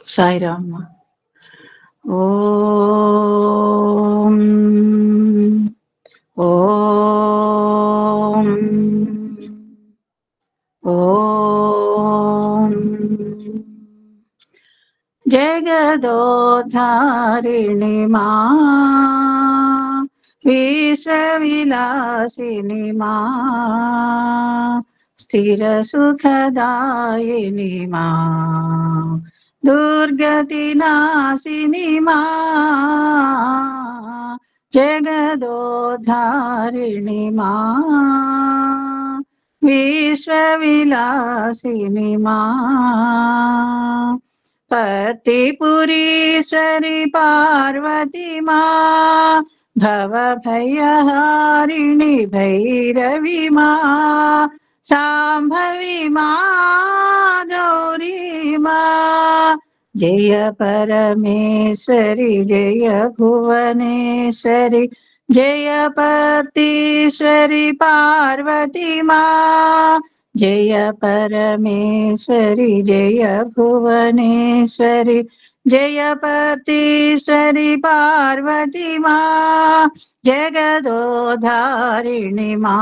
సాయిరామ్. ఓం ఓం ఓం. జగదోధారిణి మా విశ్వవిలాసిని మా స్థిర సుఖదాయిని మా దుర్గతి నాశిని మా జగదోధారిణి మా విశ్వవిలాసిని మా పతిపురీశ్వరి పార్వతి మా భవభయహారిణి భైరవి మా శాంభవి మా గౌరీ మా జయ పరమేశ్వరి జయ భువనేశ్వరి జయ పతీశ్వరి పార్వతి మా జయ పరమేశ్వరి జయ భువనేశ్వరి జయ పతీశ్వరి పార్వతి మా జగదోధారిణి మా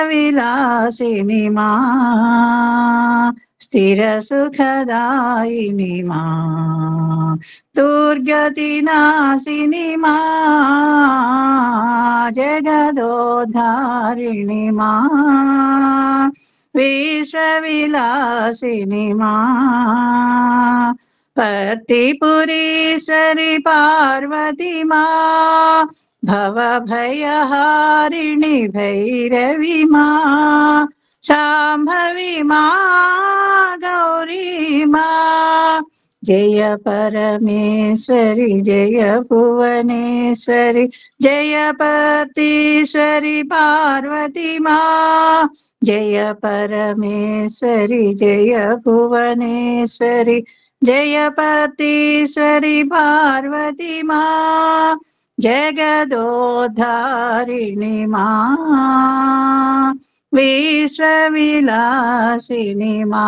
విశ్వవిలాసిని మా స్థిర సుఖదాయిని మా దుర్గతి నాశిని మా జగదోధారిణి మా విశ్వవిలాసిని మా పతిపురీశ్వరి పార్వతి మా భవభయహారిణి భైరవి మా శాంభవి మా గౌరీ మా జయ పరమేశ్వరి జయ భువనేశ్వరి జయ పతీశ్వరి పార్వతి మా జయ పరమేశ్వరి జయ భువనేశ్వరి జయ పతీశ్వరి పార్వతి మా జగదోధారిణి మా విశ్వవిలాసిని మా.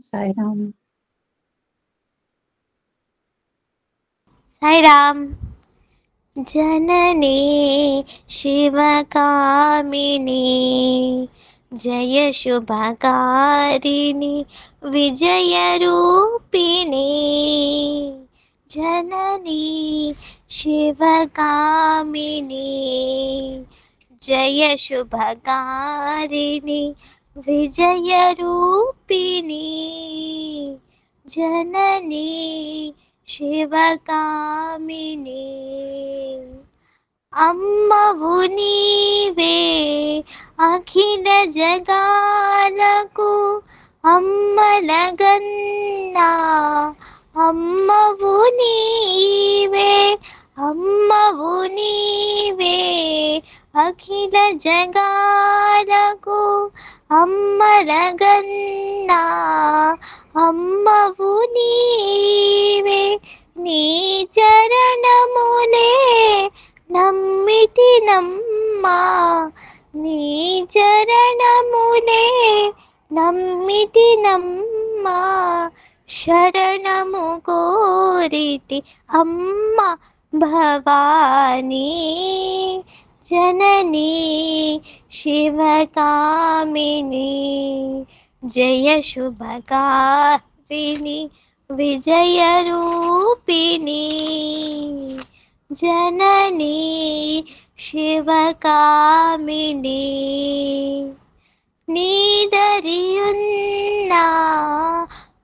సాయిరామ్. సాయిరామ్. జననీ శివకామిని జయ శుభకారిణి విజయ రూపిణి జననీ శివకామిని జయ శుభకారిణి విజయ రూపిణి జననీ శివకామిని అమ్మవు నీవే అఖిల జగాలకు అమ్మలగన్నా అమ్మవు నీవే అమ్మవు నీవే అఖిల జగాలకు అమ్మలగన్నా అమ్మవు నీవే నీ చరణములే నమ్మిటి నమ్మా నీ చరణములే నమ్మిటి నమ్మా శరణము కోరిటి అమ్మ భవానీ జననీ శివకామిని జయ శుభకారిణి విజయ రూపిణి జననీ శివకామిని నీదరియున్నా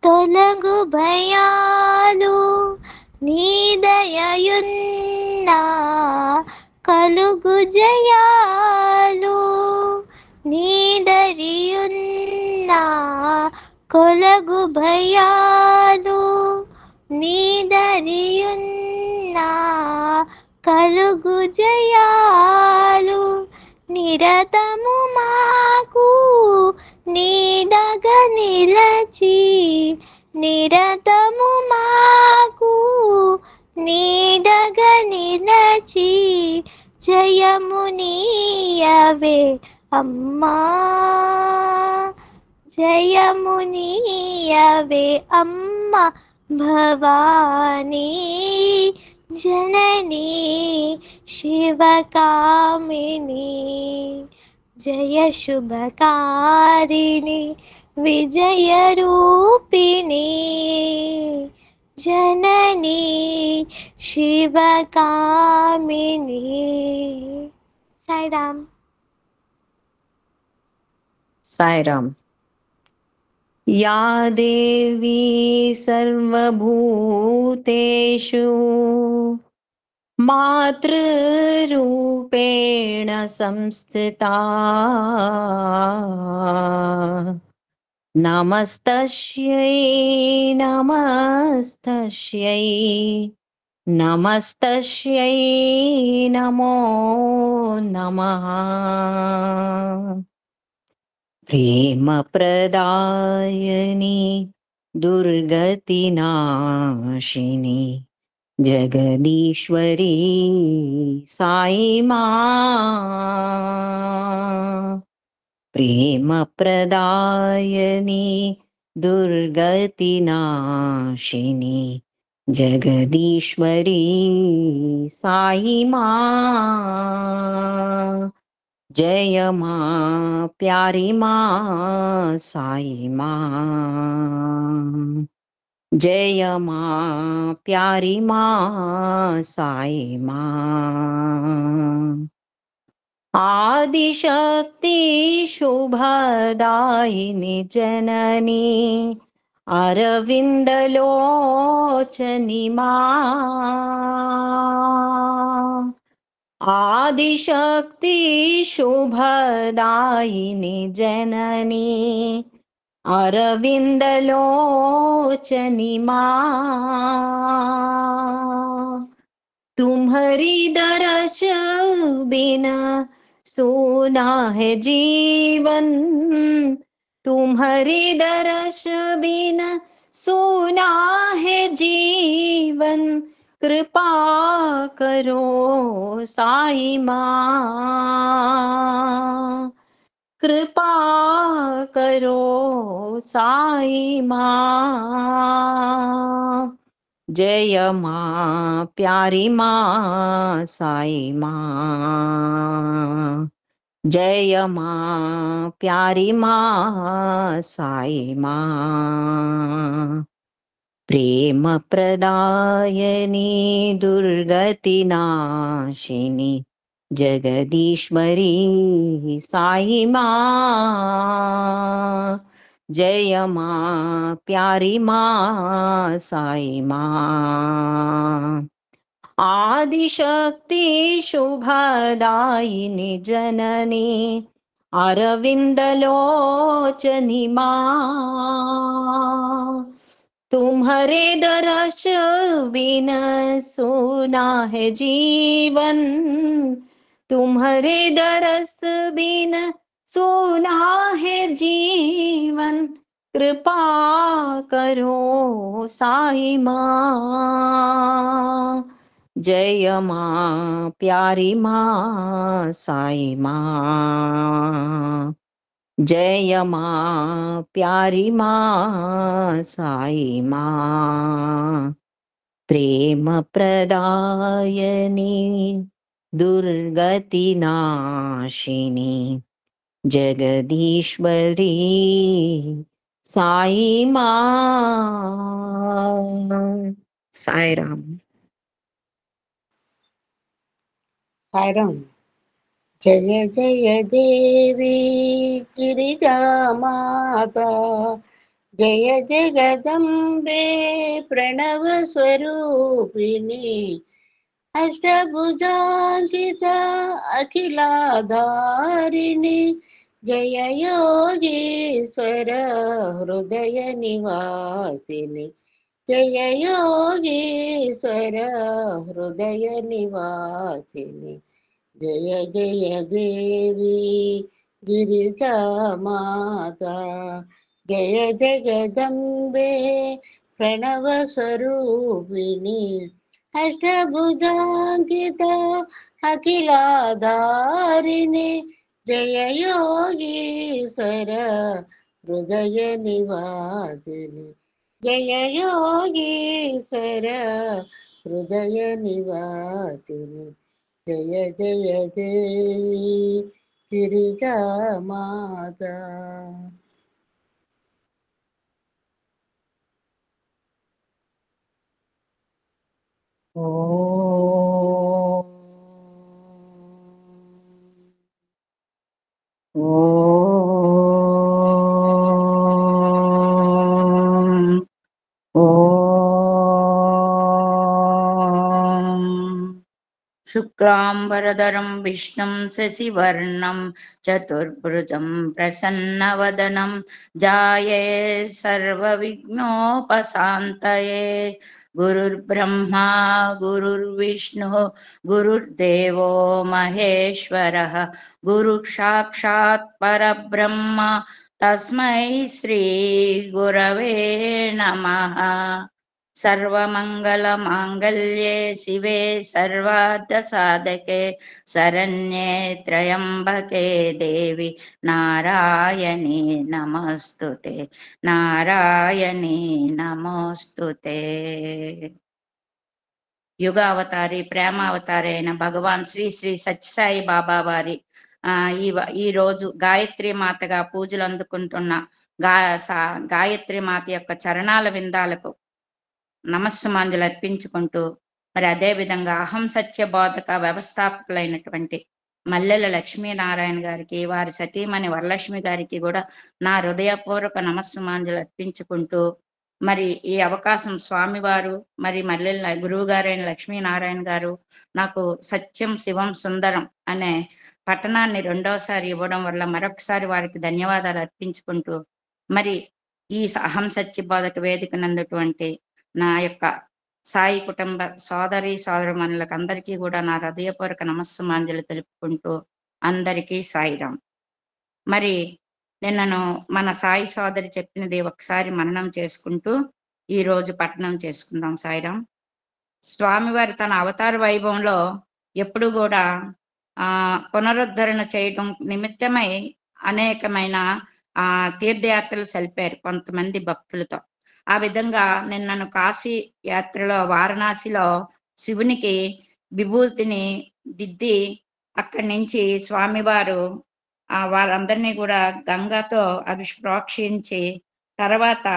తొలగు భయాలు నీదయయున్నా కలుగు జయాలు నీదరియున్నా కొలగు భయాలు నీదరియున్నా కలుగు జయాలు నిరతము మాకు నీడగ నిలచి నిరతము మాకు నీడగ నిలచి జయము నీయవే అమ్మా జయమునీయవే అమ్మ భవానీ జననీ శివకామిని జయ శుభకారిణి విజయ రూపిణి జననీ శివకామిని. సాయిరామ్. సాయిరామ్. యా దేవీ సర్వభూతేషు మాతృరూపేణ సంస్థితా నమస్తస్యై నమస్తస్యై నమస్తస్యై నమో నమః. ప్రేమ ప్రదాయని దుర్గతి నాశిని జగదీశ్వరి సాయి మా. ప్రేమ ప్రదాయని దుర్గతి నాశిని జగదీశ్వరి సాయి మా. जय माँ प्यारी माँ साई माँ. जय माँ प्यारी माँ साई माँ. आदिशक्ति शुभदायिनी जननी अरविंदलोचनी माँ. आदिशक्ति शुभदायिनी जननी अरविंदलोचनी माँ. तुम्हारी दर्श बिना सोना है जीवन, तुम्हारी दर्श बिना सोना है जीवन. कृपा करो साई माँ, कृपा करो साई माँ. जय माँ प्यारी माँ साई माँ. जय माँ प्यारी माँ साई माँ. प्रेम प्रदायनी दुर्गति नाशिनी जगदीश्वरी साई माँ. जय माँ प्यारी माँ साई माँ. आदिशक्ति शुभदायिनी जननी अरविंदलोचनी माँ. तुम्हारे दर्श बिना सोना है जीवन, तुम्हारे दर्श बिना सोना है जीवन. कृपा करो साई माँ. जय माँ प्यारी माँ साई माँ. जय माँ प्यारी माँ साई माँ. प्रेम प्रदायनी दुर्गति नाशिनी जगदीश्वरी साई माँ. साई राम. साईराम. जय जय देवी गिरिजामाता, जय जगदम्बे प्रणव स्वरूपिणी, अष्टभुजाङ्किता अखिलाधारिणी, जय योगीश्वर हृदय निवासिनी, जय योगीश्वर हृदय निवासिनी. जय जय देवी गिरिजा माता, जय जगदम्बे प्रणव स्वरूपिणी, अष्टभुजाङ्किता अखिलाधारिणी, जय योगीश्वर హృదయ నివాసిని జయ యోగీశ్వర హృదయ నివాసిని జయ జయ దేవి గిరిజా మాత. శుక్లాంబరధరం విష్ణుం శశివర్ణం చతుర్భుజం ప్రసన్నవదనం ధ్యాయే సర్వవిఘ్నోపశాంతయే. గురుర్బ్రహ్మా గురుర్విష్ణు గురుర్దేవో మహేశ్వరః గురుః సాక్షాత్ పరబ్రహ్మ తస్మై శ్రీ గురవే నమః. सर्वमङ्गलमाङ्गल्ये शिवे सर्वार्थसाधके शरण्ये त्र्यम्बके देवी नारायणी नमोऽस्तुते नारायणी नमोऽस्तुते. యుగావతారి ప్రేమావతారి అయిన భగవాన్ శ్రీ శ్రీ సత్యసాయి బాబా వారి ఈ రోజు గాయత్రి మాతగా పూజలు అందుకుంటున్న గాయత్రి మాత యొక్క చరణాల విందాలకు నమస్సుమాంజలు అర్పించుకుంటూ, మరి అదే విధంగా అహం సత్య బోధక వ్యవస్థాపకులైనటువంటి మల్లెల లక్ష్మీనారాయణ గారికి, వారి సతీమణి వరలక్ష్మి గారికి కూడా నా హృదయపూర్వక నమస్సుమాంజలు అర్పించుకుంటూ, మరి ఈ అవకాశం స్వామివారు మరి మల్లెల గురువు గారైన లక్ష్మీనారాయణ గారు నాకు సత్యం శివం సుందరం అనే పట్టణాన్ని రెండవసారి ఇవ్వడం వల్ల మరొకసారి వారికి ధన్యవాదాలు అర్పించుకుంటూ, మరి ఈ అహం సత్య బోధక వేదిక నందుటువంటి నా యొక్క సాయి కుటుంబ సోదరి సోదరుమణులకు అందరికీ కూడా నా హృదయపూర్వక నమస్సుమాంజలు తెలుపుకుంటూ అందరికీ సాయిరాం. మరి నిన్నను మన సాయి సోదరి చెప్పినది ఒకసారి మననం చేసుకుంటూ ఈ రోజు పఠనం చేసుకుందాం. సాయిరాం. స్వామివారి తన అవతార వైభవంలో ఎప్పుడు కూడా పునరుద్ధరణ చేయడం నిమిత్తమై అనేకమైన తీర్థయాత్రలు సలిపారు కొంతమంది భక్తులతో. ఆ విధంగా నిన్నను కాశీ యాత్రలో వారణాసిలో శివునికి విభూతిని దిద్ది అక్కడి నుంచి స్వామివారు వారందరినీ కూడా గంగాతో ప్రోక్షించి తర్వాత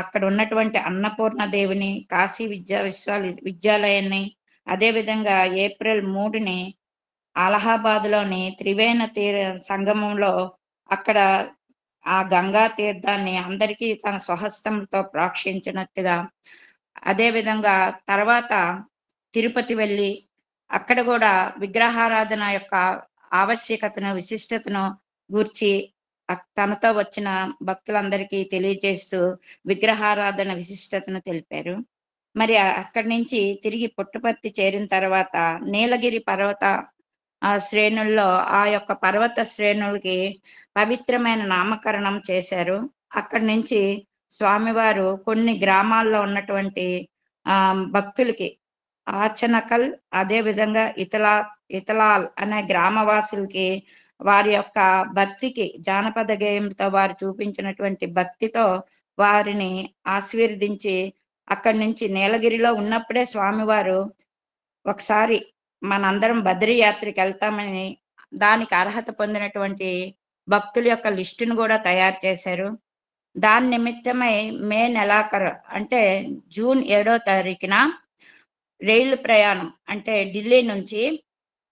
అక్కడ ఉన్నటువంటి అన్నపూర్ణ దేవిని, కాశీ విద్యాలయాన్ని, అదేవిధంగా ఏప్రిల్ 3ని అలహాబాద్లోని త్రివేణ సంగమంలో అక్కడ ఆ గంగా తీర్థాన్ని అందరికీ తన స్వహస్తంతో ప్రోక్షించినట్టుగా, అదేవిధంగా తర్వాత తిరుపతి వెళ్ళి అక్కడ కూడా విగ్రహారాధన యొక్క ఆవశ్యకతను, విశిష్టతను గూర్చి తనతో వచ్చిన భక్తులందరికీ తెలియజేస్తూ విగ్రహారాధన విశిష్టతను తెలిపారు. మరి అక్కడి నుంచి తిరిగి పుట్టపర్తి చేరిన తర్వాత నీలగిరి పర్వత శ్రేణుల్లో ఆ యొక్క పర్వత శ్రేణులకి పవిత్రమైన నామకరణం చేశారు. అక్కడి నుంచి స్వామివారు కొన్ని గ్రామాల్లో ఉన్నటువంటి భక్తులకి ఆచనకల్, అదే విధంగా ఇతలాల్ అనే గ్రామవాసులకి వారి యొక్క భక్తికి, జానపద గేయంతో వారు చూపించినటువంటి భక్తితో వారిని ఆశీర్వదించి అక్కడి నుంచి నీలగిరిలో ఉన్నప్పుడే స్వామివారు ఒకసారి మనందరం బద్రీ యాత్రకి వెళ్తామని దానికి అర్హత పొందినటువంటి భక్తుల యొక్క లిస్టును కూడా తయారు చేశారు. దాని నిమిత్తమై మే నెలాఖరు అంటే జూన్ 7వ తారీఖున రైలు ప్రయాణం అంటే ఢిల్లీ నుంచి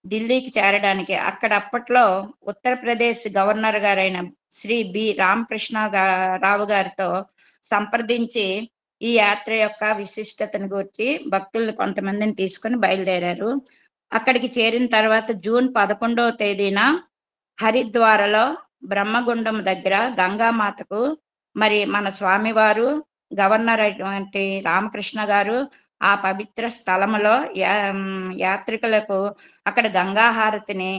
ఢిల్లీకి చేరడానికి అక్కడ అప్పట్లో ఉత్తరప్రదేశ్ గవర్నర్ గారైన శ్రీ బి రామకృష్ణ రావు గారితో సంప్రదించి ఈ యాత్ర యొక్క విశిష్టతను గురించి భక్తులను కొంతమందిని తీసుకొని బయలుదేరారు. అక్కడికి చేరిన తర్వాత జూన్ 11వ తేదీన హరిద్వారలో బ్రహ్మగుండం దగ్గర గంగామాతకు మరి మన స్వామివారు, గవర్నర్ అయినటువంటి రామకృష్ణ గారు ఆ పవిత్ర స్థలములో యాత్రికులకు అక్కడ గంగాహారతిని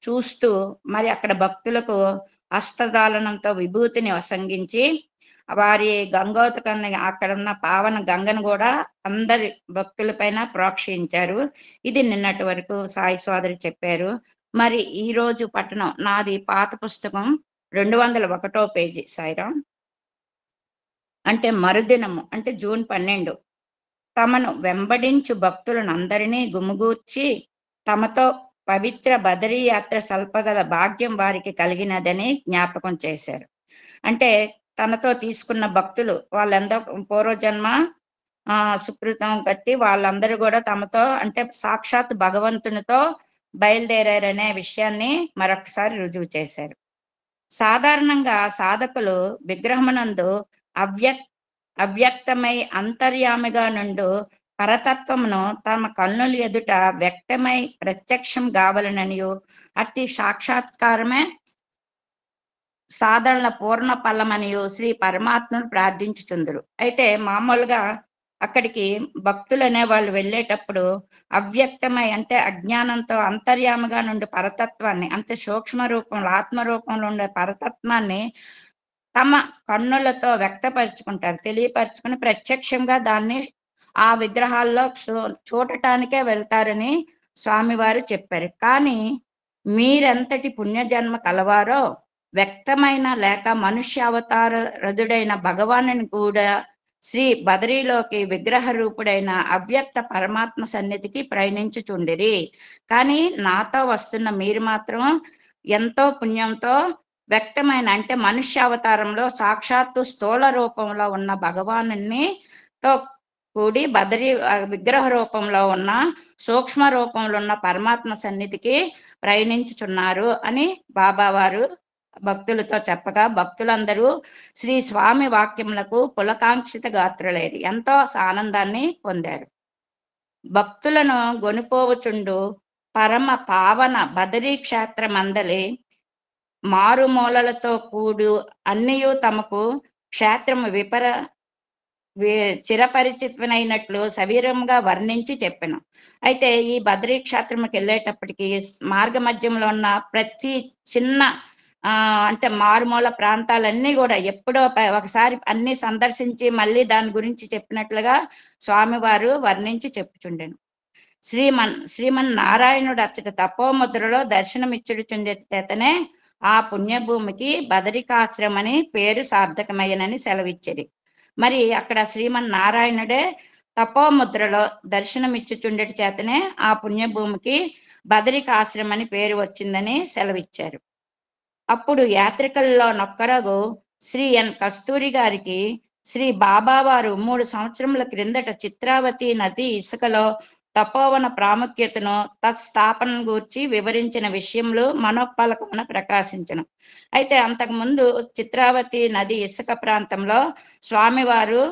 చూస్తూ మరి అక్కడ భక్తులకు హస్తదాలనంతో విభూతిని వసంగించి వారి గంగోతకాన్ని అక్కడ ఉన్న పావన గంగను కూడా అందరి భక్తుల పైన ప్రోక్షించారు. ఇది నిన్నటి వరకు సాయి సోదరి చెప్పారు. మరి ఈ రోజు పట్టణం నాది పాత పుస్తకం 201 పేజీ సాయిరాం. అంటే మరుదినము అంటే జూన్ 12 తమను వెంబడించు భక్తులనందరినీ గుమిగూర్చి తమతో పవిత్ర బదరీ యాత్ర సల్పగల భాగ్యం వారికి కలిగినదని జ్ఞాపకం చేశారు. అంటే తనతో తీసుకున్న భక్తులు వాళ్ళందరూ పూర్వజన్మ సుకృతం కట్టి వాళ్ళందరూ కూడా తమతో అంటే సాక్షాత్ భగవంతునితో బయలుదేరారనే విషయాన్ని మరొకసారి రుజువు చేశారు. సాధారణంగా సాధకులు విగ్రహమునందు అవ్యక్తమై అంతర్యామిగా నుండు పరతత్వమును తమ కన్నుల ఎదుట వ్యక్తమై ప్రత్యక్షం కావాలననియు అట్టి సాక్షాత్కారమే సాధారణ పూర్ణ ఫలమనియు శ్రీ పరమాత్మను ప్రార్థించుచుందురు. అయితే మామూలుగా అక్కడికి భక్తులు అనే వాళ్ళు వెళ్ళేటప్పుడు అవ్యక్తమై అంటే అజ్ఞానంతో అంతర్యామిగా నుండి పరతత్వాన్ని అంటే సూక్ష్మ రూపంలో ఆత్మరూపంలో ఉండే పరతత్వాన్ని తమ కన్నులతో వ్యక్తపరుచుకుంటారు, తెలియపరుచుకుని ప్రత్యక్షంగా దాన్ని ఆ విగ్రహాల్లో చూడటానికే వెళ్తారని స్వామివారు చెప్పారు. కానీ మీరెంతటి పుణ్యజన్మ కలవారో వ్యక్తమైన లేక మనుష్య అవతార రథుడైన భగవానుని కూడా శ్రీ బదరీలోకి విగ్రహ రూపుడైన అవ్యక్త పరమాత్మ సన్నిధికి ప్రయాణించుచుండిరి. కానీ నాతో వస్తున్న మీరు మాత్రం ఎంతో పుణ్యంతో వ్యక్తమైన అంటే మనుష్య అవతారంలో సాక్షాత్తు స్థూల రూపంలో ఉన్న భగవానుని తో కూడి బదరీ విగ్రహ రూపంలో ఉన్న సూక్ష్మ రూపంలో ఉన్న పరమాత్మ సన్నిధికి ప్రయాణించుచున్నారు అని బాబావారు భక్తులతో చెప్పగా భక్తులందరూ శ్రీ స్వామి వాక్యములకు పులకాంక్షిత గాత్రులేరు, ఎంతో ఆనందాన్ని పొందారు. భక్తులను గొనిపోవచుండు పరమ పావన బదరీ క్షేత్రమందలి మారుమూలలతో కూడు అన్నియు తమకు క్షేత్రము చిరపరిచితమైనట్లు సవీరంగా వర్ణించి చెప్పాను. అయితే ఈ బదరీ క్షేత్రంకి వెళ్ళేటప్పటికి మార్గ మధ్యంలో ఉన్న ప్రతి చిన్న అంటే మారుమూల ప్రాంతాలన్నీ కూడా ఎప్పుడో ఒకసారి అన్ని సందర్శించి మళ్ళీ దాని గురించి చెప్పినట్లుగా స్వామివారు వర్ణించి చెప్పుచుండెను. శ్రీమన్నారాయణుడు అచ్చట తపోముద్రలో దర్శనమిచ్చుడు చేతనే ఆ పుణ్యభూమికి బదరికాశ్రమని పేరు సార్థకమయ్యనని సెలవిచ్చేది. మరి అక్కడ శ్రీమన్నారాయణుడే తపోముద్రలో దర్శనమిచ్చుచుండటి చేతనే ఆ పుణ్యభూమికి బదరికాశ్రమని పేరు వచ్చిందని సెలవిచ్చారు. అప్పుడు యాత్రికుల్లో నొక్కరగు శ్రీ ఎన్ కస్తూరి గారికి శ్రీ బాబావారు 3 సంవత్సరముల క్రిందట చిత్రావతి నది ఇసుకలో తపోవన ప్రాముఖ్యతను తత్స్థాపన గూర్చి వివరించిన విషయంలో మనోపలకమున ప్రకాశించను. అయితే అంతకుముందు చిత్రావతి నది ఇసుక ప్రాంతంలో స్వామివారు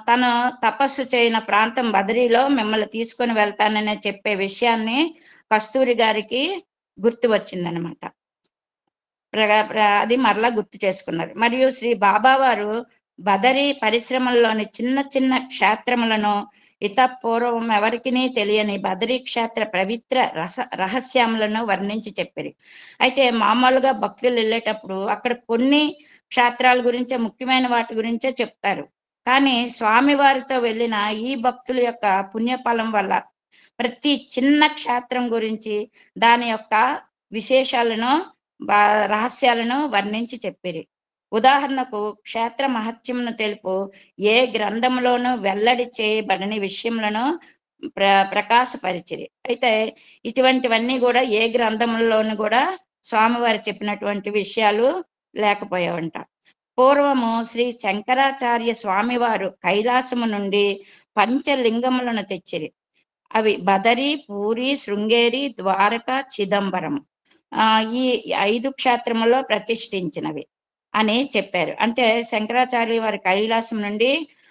తను తపస్సు చేయన ప్రాంతం బదరీలో మిమ్మల్ని తీసుకొని వెళ్తానని చెప్పే విషయాన్ని కస్తూరి గారికి గుర్తు వచ్చిందనమాట. అది మరలా గుర్తు చేసుకున్నారు. మరియు శ్రీ బాబావారు బదరీ పరిశ్రమల్లోని చిన్న చిన్న క్షేత్రములను పూర్వం ఎవరికి తెలియని బదరీ క్షేత్ర పవిత్ర రహస్యములను వర్ణించి చెప్పారు. అయితే మామూలుగా భక్తులు వెళ్ళేటప్పుడు అక్కడ కొన్ని క్షేత్రాల గురించే ముఖ్యమైన వాటి గురించే చెప్తారు. కానీ స్వామివారితో వెళ్ళిన ఈ భక్తుల యొక్క పుణ్యఫలం వల్ల ప్రతి చిన్న క్షేత్రం గురించి దాని యొక్క విశేషాలను రహస్యాలను వర్ణించి చెప్పిరి. ఉదాహరణకు క్షేత్ర మహత్యమును తెలుపు ఏ గ్రంథంలోనూ వెల్లడి చేయబడని విషయములను ప్రకాశపరిచిరి. అయితే ఇటువంటివన్నీ కూడా ఏ గ్రంథంలోనూ కూడా స్వామివారు చెప్పినటువంటి విషయాలు లేకపోయావంట. పూర్వము శ్రీ శంకరాచార్య స్వామివారు కైలాసము నుండి పంచలింగములను తెచ్చిరి. అవి బదరి, పూరి, శృంగేరి, ద్వారక, చిదంబరం ఈ 5 క్షేత్రములో ప్రతిష్ఠించినవి అని చెప్పారు. అంటే శంకరాచార్య వారి కైలాసం నుండి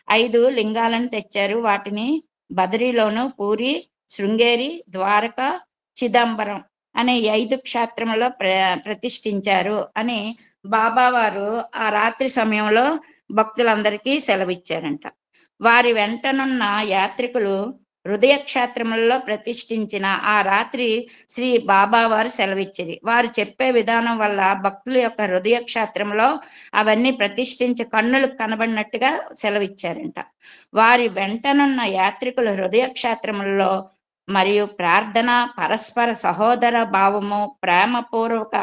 5 లింగాలను తెచ్చారు. వాటిని బదరీలోను, పూరి, శృంగేరి, ద్వారక, చిదంబరం అనే 5 క్షేత్రములో ప్రతిష్ఠించారు అని బాబావారు ఆ రాత్రి సమయంలో భక్తులందరికీ సెలవిచ్చారంట. వారి వెంటనున్న యాత్రికులు హృదయ క్షేత్రములలో ప్రతిష్ఠించిన ఆ రాత్రి శ్రీ బాబావారు సెలవిచ్చేది. వారు చెప్పే విధానం వల్ల భక్తుల యొక్క హృదయ క్షేత్రంలో అవన్నీ ప్రతిష్ఠించి కన్నులకు కనబడినట్టుగా సెలవిచ్చారంట. వారి వెంటనున్న యాత్రికుల హృదయ క్షేత్రములలో మరియు ప్రార్థన, పరస్పర సహోదర భావము, ప్రేమపూర్వక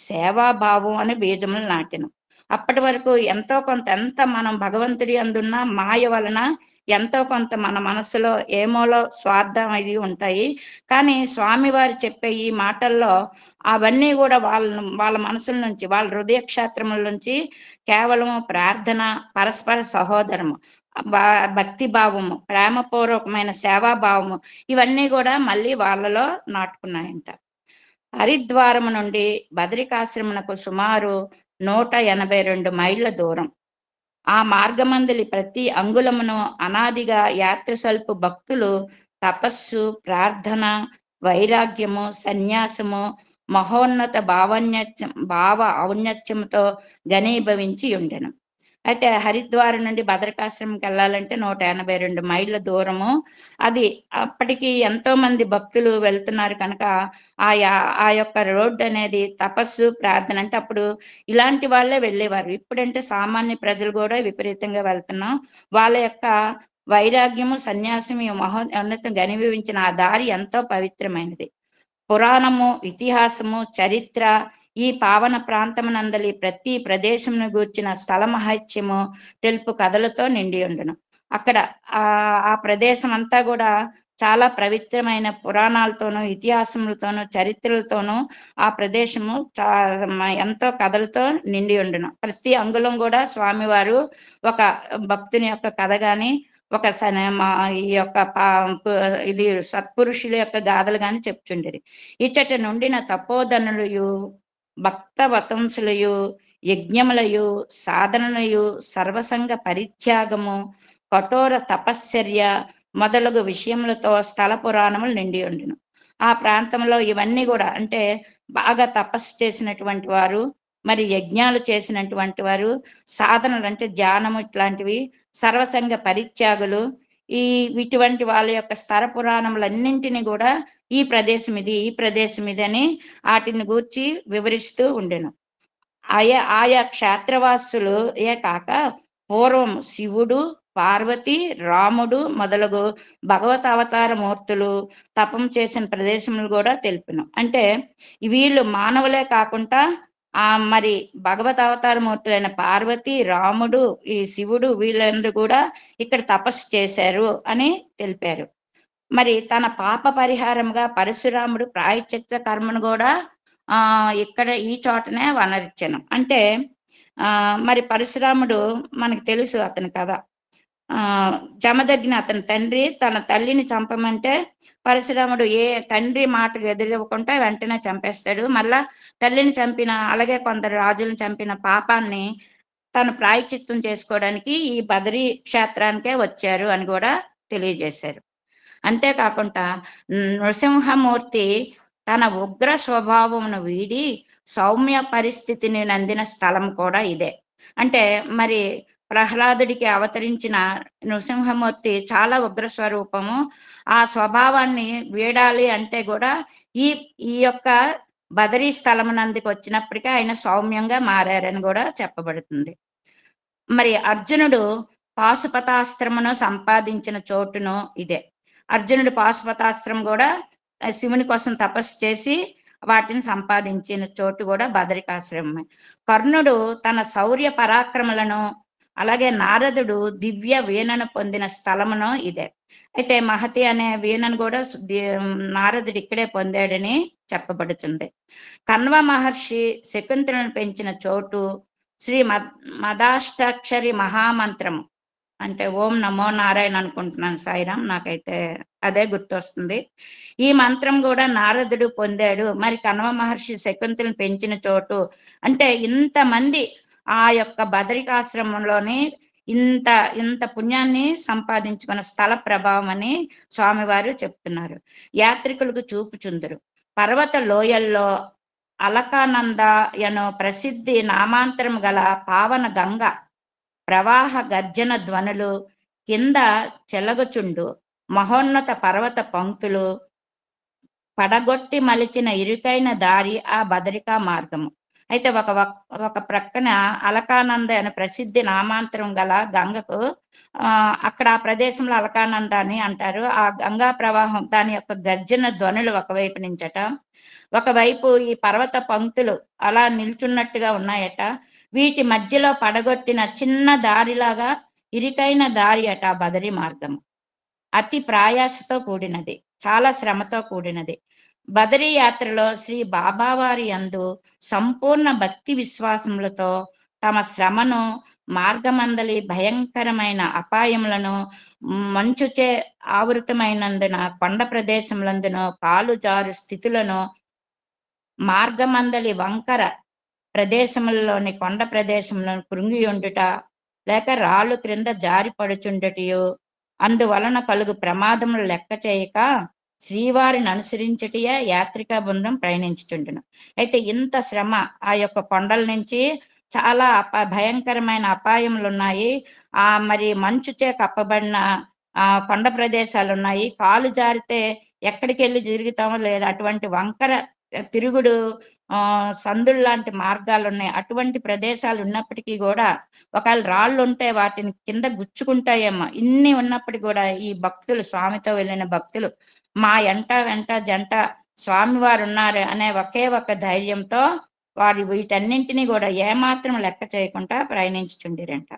సేవాభావం అని బీజములు నాటెను. అప్పటి వరకు ఎంతో కొంత, ఎంత మనం భగవంతుడి అందున్న మాయ వలన ఎంతో కొంత మన మనసులో ఏమోలో స్వార్థం అవి ఉంటాయి. కానీ స్వామివారు చెప్పే ఈ మాటల్లో అవన్నీ కూడా వాళ్ళ మనసుల నుంచి, వాళ్ళ హృదయ క్షేత్రముల నుంచి కేవలం ప్రార్థన, పరస్పర సహోదరము, భక్తి భావము, ప్రేమపూర్వకమైన సేవాభావము, ఇవన్నీ కూడా మళ్ళీ వాళ్ళలో నాటుకున్నాయంట. హరిద్వారము నుండి బదరికాశ్రమునకు సుమారు 182 మైళ్ళ దూరం. ఆ మార్గమందలి ప్రతి అంగుళమును అనాదిగా యాత్ర సల్పు భక్తులు తపస్సు, ప్రార్థన, వైరాగ్యము, సన్యాసము, మహోన్నత భావ ఔన్నత్యముతో ఘనీభవించి ఉండెను. అయితే హరిద్వారం నుండి బదరికాశ్రమంకి వెళ్ళాలంటే 182 మైళ్ళ దూరము. అది అప్పటికి ఎంతో మంది భక్తులు వెళ్తున్నారు కనుక ఆ యొక్క రోడ్డు అనేది తపస్సు, ప్రార్థన అంటే అప్పుడు ఇలాంటి వాళ్ళే వెళ్ళేవారు. ఇప్పుడంటే సామాన్య ప్రజలు కూడా విపరీతంగా వెళ్తున్నాం. వాళ్ళ యొక్క వైరాగ్యము, సన్యాసం, ఈ మహోన్నతం ఘనీభవించిన ఆ దారి ఎంతో పవిత్రమైనది. పురాణము, ఇతిహాసము, చరిత్ర, ఈ పావన ప్రాంతమునందలి ప్రతి ప్రదేశమును గూర్చిన స్థల మహత్యము తెలుపు కథలతో నిండి ఉండును. అక్కడ ఆ ప్రదేశం అంతా కూడా చాలా పవిత్రమైన పురాణాలతోనూ, ఇతిహాసములతోనూ, చరిత్రలతోనూ ఆ ప్రదేశము ఎంతో కథలతో నిండి ఉండును. ప్రతి అంగుళం కూడా స్వామివారు ఒక భక్తుని యొక్క కథ గాని, ఒక ఈ యొక్క ఇది సత్పురుషుల యొక్క గాథలు గాని చెప్తుండేది. ఇచ్చట నుండిన తపోధనులయు, భక్త వతంసులయు, యజ్ఞములయు, సాధనలయు, సర్వసంగ పరిత్యాగము, కఠోర తపశ్చర్య మొదలగు విషయములతో స్థల పురాణములు నిండి ఉండును. ఆ ప్రాంతంలో ఇవన్నీ కూడా అంటే బాగా తపస్సు చేసినటువంటి వారు, మరి యజ్ఞాలు చేసినటువంటి వారు, సాధనలు అంటే ధ్యానము ఇట్లాంటివి, సర్వసంగ పరిత్యాగులు, ఇటువంటి వాళ్ళ యొక్క స్థల పురాణములన్నింటినీ కూడా ఈ ప్రదేశం ఇది, ఈ ప్రదేశం ఇది అని వాటిని గూర్చి వివరిస్తూ ఉండెను. ఆయా క్షేత్రవాసులు కాక పూర్వం శివుడు, పార్వతి, రాముడు మొదలగు భగవత్ అవతార మూర్తులు తపం చేసిన ప్రదేశములు కూడా తెలిపిన. అంటే వీళ్ళు మానవులే కాకుండా మరి భగవత్ అవతార మూర్తులైన పార్వతి, రాముడు, ఈ శివుడు వీళ్ళందరూ కూడా ఇక్కడ తపస్సు చేశారు అని తెలిపారు. మరి తన పాప పరిహారంగా పరశురాముడు ప్రాయశ్చిత్త కర్మను కూడా ఇక్కడ ఈ చోటనే వనరించను. అంటే మరి పరశురాముడు మనకి తెలుసు అతని కథ. జమదగ్ని అతని తండ్రి తన తల్లిని చంపమంటే పరశురాముడు ఏ తండ్రి మాటకు ఎదురవ్వకుండా వెంటనే చంపేస్తాడు. మళ్ళా తల్లిని చంపిన, అలాగే కొందరు రాజులను చంపిన పాపాన్ని తను ప్రాయశ్చిత్తం చేసుకోవడానికి ఈ బదరీ క్షేత్రానికే వచ్చారు అని కూడా తెలియజేశారు. అంతేకాకుండా నృసింహమూర్తి తన ఉగ్ర స్వభావమును వీడి సౌమ్య పరిస్థితిని నందిన స్థలం కూడా ఇదే. అంటే మరి ప్రహ్లాదుడికి అవతరించిన నృసింహమూర్తి చాలా ఉగ్ర స్వరూపము. ఆ స్వభావాన్ని వీడాలి అంటే కూడా ఈ యొక్క బదరీ స్థలమునందుకు వచ్చినప్పటికీ ఆయన సౌమ్యంగా మారారని కూడా చెప్పబడుతుంది. మరి అర్జునుడు పాశుపతాస్త్రమును సంపాదించిన చోటును ఇదే. అర్జునుడు పాశుపతాస్త్రం కూడా శివుని కోసం తపస్సు చేసి వాటిని సంపాదించిన చోటు కూడా బదరికాశ్రమమే. కర్ణుడు తన శౌర్య పరాక్రమలను, అలాగే నారదుడు దివ్య వీణను పొందిన స్థలమును ఇదే. అయితే మహతి అనే వీణను కూడా నారదుడు ఇక్కడే పొందాడని చెప్పబడుతుంది. కణ్వ మహర్షి శకుంతలను పెంచిన చోటు శ్రీ మదాష్టాక్షరి మహామంత్రము, అంటే ఓం నమో నారాయణ అనుకుంటున్నాను సాయిరాం, నాకైతే అదే గుర్తొస్తుంది. ఈ మంత్రం కూడా నారదుడు పొందాడు. మరి కణ్వ మహర్షి శకుంతలను పెంచిన చోటు అంటే ఇంతమంది ఆ యొక్క బదరికాశ్రమంలోని ఇంత పుణ్యాన్ని సంపాదించుకున్న స్థల ప్రభావం అని స్వామివారు చెప్తున్నారు. యాత్రికులకు చూపుచుందురు. పర్వత లోయల్లో అలకానందయను ప్రసిద్ధి నామాంతరం గల పావన గంగ ప్రవాహ గర్జన ధ్వనులు, కింద చెలగచుండు మహోన్నత పర్వత పంక్తులు, పడగొట్టి మలిచిన ఇరుకైన దారి ఆ బదరికా మార్గము. అయితే ఒక ప్రక్కన అలకానంద అనే ప్రసిద్ధి నామాంతరం గల గంగకు అక్కడ ఆ ప్రదేశంలో అలకానంద అని అంటారు. ఆ గంగా ప్రవాహం దాని యొక్క గర్జన ధ్వనులు ఒకవైపు నుంచట, ఒకవైపు ఈ పర్వత పంక్తులు అలా నిల్చున్నట్టుగా ఉన్నాయట. వీటి మధ్యలో పడగొట్టిన చిన్న దారిలాగా ఇరుకైన దారి అట ఆ బదరీ మార్గం. అతి ప్రయాసతో కూడినది, చాలా శ్రమతో కూడినది. బదరీ యాత్రలో శ్రీ బాబావారి యందు సంపూర్ణ భక్తి విశ్వాసములతో తమ శ్రమను, మార్గమందలి భయంకరమైన అపాయములను, మంచుచే ఆవృతమైనందున కొండ ప్రదేశములందును కాలు జారు స్థితులను, మార్గమందలి వంకర ప్రదేశములలోని కొండ ప్రదేశములను కృంగి ఉండుట, లేక రాళ్ళు క్రింద జారి పడుచుండటియు, అందువలన కలుగు ప్రమాదములు లెక్క చేయక శ్రీవారిని అనుసరించటియే యాత్రికా బృందం ప్రయాణించుచుండును. అయితే ఇంత శ్రమ, ఆ యొక్క కొండల నుంచి చాలా భయంకరమైన అపాయములు ఉన్నాయి. మరి మంచుచే కప్పబడిన కొండ ప్రదేశాలు ఉన్నాయి. కాలు జారితే ఎక్కడికి వెళ్ళి తిరుగుతామో లేదా అటువంటి వంకర తిరుగుడు సందులు లాంటి మార్గాలు ఉన్నాయి. అటువంటి ప్రదేశాలు ఉన్నప్పటికీ కూడా ఒకవేళ రాళ్ళు ఉంటే వాటిని కింద గుచ్చుకుంటాయేమో. ఇన్ని ఉన్నప్పటికీ కూడా ఈ భక్తులు, స్వామితో వెళ్ళిన భక్తులు, మా వెంట జంట స్వామివారు ఉన్నారు అనే ఒకే ఒక ధైర్యంతో వారు వీటన్నింటినీ కూడా ఏమాత్రం లెక్క చేయకుండా ప్రయాణించుచుండిరంట.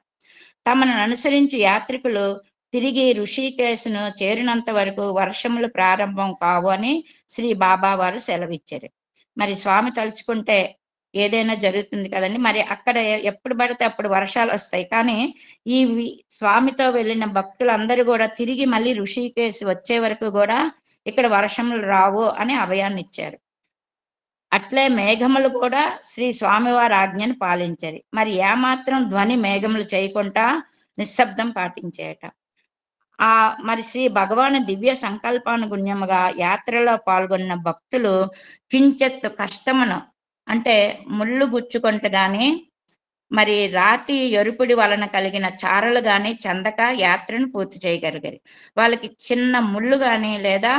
తమను అనుసరించి యాత్రికులు తిరిగి ఋషికేశును చేరినంత వరకు వర్షములు ప్రారంభం కావు అని శ్రీ బాబా వారు సెలవిచ్చారు. మరి స్వామి తలుచుకుంటే ఏదైనా జరుగుతుంది కదండి. మరి అక్కడ ఎప్పుడు పడితే అప్పుడు వర్షాలు వస్తాయి. కానీ ఈ స్వామితో వెళ్ళిన భక్తులందరూ కూడా తిరిగి మళ్ళీ ఋషికేశ్ వచ్చే వరకు కూడా ఇక్కడ వర్షములు రావు అని అభయాన్ని ఇచ్చారు. అట్లే మేఘములు కూడా శ్రీ స్వామివారి ఆజ్ఞను పాలించారు. మరి ఏమాత్రం ధ్వని మేఘములు చేయకుండా నిశ్శబ్దం పాటించేట. మరి శ్రీ భగవాను దివ్య సంకల్పానుగుణ్యముగా యాత్రలో పాల్గొన్న భక్తులు కించెత్తు కష్టమును, అంటే ముళ్ళు గుచ్చుకొంట గాని, మరి రాతి ఎరుపుడి వలన కలిగిన చారలు గాని చెందక యాత్రను పూర్తి చేయగలిగారు. వాళ్ళకి చిన్న ముళ్ళు గాని లేదా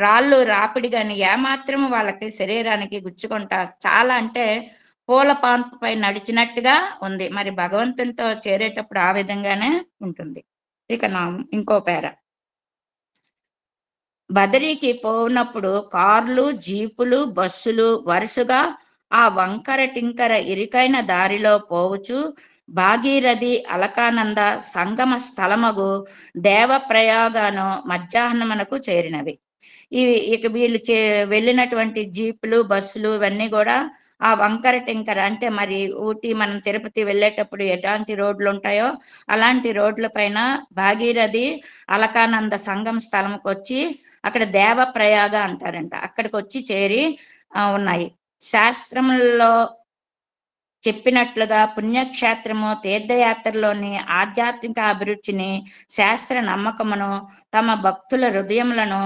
రాళ్ళు రాపిడి గాని ఏమాత్రము వాళ్ళకి శరీరానికి గుచ్చుకుంటా చాలా, అంటే పూల పాన్పుపై నడిచినట్టుగా ఉంది. మరి భగవంతునితో చేరేటప్పుడు ఆ విధంగానే ఉంటుంది. ఇక ఇంకో పేర, బదరీకి పోయినప్పుడు కార్లు, జీపులు, బస్సులు వరుసగా ఆ వంకర టింకర ఇరుకైన దారిలో పోవచ్చు భాగీరథి అలకానంద సంగమ స్థలమగు దేవప్రయాగను మధ్యాహ్నమునకు చేరినవి. ఇక వీళ్ళు వెళ్ళినటువంటి జీపులు, బస్సులు ఇవన్నీ కూడా ఆ వంకర టింకర, అంటే మరి ఊటీ మనం తిరుపతి వెళ్ళేటప్పుడు ఎలాంటి రోడ్లు ఉంటాయో అలాంటి రోడ్ల పైన భాగీరథి అలకానంద సంగమ స్థలంకి వచ్చి అక్కడ దేవప్రయాగ అంటారంట, అక్కడికి వచ్చి చేరి ఉన్నాయి. శాస్త్రములలో చెప్పినట్లుగా పుణ్యక్షేత్రము, తీర్థయాత్రలోని ఆధ్యాత్మిక అభిరుచిని, శాస్త్ర నమ్మకమును, తమ భక్తుల హృదయములను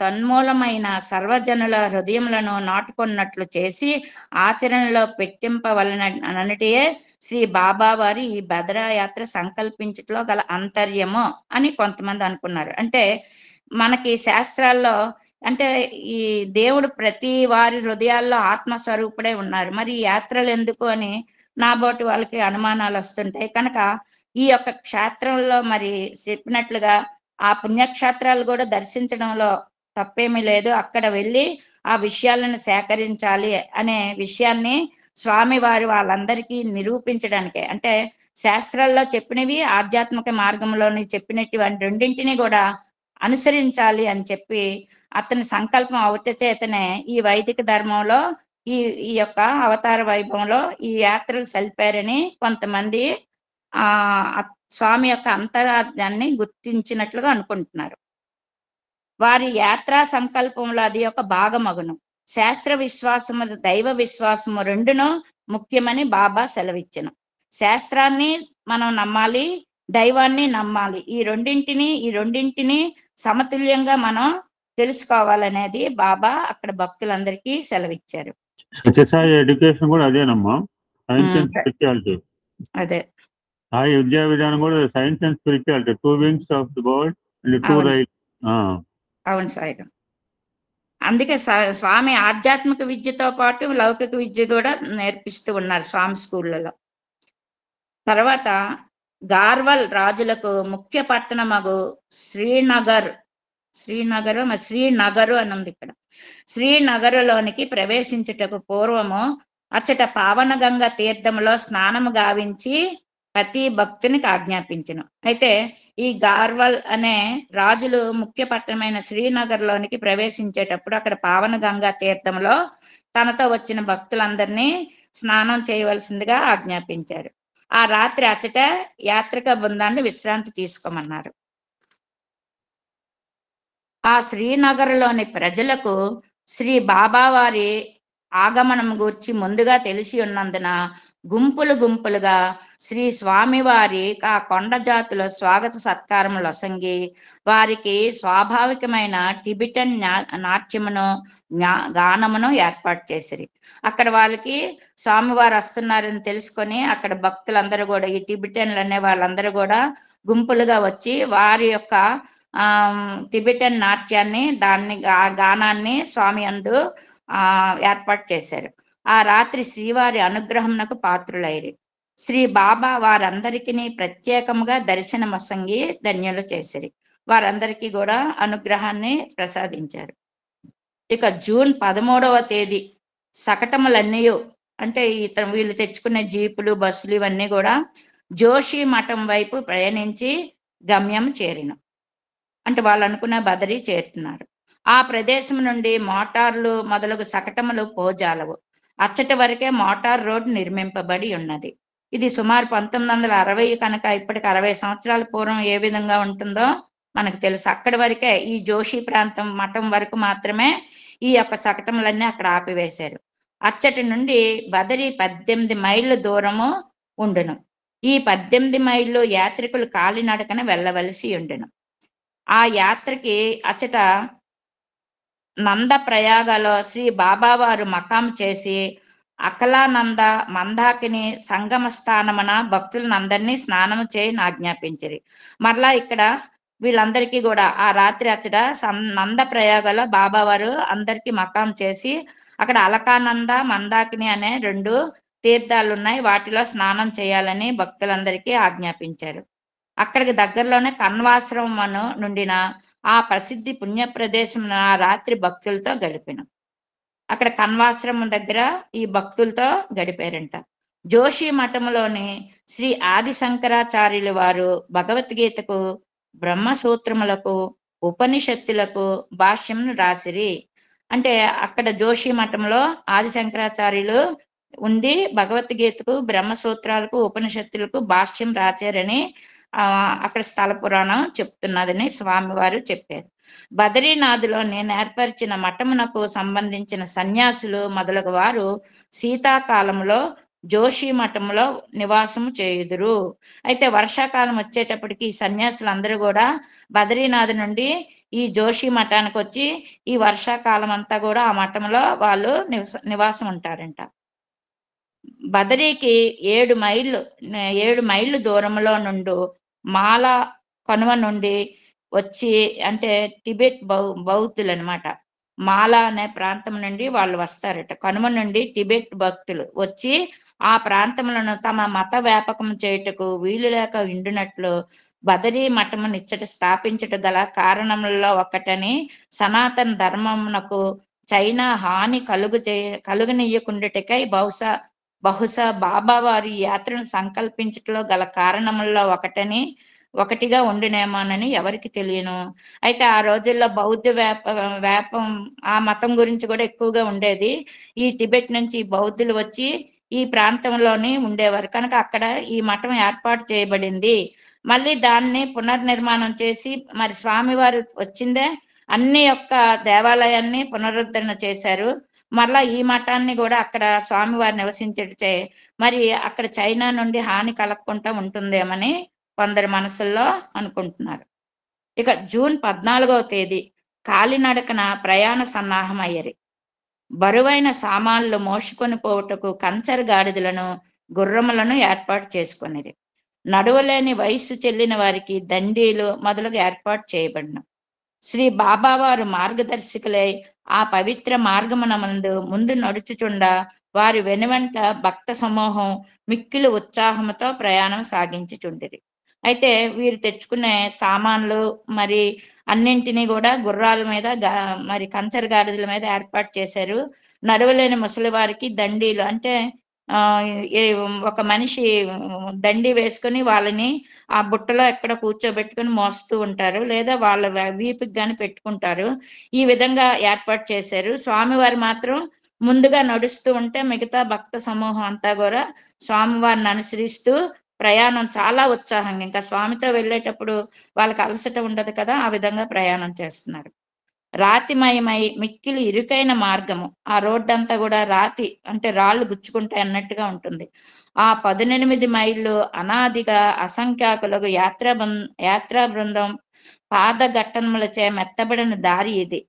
తన్మూలమైన సర్వజనుల హృదయములను నాటుకున్నట్లు చేసి ఆచరణలో పెట్టింపవలనటియే శ్రీ బాబా వారి ఈ భద్రయాత్ర సంకల్పించట్లో గల అంతర్యము అని కొంతమంది అనుకున్నారు. అంటే మనకి శాస్త్రాల్లో, అంటే ఈ దేవుడు ప్రతి వారి హృదయాల్లో ఆత్మస్వరూపుడే ఉన్నారు. మరి ఈ యాత్రలు ఎందుకు అని నాబోటి వాళ్ళకి అనుమానాలు వస్తుంటాయి. కనుక ఈ యొక్క క్షేత్రంలో మరి చెప్పినట్లుగా ఆ పుణ్యక్షేత్రాలు కూడా దర్శించడంలో తప్పేమీ లేదు. అక్కడ వెళ్ళి ఆ విషయాలను సేకరించాలి అనే విషయాన్ని స్వామి వారు వాళ్ళందరికీ నిరూపించడానికే, అంటే శాస్త్రాల్లో చెప్పినవి, ఆధ్యాత్మిక మార్గంలోని చెప్పినటువంటి రెండింటినీ కూడా అనుసరించాలి అని చెప్పి అతని సంకల్పం అవుట చేతనే ఈ వైదిక ధర్మంలో ఈ యొక్క అవతార వైభవంలో ఈ యాత్రలు సలిపారని కొంతమంది స్వామి యొక్క అంతరార్థాన్ని గుర్తించినట్లుగా అనుకుంటున్నారు. వారి యాత్రా సంకల్పంలో అది ఒక భాగమగును. శాస్త్ర విశ్వాసము, దైవ విశ్వాసము రెండును ముఖ్యమని బాబా సెలవిచ్చెను. శాస్త్రాన్ని మనం నమ్మాలి, దైవాన్ని నమ్మాలి. ఈ రెండింటిని సమతుల్యంగా మనం తెలుసుకోవాలనేది బాబా అక్కడ భక్తులందరికీ సెలవిచ్చారు. సత్యసాయి ఎడ్యుకేషన్ కూడా అదేనమ్మా, సైన్స్ అండ్ స్పిరిచువాలిటీ. అదే సాయి విద్యా విధానం కూడా science and spirituality, 2 wings of the world and 2 rights. అవును సాయి. అందుకే స్వామి ఆధ్యాత్మిక విద్యతో పాటు లౌకిక విద్య కూడా నేర్పిస్తూ ఉన్నారు స్వామి స్కూళ్ళలో. తర్వాత గార్వల్ రాజులకు ముఖ్య పట్టణమగు శ్రీనగరు అని ఉంది ఇక్కడ. శ్రీనగరులోనికి ప్రవేశించుటకు పూర్వము అచ్చట పావనగంగ తీర్థములో స్నానము గావించి ప్రతి భక్తునికి ఆజ్ఞాపించును. అయితే ఈ గార్వల్ అనే రాజులు ముఖ్య పట్టణమైన శ్రీనగర్లోనికి ప్రవేశించేటప్పుడు అక్కడ పావనగంగా తీర్థంలో తనతో వచ్చిన భక్తులందరినీ స్నానం చేయవలసిందిగా ఆజ్ఞాపించారు. ఆ రాత్రి అచ్చట యాత్రిక బృందాన్ని విశ్రాంతి తీసుకోమన్నారు. ఆ శ్రీనగర్లోని ప్రజలకు శ్రీ బాబావారి ఆగమనం గూర్చి ముందుగా తెలిసి ఉన్నందున గుంపులుగా శ్రీ స్వామివారి ఆ కొండ జాతిలో స్వాగత సత్కారములు అసంగి వారికి స్వాభావికమైన టిబిటన్ నాట్యమును గానమును ఏర్పాటు చేసిరి. అక్కడ వాళ్ళకి స్వామివారు వస్తున్నారని తెలుసుకొని అక్కడ భక్తులందరూ కూడా, ఈ టిబిటన్లు అనే వాళ్ళందరూ కూడా గుంపులుగా వచ్చి వారి యొక్క టిబిటన్ నాట్యాన్ని గానాన్ని స్వామి అందు ఏర్పాటు చేశారు. ఆ రాత్రి శ్రీవారి అనుగ్రహంనకు పాత్రులైరి. శ్రీ బాబా వారందరికీ ప్రత్యేకముగా దర్శనమసంగి ధన్యులు చేసిరి. వారందరికీ కూడా అనుగ్రహాన్ని ప్రసాదించారు. ఇక జూన్ 13వ తేదీ సకటములన్నీ అంటే వీళ్ళు తెచ్చుకునే జీపులు, బస్సులు ఇవన్నీ కూడా జోషి మఠం వైపు ప్రయాణించి గమ్యం చేరిన, అంటే వాళ్ళు అనుకున్న బదరి చేరుతున్నారు. ఆ ప్రదేశం నుండి మోటార్లు మొదలగు సకటములు పోజాలవు. అచ్చటి వరకే మోటార్ రోడ్ నిర్మింపబడి ఉన్నది. ఇది సుమారు 1960 కనుక ఇప్పటికి 60 సంవత్సరాల పూర్వం ఏ విధంగా ఉంటుందో మనకు తెలుసు. అక్కడి వరకే ఈ జోషి ప్రాంతం మఠం వరకు మాత్రమే ఈ యొక్క సకటములన్నీ అక్కడ ఆపివేశారు. అచ్చటి నుండి బదరి 18 మైళ్ళు దూరము ఉండును. ఈ 18 మైళ్ళు యాత్రికులు కాలినడకన వెళ్ళవలసి ఉండును. ఆ యాత్రకి అచ్చట నంద ప్రయాగలో శ్రీ బాబావారు మకాం చేసి అకలానంద మందాకిని సంగమ స్థానమున భక్తులందరినీ స్నానము చేయి ఆజ్ఞాపించిరి. మరలా ఇక్కడ వీళ్ళందరికీ కూడా ఆ రాత్రి అచ్చట నంద ప్రయాగలో బాబావారు అందరికీ మకాం చేసి అక్కడ అలకానంద మందాకిని అనే 2 తీర్థాలు ఉన్నాయి, వాటిలో స్నానం చేయాలని భక్తులందరికీ ఆజ్ఞాపించారు. అక్కడికి దగ్గరలోనే కన్వాశ్రమము నుండిన ఆ ప్రసిద్ధి పుణ్య ప్రదేశం ఆ రాత్రి భక్తులతో గడిపిన. అక్కడ కన్వాశ్రమం దగ్గర ఈ భక్తులతో గడిపారంట. జోషి మఠములోని శ్రీ ఆది శంకరాచార్యులు వారు భగవద్గీతకు, బ్రహ్మసూత్రములకు, ఉపనిషత్తులకు భాష్యం రాసిరి. అంటే అక్కడ జోషి మఠంలో ఆది శంకరాచార్యులు ఉండి భగవద్గీతకు, బ్రహ్మసూత్రాలకు, ఉపనిషత్తులకు భాష్యం రాశారని అక్కడ స్థల పురాణం చెప్తున్నదని స్వామివారు చెప్పారు. బదరీనాథులో నేను ఏర్పరిచిన మఠమునకు సంబంధించిన సన్యాసులు మొదలగు వారు శీతాకాలంలో జోషి మఠంలో నివాసము చేయుదురు. అయితే వర్షాకాలం వచ్చేటప్పటికి ఈ సన్యాసులందరూ కూడా బదరీనాథ్ నుండి ఈ జోషి మఠానికి వచ్చి ఈ వర్షాకాలం అంతా కూడా ఆ మఠంలో వాళ్ళు నివాసం ఉంటారంట. బదరీకి 7 మైళ్ళు దూరంలో నుండి మాల కనుమ నుండి వచ్చి, అంటే టిబెట్ బౌద్ధులు అనమాట, మాల అనే ప్రాంతం నుండి వాళ్ళు వస్తారట. కనుమ నుండి టిబెట్ భక్తులు వచ్చి ఆ ప్రాంతములను తమ మత వ్యాపకం చేయుటకు వీలు లేక ఉండినట్లు బదరీ మఠమును ఇచ్చట స్థాపించుట గల కారణములలో ఒకటని సనాతన ధర్మమునకు చైనా హాని కలుగనీయకుండాటకై బహుశా బాబా వారి యాత్రను సంకల్పించటలో గల కారణములలో ఒకటిగా ఉండినేమోనని ఎవరికి తెలియను. అయితే ఆ రోజుల్లో బౌద్ధ వ్యాపం ఆ మతం గురించి కూడా ఎక్కువగా ఉండేది. ఈ టిబెట్ నుంచి బౌద్ధులు వచ్చి ఈ ప్రాంతంలోని ఉండేవారు కనుక అక్కడ ఈ మఠం ఏర్పాటు చేయబడింది. మళ్ళీ దాన్ని పునర్నిర్మాణం చేసి మరి స్వామివారు వచ్చిందే అన్ని యొక్క దేవాలయాన్ని పునరుద్ధరణ చేశారు. మరలా ఈ మఠాన్ని కూడా అక్కడ స్వామివారు నివసించే మరి అక్కడ చైనా నుండి హాని కలగకుండా ఉంటుందేమని కొందరి మనసుల్లో అనుకుంటున్నారు. ఇక జూన్ 14వ తేదీ కాలినడకన ప్రయాణ సన్నాహం అయ్యరి. బరువైన సామాన్లు మోసుకొని పోవుటకు కంచర్ గాడిదలను, గుర్రములను ఏర్పాటు చేసుకొనిరి. నడువలేని వయస్సు చెల్లిన వారికి దండీలు మొదలుగా ఏర్పాటు చేయబడిన. శ్రీ బాబా వారు మార్గదర్శకులై ఆ పవిత్ర మార్గమున ముందు నడుచుచుండ వారి వెనువెంట భక్త సమూహం మిక్కిలి ఉత్సాహంతో ప్రయాణం సాగించుచుండిరి. అయితే వీరు తెచ్చుకునే సామాన్లు మరి అన్నింటినీ కూడా గుర్రాల మీద మరి కంచర గాడిదల మీద ఏర్పాటు చేశారు. నడవలేని ముసలి వారికి దండీలు అంటే ఆ ఒక మనిషి దండి వేసుకొని వాళ్ళని ఆ బుట్టలో ఎక్కడ కూర్చోబెట్టుకొని మోస్తూ ఉంటారు, లేదా వాళ్ళ వీపుకి గాని పెట్టుకుంటారు. ఈ విధంగా ఏర్పాటు చేశారు. స్వామివారు మాత్రం ముందుగా నడుస్తూ ఉంటే మిగతా భక్త సమూహం అంతా కూడా స్వామివారిని అనుసరిస్తూ ప్రయాణం చాలా ఉత్సాహంగా, ఇంకా స్వామితో వెళ్ళేటప్పుడు వాళ్ళకి అలసట ఉండదు కదా, ఆ విధంగా ప్రయాణం చేస్తున్నారు. రాతిమయమై మిక్కిలి ఇరుకైన మార్గము, ఆ రోడ్డు అంతా కూడా రాతి అంటే రాళ్ళు గుచ్చుకుంటాయి అన్నట్టుగా ఉంటుంది. ఆ 18 మైళ్ళు అనాదిగా అసంఖ్యాకులకు యాత్రా బృందం పాదఘట్టములచే మెత్తబడిన దారి ఇది.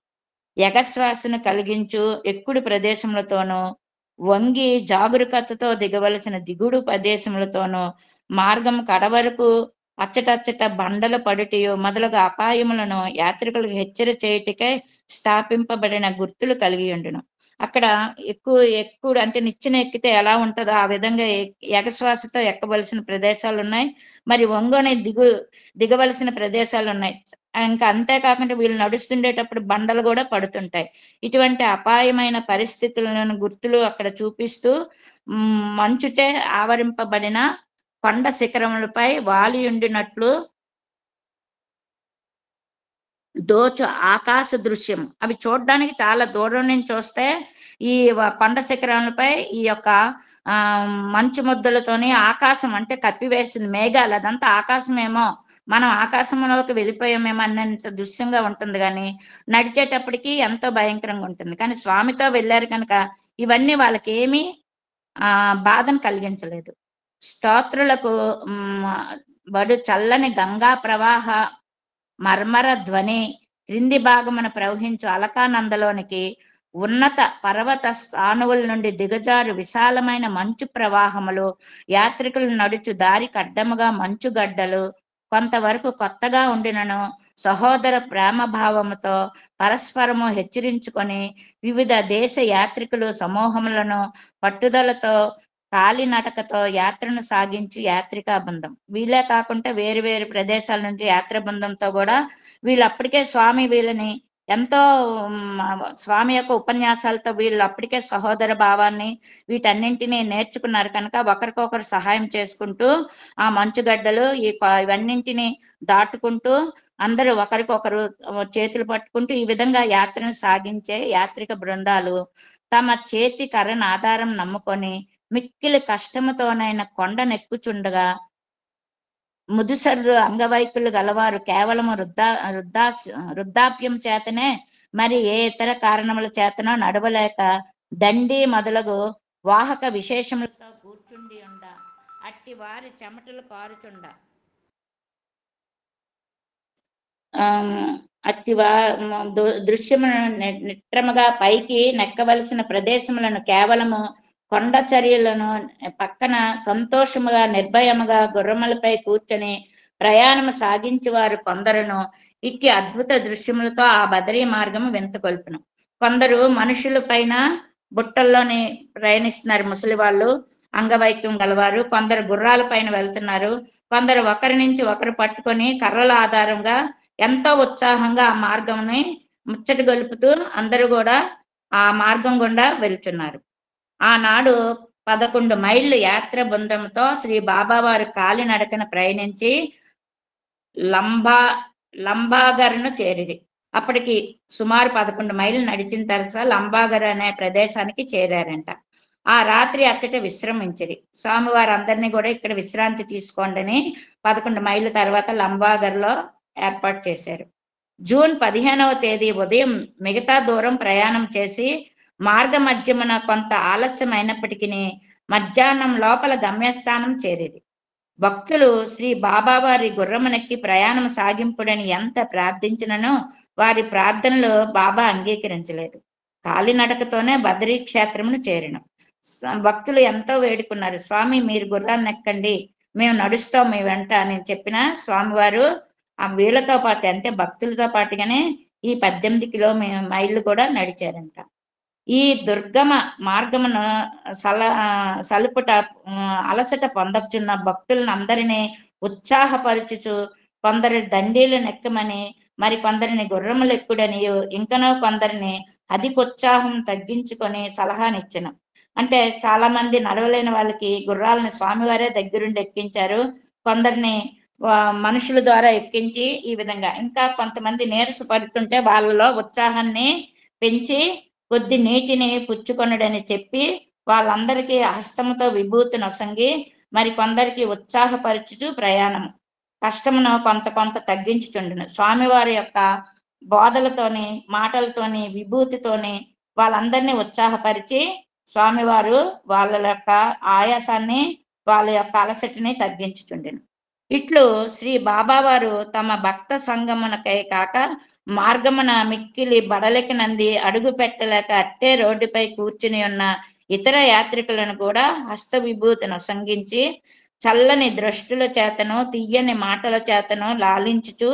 ఎగశ్వాసను కలిగించు ఎక్కుడు ప్రదేశములతోనూ వంగి జాగరూకతతో దిగవలసిన దిగుడు ప్రదేశములతోనూ మార్గం కడవరకు అచ్చటచ్చట బండలు పడుటయు మొదలగు అపాయములను యాత్రికులకు హెచ్చర చేయుటకై స్థాపింపబడిన గుర్తులు కలిగి ఉండును. అక్కడ ఎక్కువ అంటే నిచ్చెన ఎక్కితే ఎలా ఉంటుందో ఆ విధంగా ఎగశ్వాసతో ఎక్కవలసిన ప్రదేశాలు ఉన్నాయి, మరి వంగని దిగవలసిన ప్రదేశాలు ఉన్నాయి. ఇంకా అంతేకాకుండా వీళ్ళు నడుస్తుండేటప్పుడు బండలు కూడా పడుతుంటాయి. ఇటువంటి అపాయమైన పరిస్థితులను గుర్తులు అక్కడ చూపిస్తూ మంచుచే ఆవరింపబడిన కొండ శిఖరములపై వాలి ఉండినట్లు దోచు ఆకాశ దృశ్యం. అవి చూడడానికి చాలా దూరం నుంచి చూస్తే ఈ కొండ శిఖరాలపై ఈ యొక్క మంచు ముద్దలతోని ఆకాశం అంటే కప్పివేసింది మేఘాలు, అదంతా ఆకాశమేమో, మనం ఆకాశంలోకి వెళ్ళిపోయామేమో అన్నంత దృశ్యంగా ఉంటుంది, కానీ నడిచేటప్పటికి ఎంతో భయంకరంగా ఉంటుంది. కానీ స్వామితో వెళ్ళారు కనుక ఇవన్నీ వాళ్ళకి ఏమీ బాధను కలిగించలేదు. స్తోత్రులకు బడు చల్లని గంగా ప్రవాహ మర్మర ధ్వని క్రింది భాగమున ప్రవహించు అలకానందలోనికి ఉన్నత పర్వత స్థానువుల నుండి దిగజారు విశాలమైన మంచు ప్రవాహములు, యాత్రికులు నడుచు దారి కడ్డముగా మంచు గడ్డలు కొంతవరకు కొత్తగా ఉండినను సహోదర ప్రేమ భావముతో పరస్పరము హెచ్చరించుకొని వివిధ దేశ యాత్రికులు సమూహములను పట్టుదలతో కాలినడకతో యాత్రను సాగించు యాత్రికా బృందం. వీళ్ళే కాకుండా వేరు వేరు ప్రదేశాల నుంచి యాత్ర బృందంతో కూడా వీళ్ళు అప్పటికే స్వామి వీళ్ళని ఎంతో స్వామి యొక్క ఉపన్యాసాలతో వీళ్ళు అప్పటికే సహోదర భావాన్ని వీటన్నింటినీ నేర్చుకున్నారు కనుక ఒకరికొకరు సహాయం చేసుకుంటూ ఆ మంచుగడ్డలు ఇవన్నింటినీ దాటుకుంటూ అందరూ ఒకరికొకరు చేతులు పట్టుకుంటూ ఈ విధంగా యాత్రను సాగించే యాత్రిక బృందాలు తమ చేతి కర్రను ఆధారం నమ్ముకొని మిక్కిలి కష్టముతోనైన కొండనెక్కుచుండగా ముదుసర్రు అంగవైకులు గలవారు కేవలము వృద్ధాప్యం చేతనే మరి ఏ ఇతర కారణముల చేతనో నడవలేక దండి మొదలగు వాహక విశేషములతో కూర్చుండి ఉండ అట్టి వారి చెమటలు కారుచుండ దృశ్యములను నిట్రముగా పైకి నెక్కవలసిన ప్రదేశములను కేవలము కొండ చర్యలను పక్కన సంతోషముగా నిర్భయముగా గుర్రములపై కూర్చొని ప్రయాణము సాగించి వారు కొందరును ఇట్టి అద్భుత దృశ్యములతో ఆ బదరీ మార్గము వింతకొల్పును. కొందరు మనుషుల పైన బుట్టల్లోని ప్రయాణిస్తున్నారు, ముసలి వాళ్ళు అంగవైక్యం గలవారు. కొందరు గుర్రాల పైన వెళ్తున్నారు. కొందరు ఒకరి నుంచి ఒకరు పట్టుకొని కర్రల ఆధారంగా ఎంతో ఉత్సాహంగా ఆ మార్గంని ముచ్చటి గొలుపుతూ అందరూ కూడా ఆ మార్గం గుండా వెళ్తున్నారు. ఆనాడు 11 మైళ్ళు యాత్ర బృందంతో శ్రీ బాబావారు కాలినడకన ప్రయాణించి లంబాగర్ను చేరిరి. అప్పటికి సుమారు 11 మైళ్ళు నడిచిన తర్వాత లంబాగర్ అనే ప్రదేశానికి చేరారంట. ఆ రాత్రి అచ్చట విశ్రమించిరి. స్వామివారు అందరినీ కూడా ఇక్కడ విశ్రాంతి తీసుకోండి అని 11 మైళ్ళ తర్వాత లంబాగర్లో ఏర్పాటు చేశారు. జూన్ 15వ తేదీ ఉదయం మిగతా దూరం ప్రయాణం చేసి మార్గ మధ్యమున కొంత ఆలస్యం అయినప్పటికీ మధ్యాహ్నం లోపల గమ్యస్థానం చేరిది. భక్తులు శ్రీ బాబావారి గుర్రమునెక్కి ప్రయాణం సాగింపుడని ఎంత ప్రార్థించిననో వారి ప్రార్థనలు బాబా అంగీకరించలేదు. కాలినడకతోనే బదరీ క్షేత్రమును చేరిన భక్తులు ఎంతో వేడుకున్నారు, స్వామి మీరు గుర్రాన్ని ఎక్కండి, మేము నడుస్తాం మీ వెంట అని చెప్పిన స్వామివారు ఆ వీళ్ళతో పాటు అంటే భక్తులతో పాటుగానే ఈ 18 మైళ్ళు కూడా నడిచారంట. ఈ దుర్గమ మార్గమును సలుపుట అలసట పొందచున్న భక్తులను అందరినీ ఉత్సాహపరచుచు కొందరి దండీలు నెక్కమని, మరి కొందరిని గుర్రములు ఎక్కుడని, ఇంకనో కొందరిని అధికోత్సాహం తగ్గించుకొని సలహానిచ్చెను. అంటే చాలా మంది నడవలేని వాళ్ళకి గుర్రాలను స్వామివారే దగ్గరుండి ఎక్కించారు. కొందరిని మనుషుల ద్వారా ఎక్కించి ఈ విధంగా, ఇంకా కొంతమంది నీరస పడుతుంటే వాళ్ళలో ఉత్సాహాన్ని పెంచి కొద్ది నీటిని పుచ్చుకొనుడని చెప్పి వాళ్ళందరికీ హస్తముతో విభూతి నొసంగి మరి కొందరికి ఉత్సాహపరచుచు ప్రయాణం కష్టమును కొంత కొంత తగ్గించుచుండును. స్వామివారి యొక్క బోధలతోని, మాటలతోని, విభూతితోని వాళ్ళందరినీ ఉత్సాహపరిచి స్వామివారు వాళ్ళ యొక్క ఆయాసాన్ని, వాళ్ళ యొక్క అలసటిని తగ్గించుచుండెను. ఇట్లు శ్రీ బాబావారు తమ భక్త సంగమునకై కాక మార్గమున మిక్కిలి బడలికి నంది అడుగు పెట్టలేక అట్టే రోడ్డుపై కూర్చుని ఉన్న ఇతర యాత్రికులను కూడా హస్త విభూతి నొసంగించి చల్లని దృష్టుల చేతను, తీయని మాటల చేతను లాలించుచు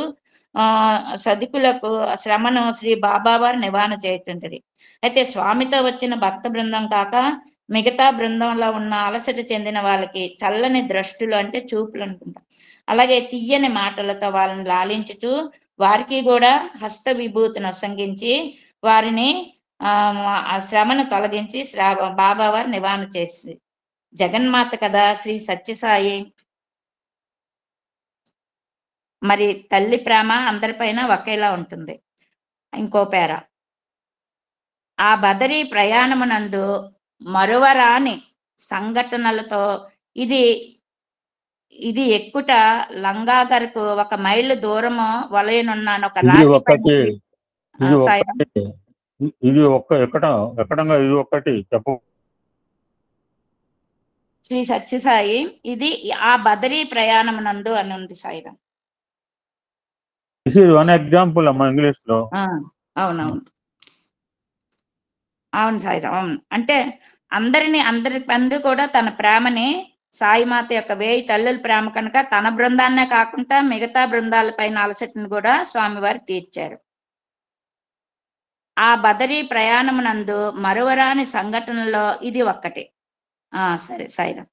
సదుకులకు శ్రమను శ్రీ బాబావారు నివారణ చేయుచుంటది. అయితే స్వామితో వచ్చిన భక్త బృందం కాక మిగతా బృందంలో ఉన్న అలసట చెందిన వాళ్ళకి చల్లని దృష్టులు అంటే చూపులు అనుకుంటా, అలాగే తీయని మాటలతో వాళ్ళని లాలించుచు వారికి కూడా హస్త విభూతిని నొసంగించి వారిని ఆ శ్రమను తొలగించి బాబావారు నివారణ చేసి జగన్మాత కదా శ్రీ సత్యసాయి. మరి తల్లి ప్రేమ అందరిపైన ఒకేలా ఉంటుంది. ఇంకో పేర, ఆ బదరీ ప్రయాణమునందు మరువరాని సంఘటనలతో ఇది ఎక్కుట లంగాగరకు 1 మైలు దూరము వలయనున్న ఒక రాతిపై శ్రీ సత్యసాయి. ఇది ఆ బదరీ ప్రయాణమునందు అని ఉంది సాయిరాం. ఎగ్జాంపుల్ అమ్మా ఇంగ్లీష్ లో. అవునవును, అవును సాయిరాం. అవును, అంటే అందరి పందు కూడా తన ప్రేమని సాయిమాత యొక్క 1000 తల్లుల ప్రేమ కనుక తన బృందాన్నే కాకుండా మిగతా బృందాలపైన అలసటను కూడా స్వామివారు తీర్చారు. ఆ బదరీ ప్రయాణమునందు మరువరాని సంఘటనలో ఇది ఒక్కటి. సరే సాయిరాం.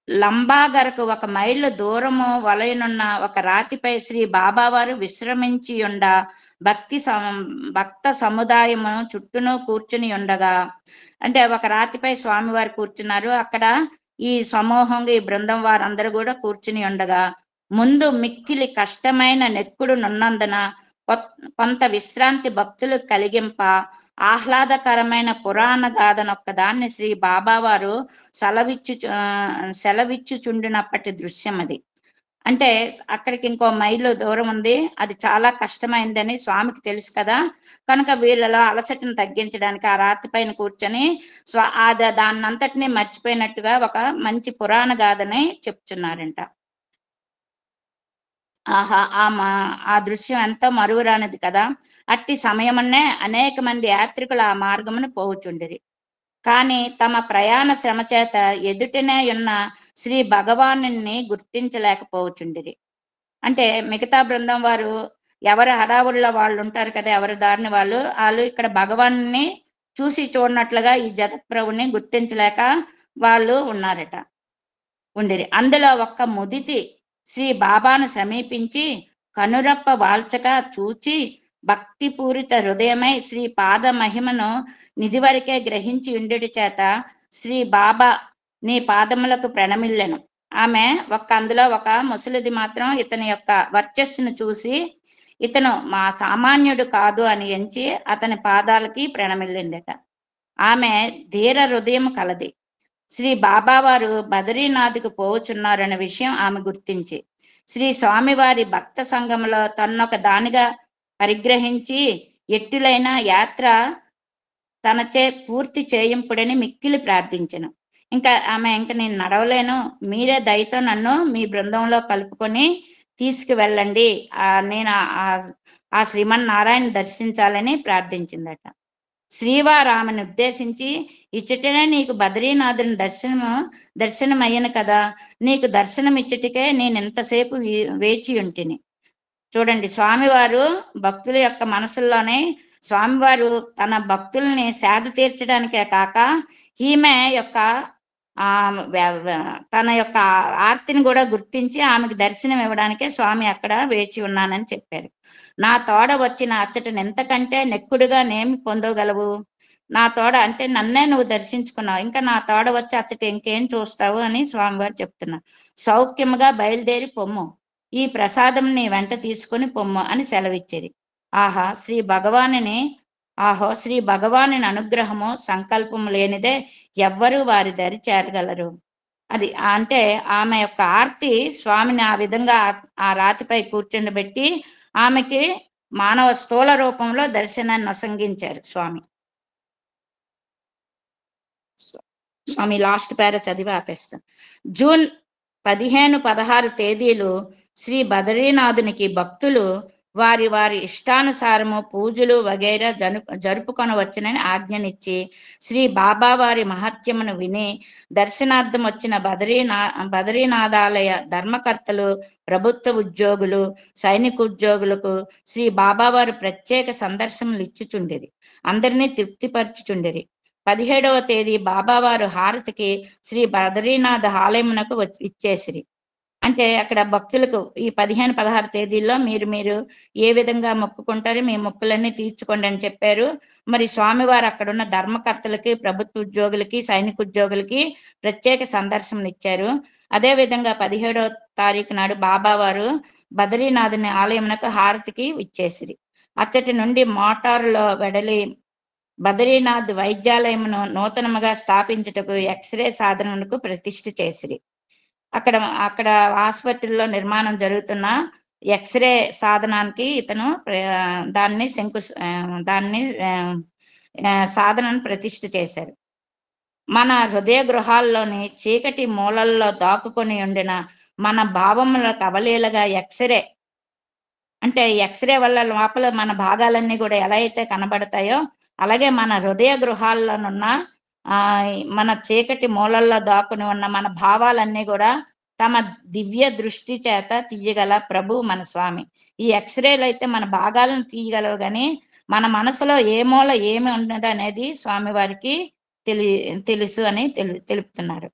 లంబాగరకు 1 మైలు దూరము వలయనున్న ఒక రాతిపై శ్రీ బాబావారు విశ్రమించి ఉండ భక్త సముదాయము చుట్టూను కూర్చుని ఉండగా, అంటే ఒక రాతిపై స్వామివారు కూర్చున్నారు. అక్కడ ఈ సమూహంగా ఈ బృందం వారందరూ కూడా కూర్చుని ఉండగా ముందు మిక్కిలి కష్టమైన నెక్కుడు నున్నందున కొంత విశ్రాంతి భక్తులు కలిగింప ఆహ్లాదకరమైన పురాణ గాథనొక్కదాన్ని శ్రీ బాబావారు సెలవిచ్చుచుండినప్పటి దృశ్యం అది. అంటే అక్కడికి ఇంకో మైలు దూరం ఉంది, అది చాలా కష్టమైందని స్వామికి తెలుసు కదా, కనుక వీళ్ళలో అలసటను తగ్గించడానికి ఆ రాతి పైన కూర్చొని దాన్నంతటినీ మర్చిపోయినట్టుగా ఒక మంచి పురాణ గాథని చెప్తున్నారంట. ఆ దృశ్యం ఎంతో మరువురానిది కదా. అట్టి సమయమన్నే అనేక మంది యాత్రికులు ఆ మార్గమును పోవుచుండిరి. కానీ తమ ప్రయాణ శ్రమ చేత ఎదుటనే ఉన్న శ్రీ భగవానుని గుర్తించలేకపోవచుండిరి. అంటే మిగతా బృందం వారు ఎవరి హడావుల్లో వాళ్ళు ఉంటారు కదా, ఎవరి దారిని వాళ్ళు ఇక్కడ భగవాన్ని చూసి చూడనట్లుగా ఈ జగత్ప్రభుని గుర్తించలేక వాళ్ళు ఉండిరి. అందులో ఒక్క ముదితి శ్రీ బాబాను సమీపించి కనురప్ప వాల్చగా చూచి భక్తిపూరిత హృదయమై శ్రీ పాద మహిమను నిధివరకే గ్రహించి ఉండుటి చేత శ్రీ బాబా నీ పాదములకు ప్రణమిల్లెను. ఆమె అందులో ఒక ముసలిది మాత్రం ఇతని యొక్క వర్చస్సును చూసి ఇతను మా సామాన్యుడు కాదు అని ఎంచి అతని పాదాలకి ప్రణమిల్లిందట. ఆమె ధీర హృదయం కలది. శ్రీ బాబావారు బదరీనాథ్కు పోవచున్నారనే విషయం ఆమె గుర్తించి శ్రీ స్వామివారి భక్త సంఘంలో తన్నొక దానిగా పరిగ్రహించి ఎట్టులైన యాత్ర తనచే పూర్తి చేయింపుడని మిక్కిలి ప్రార్థించెను. ఇంకా నేను నడవలేను, మీరే దయతో నన్ను మీ బృందంలో కలుపుకొని తీసుకువెళ్ళండి, నేను ఆ శ్రీమన్నారాయణ దర్శించాలని ప్రార్థించిందట. శ్రీవారు ఆమెను ఉద్దేశించి ఇచ్చటనే నీకు బద్రీనాథుని దర్శనమయ్యను కదా, నీకు దర్శనం ఇచ్చటికే నేను ఎంతసేపు వేచి ఉంటిని. చూడండి, స్వామివారు భక్తుల యొక్క మనసుల్లోనే స్వామివారు తన భక్తుల్ని సేద తీర్చడానికే కాక ఈమె యొక్క తన యొక్క ఆర్తిని కూడా గుర్తించి ఆమెకు దర్శనం ఇవ్వడానికే స్వామి అక్కడ వేచి ఉన్నానని చెప్పారు. నా తోడ వచ్చిన అచ్చటను ఎంతకంటే నెక్కుడుగా నేమి పొందగలవు? నా తోడ అంటే నన్నే నువ్వు దర్శించుకున్నావు, ఇంకా నా తోడ వచ్చి అచ్చట ఇంకేం చూస్తావు అని స్వామివారు చెప్తున్నారు. సౌఖ్యముగా బయలుదేరి పొమ్ము, ఈ ప్రసాదం నీ వెంట తీసుకుని పొమ్ము అని సెలవిచ్చేది. శ్రీ భగవాని అనుగ్రహము సంకల్పము లేనిదే ఎవ్వరూ వారి దరి చేరగలరు. అది అంటే ఆమె యొక్క ఆర్తి స్వామిని ఆ విధంగా ఆ రాతిపై కూర్చుండబెట్టి ఆమెకి మానవ స్థూల రూపంలో దర్శనాన్ని నొసంగించారు స్వామి. లాస్ట్ పేర చదివి ఆపేస్తాను. జూన్ 15-16 తేదీలు శ్రీ బదరీనాథునికి భక్తులు వారి వారి ఇష్టానుసారము పూజలు వగైరా జరుపుకొనవచ్చునని ఆజ్ఞనిచ్చి శ్రీ బాబా వారి మహత్యమును విని దర్శనార్థం వచ్చిన బదరీనాథాలయ ధర్మకర్తలు, ప్రభుత్వ ఉద్యోగులు, సైనిక ఉద్యోగులకు శ్రీ బాబా వారు ప్రత్యేక సందర్శనలు ఇచ్చుచుండేది, అందరినీ తృప్తిపరచుచుండేది. 17వ తేదీ బాబావారు హారతికి శ్రీ బదరీనాథ ఆలయమునకు ఇచ్చేసిరి. అంటే అక్కడ భక్తులకు ఈ 15-16 తేదీల్లో మీరు ఏ విధంగా మొక్కుకుంటారో మీ మొక్కులన్నీ తీర్చుకోండి అని చెప్పారు. మరి స్వామివారు అక్కడున్న ధర్మకర్తలకి, ప్రభుత్వ ఉద్యోగులకి, సైనిక ఉద్యోగులకి ప్రత్యేక సందర్శనలు ఇచ్చారు. అదే విధంగా 17వ తారీఖు నాడు బాబావారు బదరీనాథుని ఆలయమునకు హారతికి ఇచ్చేసిరి. అచ్చటి నుండి మోటారులో వెడలి బదరీనాథ్ వైద్యాలయమును నూతనముగా స్థాపించుటకు ఎక్స్రే సాధనకు ప్రతిష్ఠ చేసిరి. అక్కడ ఆసుపత్రిలో నిర్మాణం జరుగుతున్న ఎక్స్రే సాధనానికి ఇతను దాన్ని సాధనను ప్రతిష్ఠ చేశారు. మన హృదయ గృహాల్లోని చీకటి మూలల్లో దాక్కుకొని ఉండిన మన భావములకు అవలీలగా ఎక్స్రే అంటే ఎక్స్రే వల్ల లోపల మన భాగాలన్నీ కూడా ఎలా అయితే కనబడతాయో అలాగే మన హృదయ గృహాల్లోనున్న మన చీకటి మూలల్లో దాక్కుని ఉన్న మన భావాలన్నీ కూడా తమ దివ్య దృష్టి చేత తీయగల ప్రభు మన స్వామి. ఈ ఎక్స్రేలు అయితే మన భాగాలను తీయగలవు, కానీ మన మనసులో ఏ మూల ఏమి ఉన్నది అనేది స్వామి వారికి తెలుసు అని తెలుపుతున్నారు.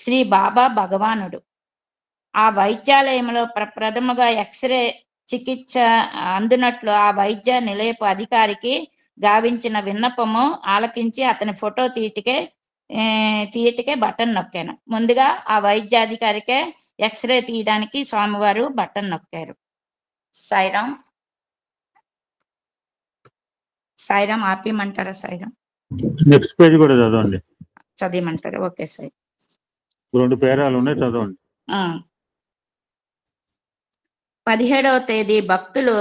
శ్రీ బాబా భగవానుడు ఆ వైద్యాలయంలో ప్రథమగా ఎక్స్రే చికిత్స అందునట్లు ఆ వైద్య నిలయపు అధికారికి గావించిన విన్నపము ఆలకించి అతని ఫోటో తీయటికే బటన్ నొక్కాను. ముందుగా ఆ వైద్యాధికారికే ఎక్స్రే తీయడానికి స్వామివారు బటన్ నొక్కారు. సాయిరాం ఆపేయమంటారా? సాయిరాం నెక్స్ట్ పేజ్ కూడా చదవండి. చదివమంటారా? Okay sir. 2 పేరాలు ఉన్నాయి, చదవండి. 17వ తేదీ భక్తులు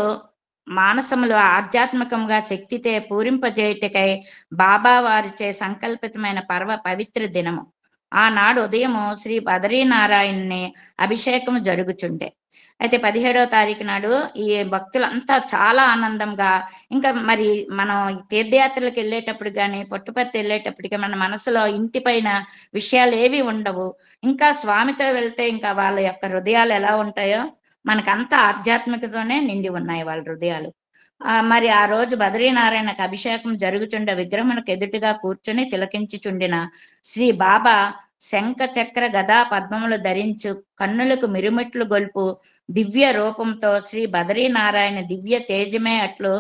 మానసములు ఆధ్యాత్మికంగా శక్తితే పూరింపజేయుటకై బాబా వారిచే సంకల్పితమైన పవిత్ర దినము. ఆనాడు ఉదయము శ్రీ బదరీనారాయణుని అభిషేకము జరుగుచుండే. అయితే 17వ తారీఖు నాడు ఈ భక్తులంతా చాలా ఆనందంగా, ఇంకా మరి మనం తీర్థయాత్రలకు వెళ్ళేటప్పుడు కానీ పుట్టపర్తి వెళ్ళేటప్పటికి మన మనసులో ఇంటి పైన విషయాలు ఏవి ఉండవు. ఇంకా స్వామితో వెళ్తే ఇంకా వాళ్ళ యొక్క హృదయాలు ఎలా ఉంటాయో మనకంతా ఆధ్యాత్మికతోనే నిండి ఉన్నాయి వాళ్ళ హృదయాలు. మరి ఆ రోజు బదరీనారాయణకు అభిషేకం జరుగుచుండ విగ్రహమునకు ఎదుటిగా కూర్చొని తిలకించుచుండిన శ్రీ బాబా శంఖ చక్ర గదా పద్మములు ధరించు కన్నులకు మిరుమిట్లు గొల్పు దివ్య రూపంతో శ్రీ బదరీనారాయణ దివ్య తేజమే అట్లు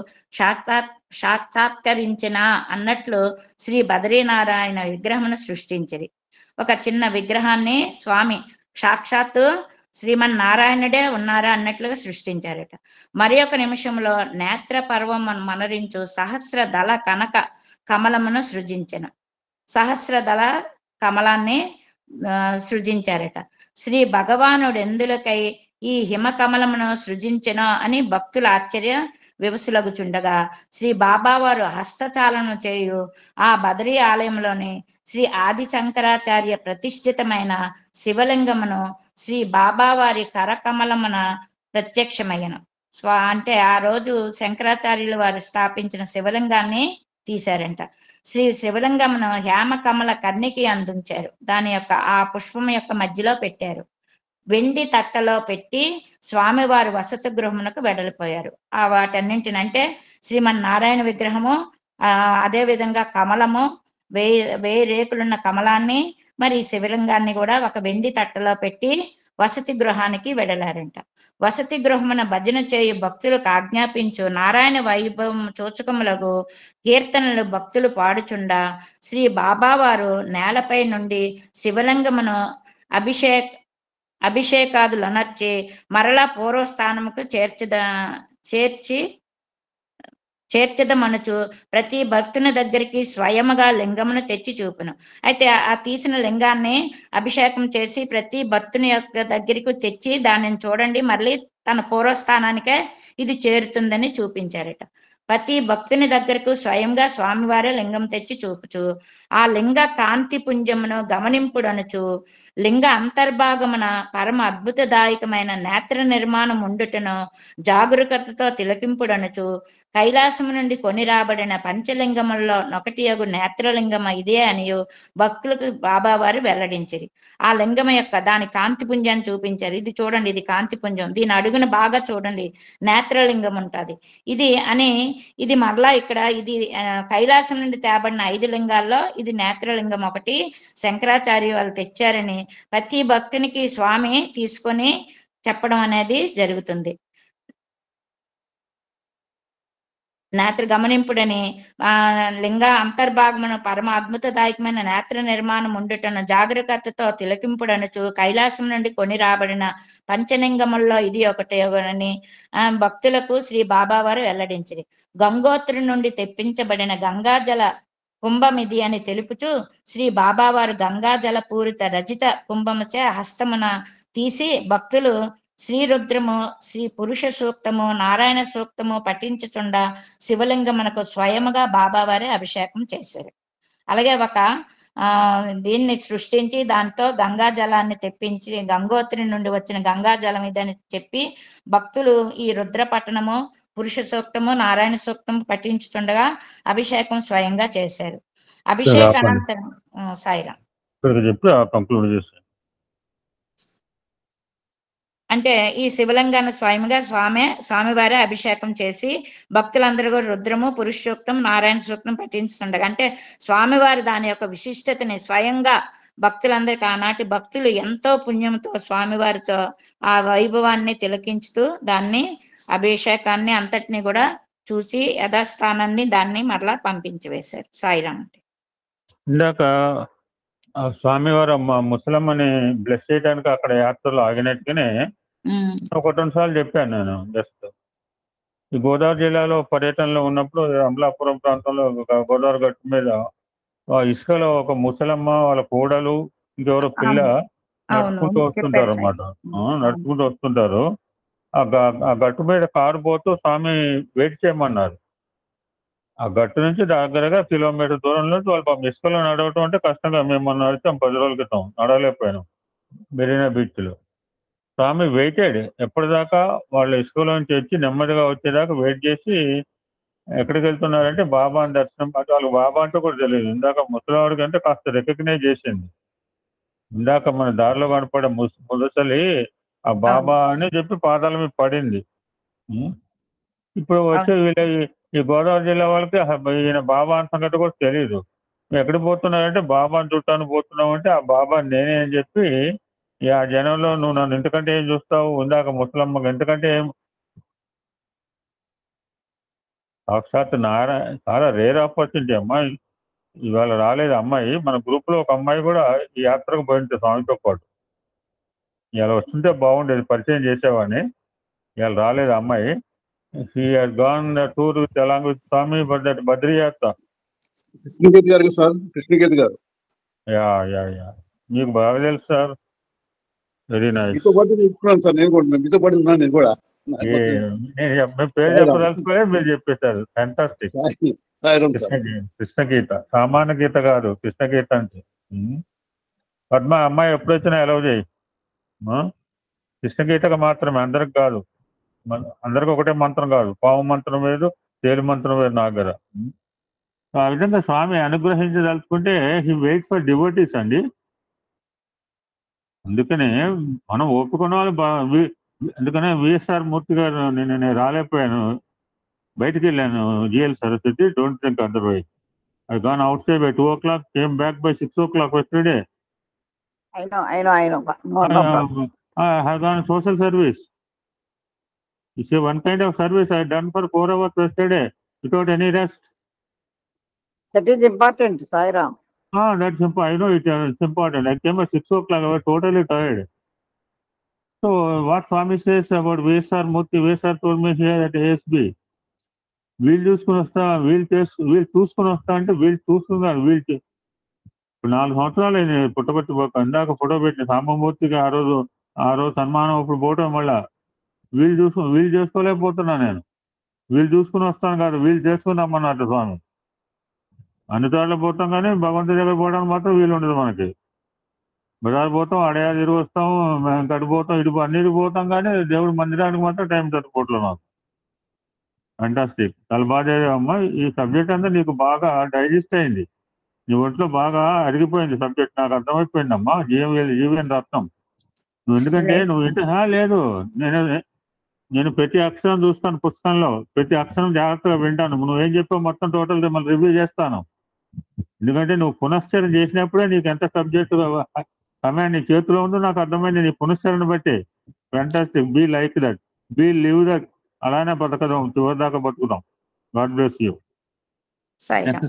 సాక్షాత్కరించిన అన్నట్లు శ్రీ బదరీనారాయణ విగ్రహమును సృష్టించిరి. ఒక చిన్న విగ్రహాన్ని స్వామి సాక్షాత్తు శ్రీమన్నారాయణుడే ఉన్నారా అన్నట్లుగా సృష్టించారట. మరి ఒక నిమిషంలో నేత్ర పర్వం మనరించు సహస్ర దళ కనక కమలమును సృజించెను. సహస్రదళ కమలాన్ని సృజించారట. శ్రీ భగవానుడు ఎందులకై ఈ హిమకమలమును సృజించెనో అని భక్తుల ఆశ్చర్య వివసులగుచుండగా శ్రీ బాబావారు హస్తచాలన చేయు ఆ బదరీ ఆలయంలోని శ్రీ ఆది శంకరాచార్య ప్రతిష్ఠితమైన శివలింగమును శ్రీ బాబావారి కరకమలమున ప్రత్యక్షమయ్యను. అంటే ఆ రోజు శంకరాచార్యులు వారు స్థాపించిన శివలింగాన్ని తీశారంట. శ్రీ శివలింగమును హేమ కమల కర్ణికి అందించారు. దాని యొక్క ఆ పుష్పం యొక్క మధ్యలో పెట్టారు. వెండి తట్టలో పెట్టి స్వామివారి వసతి గృహమునకు వెడలిపోయారు. ఆ వాటన్నింటిని అంటే శ్రీమన్నారాయణ విగ్రహము, అదే విధంగా కమలము, 1000 రేకులున్న కమలాన్ని, మరి శివలింగాన్ని కూడా ఒక వెండి తట్టలో పెట్టి వసతి గృహానికి వెడలారంట. వసతి గృహమున భజన చేయు భక్తులకు ఆజ్ఞాపించు నారాయణ వైభవం సూచకములకు కీర్తనలు భక్తులు పాడుచుండా శ్రీ బాబావారు నేలపై నుండి శివలింగమును అభిషేకాదులనర్చి మరలా పూర్వస్థానముకు చేర్చదమనుచు ప్రతి భక్తుని దగ్గరికి స్వయముగా లింగమును తెచ్చి చూపును. అయితే ఆ తీసిన లింగాన్ని అభిషేకం చేసి ప్రతి భక్తుని యొక్క దగ్గరికి తెచ్చి దానిని చూడండి, మళ్ళీ తన పూర్వస్థానానికే ఇది చేరుతుందని చూపించారట. ప్రతి భక్తుని దగ్గరకు స్వయంగా స్వామివారే లింగం తెచ్చి చూపుచు ఆ లింగ కాంతి పుంజమును గమనింపుడనుచు లింగ అంతర్భాగమున పరమ అద్భుతదాయకమైన నేత్ర నిర్మాణం ఉండుటను జాగరూకతతో తిలకింపుడనుచు కైలాసము నుండి కొని రాబడిన పంచలింగములలో ఒకటి యగు నేత్రలింగమ ఇదే అనియు భక్తులకు బాబావారు వెల్లడించిరి. ఆ లింగం యొక్క దాని కాంతిపుంజాన్ని చూపించారు. ఇది చూడండి, ఇది కాంతిపుంజం, దీని అడుగున బాగా చూడండి నేత్రలింగం ఉంటుంది ఇది అని. ఇది మరలా ఇక్కడ ఇది కైలాసం నుండి తేబడిన 5 లింగాల్లో ఇది నేత్రలింగం ఒకటి శంకరాచార్య వాళ్ళు తెచ్చారని ప్రతి భక్తునికి స్వామి తీసుకొని చెప్పడం అనేది జరుగుతుంది. నేత్ర గమనింపుడని లింగ అంతర్భాగమును పరమ అద్భుతదాయకమైన నేత్ర నిర్మాణం ఉండుటను జాగరూకతతో తిలకింపుడనుచు కైలాసం నుండి కొని రాబడిన పంచలింగముల్లో ఇది ఒకటి అని భక్తులకు శ్రీ బాబావారు వెల్లడించిరి. గంగోత్రి నుండి తెప్పించబడిన గంగాజల కుంభమిది అని తెలుపుచు శ్రీ బాబావారు గంగాజల పూరిత రజిత కుంభముచే హస్తమున తీసి భక్తులు శ్రీ రుద్రము, శ్రీ పురుష సూక్తము, నారాయణ సూక్తము పఠించుచుండా శివలింగమునకు స్వయముగా బాబావారే అభిషేకం చేశారు. అలాగే ఒక దీన్ని సృష్టించి దాంతో గంగా జలాన్ని తెప్పించి గంగోత్రి నుండి వచ్చిన గంగా జలం ఇదని చెప్పి భక్తులు ఈ రుద్రపట్టణము, పురుష సూక్తము, నారాయణ సూక్తము పఠించుతుండగా అభిషేకం స్వయంగా చేశారు. అభిషేకానంతరం సాయిరాం చెప్పి కంక్లూడ్ చేశారు. అంటే ఈ శివలింగాన్ని స్వయంగా స్వామివారే అభిషేకం చేసి భక్తులందరూ కూడా రుద్రము, పురుష సూక్తం, నారాయణ సూక్తం పఠించుతుండగా అంటే స్వామివారి దాని యొక్క విశిష్టతని స్వయంగా భక్తులందరికీ ఆనాటి భక్తులు ఎంతో పుణ్యంతో స్వామివారితో ఆ వైభవాన్ని తిలకించుతూ దాన్ని అభిషేకాన్ని అంతటిని కూడా చూసి యథాస్థానాన్ని దాన్ని మరలా పంపించి వేశారు. సాయిరామ్. ఇందాక స్వామివారు ముసలమ్మని బ్లెస్ చేయడానికి అక్కడ యాత్రలో ఆగినట్టుగానే ఒక 2 సార్లు చెప్పాను నేను. జస్ట్ ఈ గోదావరి జిల్లాలో పర్యటనలో ఉన్నప్పుడు అమలాపురం ప్రాంతంలో గోదావరి గట్టు మీద ఇసుకలో ఒక ముసలమ్మ, వాళ్ళ కోడలు, ఇంకెవరో పిల్ల నడుచుకుంటూ వస్తుంటారు అన్నమాట. నడుచుకుంటూ వస్తుంటారు. ఆ గట్టు మీద కారు పోతూ స్వామి వెయిట్ చేయమన్నారు. ఆ గట్టు నుంచి దగ్గరగా కిలోమీటర్ దూరంలో వాళ్ళు ఇసుకలో నడవటం అంటే కష్టంగా. మేము నడిచాం 10 రోజుల క్రితం, నడవలేకపోయాను మెరీనా బీచ్ లో. స్వామి వెయిటెడ్ ఎప్పటిదాకా వాళ్ళు ఇసుకలో నుంచి వచ్చి నెమ్మదిగా వచ్చేదాకా వెయిట్ చేసి ఎక్కడికి వెళ్తున్నారంటే బాబాని దర్శనం. అంటే వాళ్ళకి బాబా అంటే కూడా తెలియదు. ఇందాక ముసలివాడికి అంటే కాస్త రికగ్నైజ్ చేసింది. ఇందాక మన దారిలో కనపడే ముసలి ఆ బాబా అని చెప్పి పాదాల మీద పడింది. ఇప్పుడు వచ్చే వీళ్ళ ఈ గోదావరి జిల్లా వాళ్ళకి ఈయన బాబా అన్న సంగతి కూడా తెలియదు. ఎక్కడికి పోతున్నారంటే బాబాని చుట్టానికి పోతున్నావు అంటే ఆ బాబా నేనే అని చెప్పి ఆ జనంలో నువ్వు నన్ను ఇంతకంటే ఏం చూస్తావు, ఇందాక ముసలమ్మకి ఎంతకంటే ఏం. సాక్షాత్ చాలా రేర్ ఆపర్చునిటీ అమ్మాయి. ఇవాళ రాలేదు అమ్మాయి. మన గ్రూప్ లో ఒక అమ్మాయి కూడా ఈ యాత్రకు పోయింది స్వామితో పాటు. ఇవాళ వస్తుంటే బాగుండేది, పరిచయం చేసేవాడిని. ఇవాళ రాలేదు అమ్మాయి. He has gone the tour with along with Swami for that Badri Yatra. కృష్ణకేత్ గారు సార్, కృష్ణకేత్ గారు. యా మీకు బాగా తెలుసు సార్. Very nice. మీతో పాటు నేర్చుకున్నాను సార్. నేను కూడా మీతో పాటు ఉన్నాను. నేను కూడా మీ పేరు చెప్పదలుచుకోలే, మీరు చెప్పేశారు. ఫ్యాంటాస్టిక్. కృష్ణగీత సామాన్య గీత కాదు, కృష్ణగీత అంటే. పద్మ అమ్మాయి ఎప్పుడొచ్చినా ఎలవ్ చేయి. కృష్ణగీతగా మాత్రమే, అందరికి కాదు. అందరికి ఒకటే మంత్రం కాదు. పాము మంత్రం వేరు, తేలు మంత్రం వేరు నా దగ్గర. ఆ విధంగా స్వామి అనుగ్రహించదలుచుకుంటే హీ వెయిట్ ఫర్ డివోటీస్ అండి. అందుకనే మనం ఒప్పుకున్న వాళ్ళు అందుకనే విఎస్ఆర్ మూర్తి గారు నేను రాలేకపోయాను, బయటికి వెళ్ళాను GL Saraswati, don't think otherwise. I gone outside by 2 o'clock, came back by 6 o'clock yesterday. I know. No problem. I have gone social service. It's a one kind of service I done for 4 hours yesterday without any rest. That is important, Sairam. That's important. I know it's important. I came at 6 o'clock. I was totally tired. So what Swami says about VSR Murthy, VSR told me here at ASB, వీళ్ళు చూసుకుని వస్తా, వీళ్ళు చూసుకుని వస్తా అంటే వీళ్ళు చూసుకున్నారు. వీళ్ళు 4 సంవత్సరాలు అయింది పుట్టపర్తి పోక. ఇందాక ఫోటో పెట్టిన సాంబమూర్తికి ఆ రోజు సన్మానం అప్పుడు పోవటం వల్ల వీళ్ళు చేసుకోలేకపోతున్నా నేను. వీళ్ళు చూసుకుని వస్తాను కాదు, వీళ్ళు చేసుకుని రమ్మన్నట్టు స్వామి. అన్ని చోట్ల పోతాం కానీ భగవంతుడి దగ్గర పోవడానికి మాత్రం వీలు ఉండదు మనకి. బజార్ పోతాం, అడయా తిరిగి వస్తాం, మేము కట్టు పోతాం, ఇటు అన్నిటికి పోతాం కానీ దేవుడి మందిరానికి మాత్రం టైం సరిపోవట్లేదు నాకు. ఫంటాస్టిక్, చాలా బాగా చదివామ్మా. ఈ సబ్జెక్ట్ అంతా నీకు బాగా డైజెస్ట్ అయింది, నీ ఒంట్లో బాగా అరిగిపోయింది సబ్జెక్ట్. నాకు అర్థమైపోయిందమ్మా. జీవన్ రత్నం నువ్వు. ఎందుకంటే నువ్వు లేదు, నేను ప్రతి అక్షరం చూస్తాను పుస్తకంలో, ప్రతి అక్షరం జాగ్రత్తగా వింటాను. నువ్వేం చెప్పావు మొత్తం టోటల్ మళ్ళీ రివ్యూ చేస్తాను. ఎందుకంటే నువ్వు పునశ్చరణ చేసినప్పుడే నీకు ఎంత సబ్జెక్ట్ సమయం నీ చేతిలో ఉందో నాకు అర్థమైంది. నీ పునశ్చరణ బట్టి fantastic. Be like that, be live that. అలానే బతకదాం, చివరిదాకా బతుకుదాం. God bless you.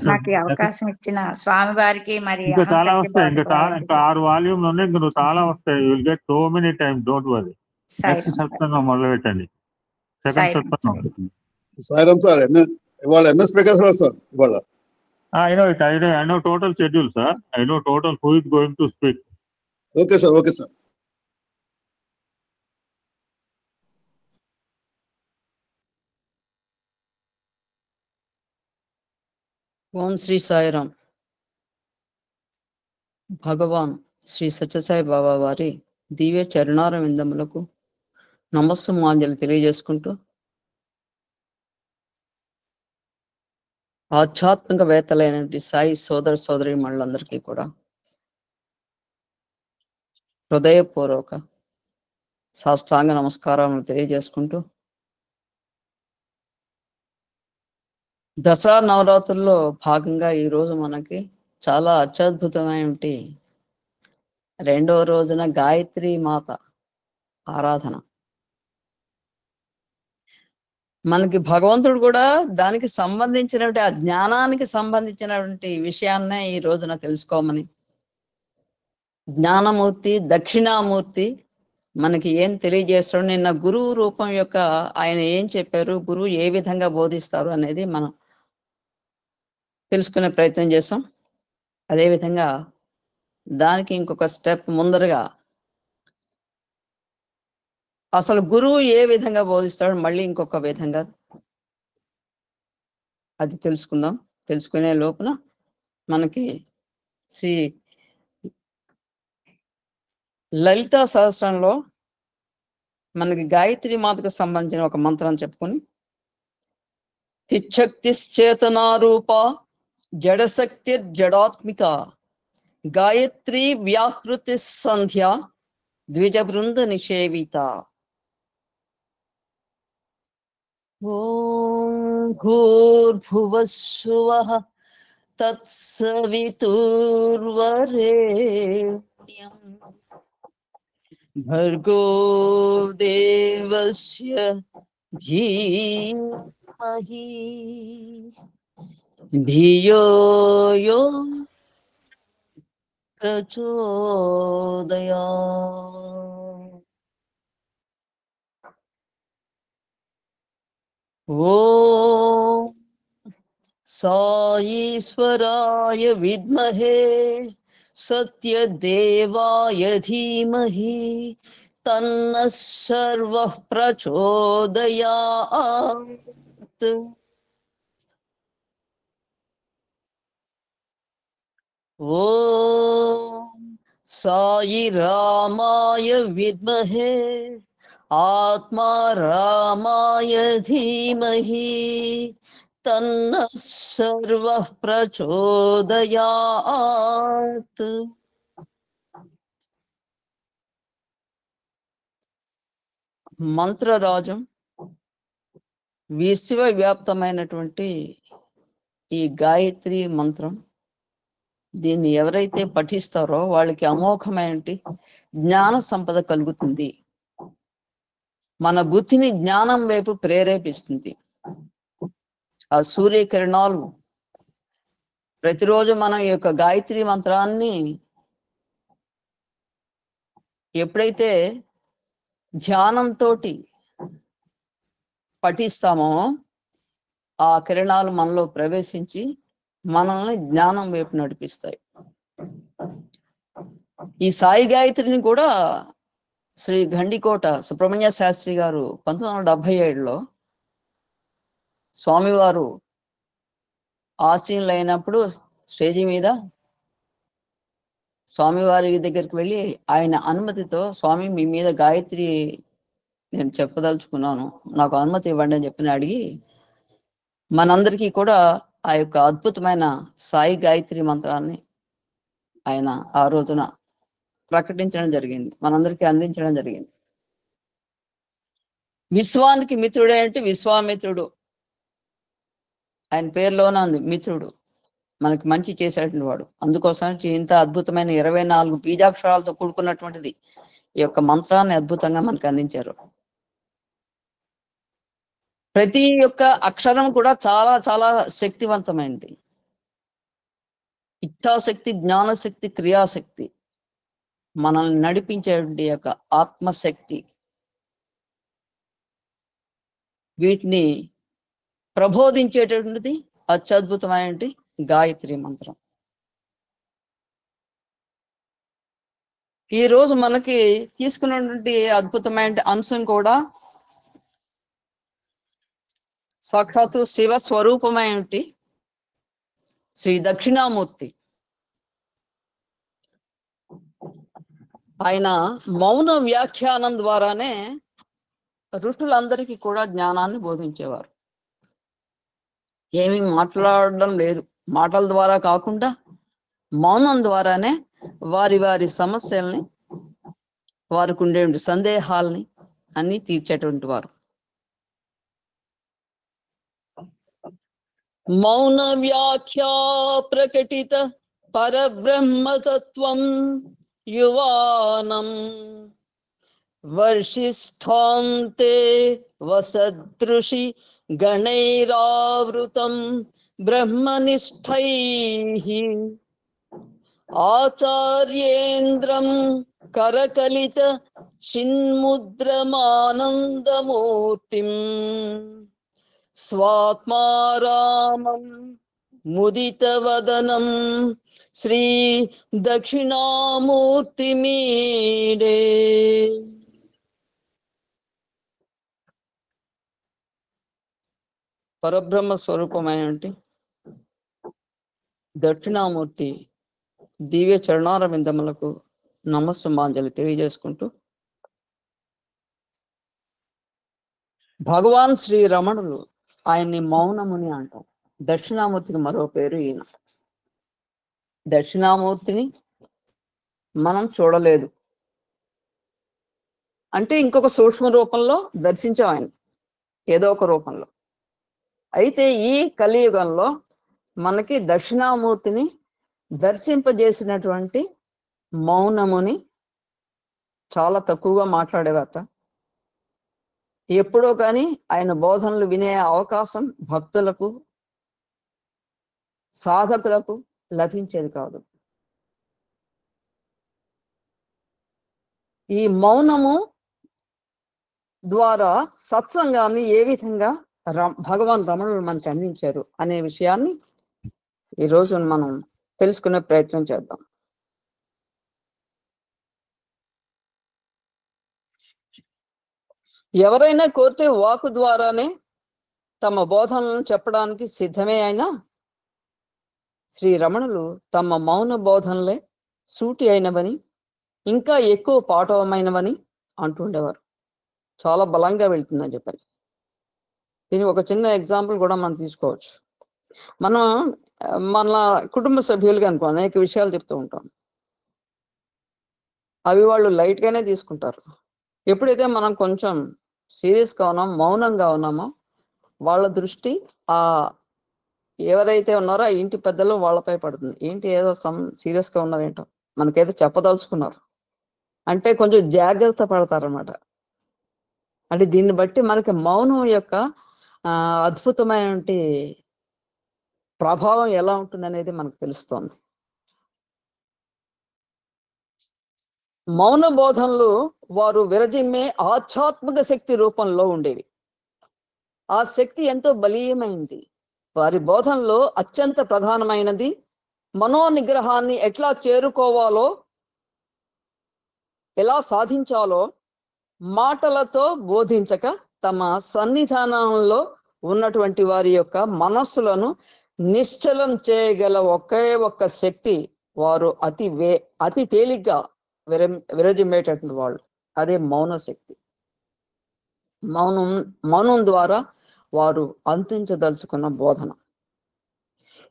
నాకు అవకాశం ఇచ్చిన స్వామి వారికి మరి ఇంకా చాలా వస్తాయి, ఇంకా 6 వాల్యూమ్లు ఉన్నాయి, ఇంకా నువ్వు చాలా వస్తాయి. You will get so many times, don't worry. Next సత్సంగం మొదలు పెట్టండి. సెకండ్ సత్సంగం. సాయిరామ్ సార్, ఇవాళ ఎంఎస్ ప్రకాశ్ రావు సార్ ఇవాళ. I know it. I know total schedule, sir. I know total who is going to speak. Okay sir, okay sir. Om Shri Sairam. Bhagavan Shri Sathya Sai Baba వారి దివ్య చరణార విందములకు నమస్సుమాంజలి తెలియజేసుకుంటూ, ఆధ్యాత్మిక వేత్తలైనటువంటి సాయి సోదర సోదరి మళ్ళందరికీ కూడా హృదయపూర్వక సాష్టాంగ నమస్కారాలను తెలియజేసుకుంటూ, దసరా నవరాత్రుల్లో భాగంగా ఈరోజు మనకి చాలా అత్యద్భుతమైనటువంటి 2వ రోజున గాయత్రి మాత ఆరాధన. మనకి భగవంతుడు కూడా దానికి సంబంధించినటువంటి ఆ జ్ఞానానికి సంబంధించినటువంటి విషయాన్నే ఈ రోజున తెలుసుకోమని, జ్ఞానమూర్తి దక్షిణామూర్తి మనకి ఏం తెలియజేస్తాడు, నిన్న గురువు రూపం యొక్క ఆయన ఏం చెప్పారు, గురువు ఏ విధంగా బోధిస్తారు అనేది మనం తెలుసుకునే ప్రయత్నం చేస్తాం. అదేవిధంగా దానికి ఇంకొక స్టెప్ ముందరగా అసలు గురువు ఏ విధంగా బోధిస్తాడు మళ్ళీ ఇంకొక విధంగా అది తెలుసుకుందాం. తెలుసుకునే లోపున మనకి శ్రీ లలితా సహస్రంలో మనకి గాయత్రి మాతకు సంబంధించిన ఒక మంత్రం చెప్పుకొని, చిచ్చక్తిశ్చేతనారూప జడశక్తిర్జడాత్మిక గాయత్రి వ్యాహృతి సంధ్య ద్విజ బృంద నిషేవిత. ఓం భూర్భువస్సువః తత్సవితుర్వరేణ్యం భర్గో దేవస్య ధీమహి ధియో యో ప్రచోదయాత్. ఓం సాయీశ్వరాయ విద్మహే సత్యదేవాయ ధీమహి తన్నః సర్వః ప్రచోదయాత్. ఓం సాయి రామాయ విద్మహే ఆత్మా రామాయ ధీమహి తన్నః సర్వః ప్రచోదయాత్. మంత్రరాజం, విశ్వవ్యాప్తమైనటువంటి ఈ గాయత్రి మంత్రం, దీన్ని ఎవరైతే పఠిస్తారో వాళ్ళకి అమోఘమైన జ్ఞాన సంపద కలుగుతుంది. మన బుద్ధిని జ్ఞానం వైపు ప్రేరేపిస్తుంది. ఆ సూర్యకిరణాలు ప్రతిరోజు మనం ఈ యొక్క గాయత్రి మంత్రాన్ని ఎప్పుడైతే ధ్యానంతో పఠిస్తామో ఆ కిరణాలు మనలో ప్రవేశించి మనల్ని జ్ఞానం వైపు నడిపిస్తాయి. ఈ సాయి గాయత్రిని కూడా శ్రీ గండికోట సుబ్రహ్మణ్య శాస్త్రి గారు 1977లో స్వామివారు ఆసీనులైనప్పుడు స్టేజి మీద స్వామివారి దగ్గరికి వెళ్ళి ఆయన అనుమతితో, స్వామి మీ మీద గాయత్రి నేను చెప్పదలుచుకున్నాను, నాకు అనుమతి ఇవ్వండి అని చెప్పిన అడిగి మనందరికీ కూడా ఆ యొక్క అద్భుతమైన సాయి గాయత్రి మంత్రాన్ని ఆయన ఆ రోజున ప్రకటించడం జరిగింది, మనందరికీ అందించడం జరిగింది. విశ్వానికి మిత్రుడే అంటే విశ్వామిత్రుడు, ఆయన పేరులోనే ఉంది మిత్రుడు, మనకి మంచి చేసేటువంటి వాడు. అందుకోసం ఇంత అద్భుతమైన 24 బీజాక్షరాలతో కూడుకున్నటువంటిది ఈ యొక్క మంత్రాన్ని అద్భుతంగా మనకు అందించారు. ప్రతి ఒక్క అక్షరం కూడా చాలా చాలా శక్తివంతమైనది. ఇచ్ఛాశక్తి, జ్ఞానశక్తి, క్రియాశక్తి, మనల్ని నడిపించేటువంటి యొక్క ఆత్మశక్తి, వీటిని ప్రబోధించేటటువంటిది అత్యద్భుతమైనటువంటి గాయత్రి మంత్రం. ఈ రోజు మనకి తీసుకున్నటువంటి అద్భుతమైన అంశం కూడా సాక్షాత్తు శివ స్వరూపమైనటువంటి శ్రీ దక్షిణామూర్తి. ఆయన మౌన వ్యాఖ్యానం ద్వారానే ఋషులందరికీ కూడా జ్ఞానాన్ని బోధించేవారు. ఏమీ మాట్లాడడం లేదు, మాటల ద్వారా కాకుండా మౌనం ద్వారానే వారి వారి సమస్యల్ని, వారికి ఉండే సందేహాల్ని అన్ని తీర్చేటువంటి వారు. మౌన వ్యాఖ్యా ప్రకటిత పరబ్రహ్మతత్వం యువానం వర్షిష్ఠాంతే వసదృషి గణైరావృతం బ్రహ్మనిష్టైః ఆచార్యేంద్రం కరకలిత చిన్ముద్రమానందమూర్తిం స్వాత్మారామం ముదితవదనం శ్రీ దక్షిణామూర్తిమీడే. పరబ్రహ్మ స్వరూపమైనటువంటి దక్షిణామూర్తి దివ్య చరణారవిందములకు నమస్సుమాంజలి తెలియజేసుకుంటూ, భగవాన్ శ్రీ రమణులు ఆయన్ని మౌనముని అంటారు. దక్షిణామూర్తికి మరో పేరు ఈయన. దక్షిణామూర్తిని మనం చూడలేదు అంటే ఇంకొక సూక్ష్మ రూపంలో దర్శించాం ఆయన, ఏదో ఒక రూపంలో. అయితే ఈ కలియుగంలో మనకి దక్షిణామూర్తిని దర్శింపజేసినటువంటి మౌనముని చాలా తక్కువగా మాట్లాడేవారట. ఎప్పుడో కానీ ఆయన బోధనలు వినే అవకాశం భక్తులకు, సాధకులకు లభించేది కాదు. ఈ మౌనము ద్వారా సత్సంగాన్ని ఏ విధంగా భగవాన్ రమణులు మనకు అందించారు అనే విషయాన్ని ఈరోజు మనం తెలుసుకునే ప్రయత్నం చేద్దాం. ఎవరైనా కోరితే వాకు ద్వారానే తమ బోధనలను చెప్పడానికి సిద్ధమే అయినా శ్రీ రమణులు తమ మౌన బోధనలే సూటి అయినవని, ఇంకా ఎక్కువ పాఠవమైనవని అంటుండేవారు. చాలా బలంగా వెళ్తుందని చెప్పని. దీనికి ఒక చిన్న ఎగ్జాంపుల్ కూడా మనం తీసుకోవచ్చు. మనం మన కుటుంబ సభ్యులుగా అనుకో అనేక విషయాలు చెప్తూ ఉంటాం, అవి వాళ్ళు లైట్ గానే తీసుకుంటారు. ఎప్పుడైతే మనం కొంచెం సీరియస్గా ఉన్నామో, మౌనంగా ఉన్నామో, వాళ్ళ దృష్టి ఆ ఎవరైతే ఉన్నారో ఆ ఇంటి పెద్దలు వాళ్ళపై పడుతుంది. ఏంటి ఏదో సీరియస్గా ఉన్నారేంటో, మనకేదో చెప్పదలుచుకున్నారు అంటే కొంచెం జాగ్రత్త పడతారన్నమాట. అంటే దీన్ని బట్టి మనకి మౌనం యొక్క అద్భుతమైనటువంటి ప్రభావం ఎలా ఉంటుంది అనేది మనకు తెలుస్తోంది. మౌన బోధనలు వారు విరజిమ్మే ఆధ్యాత్మిక శక్తి రూపంలో ఉండేవి. ఆ శక్తి ఎంతో బలీయమైంది. వారి బోధనలో అత్యంత ప్రధానమైనది మనోనిగ్రహాన్ని ఎట్లా చేరుకోవాలో, ఎలా సాధించాలో మాటలతో బోధించక తమ సన్నిధానంలో ఉన్నటువంటి వారి యొక్క మనస్సులను నిశ్చలం చేయగల ఒకే ఒక్క శక్తి వారు అతి తేలిగ్గా విరజిమ్మేటటువంటి వాళ్ళు. అదే మౌన శక్తి. మౌనం ద్వారా వారు అందించదలుచుకున్న బోధన.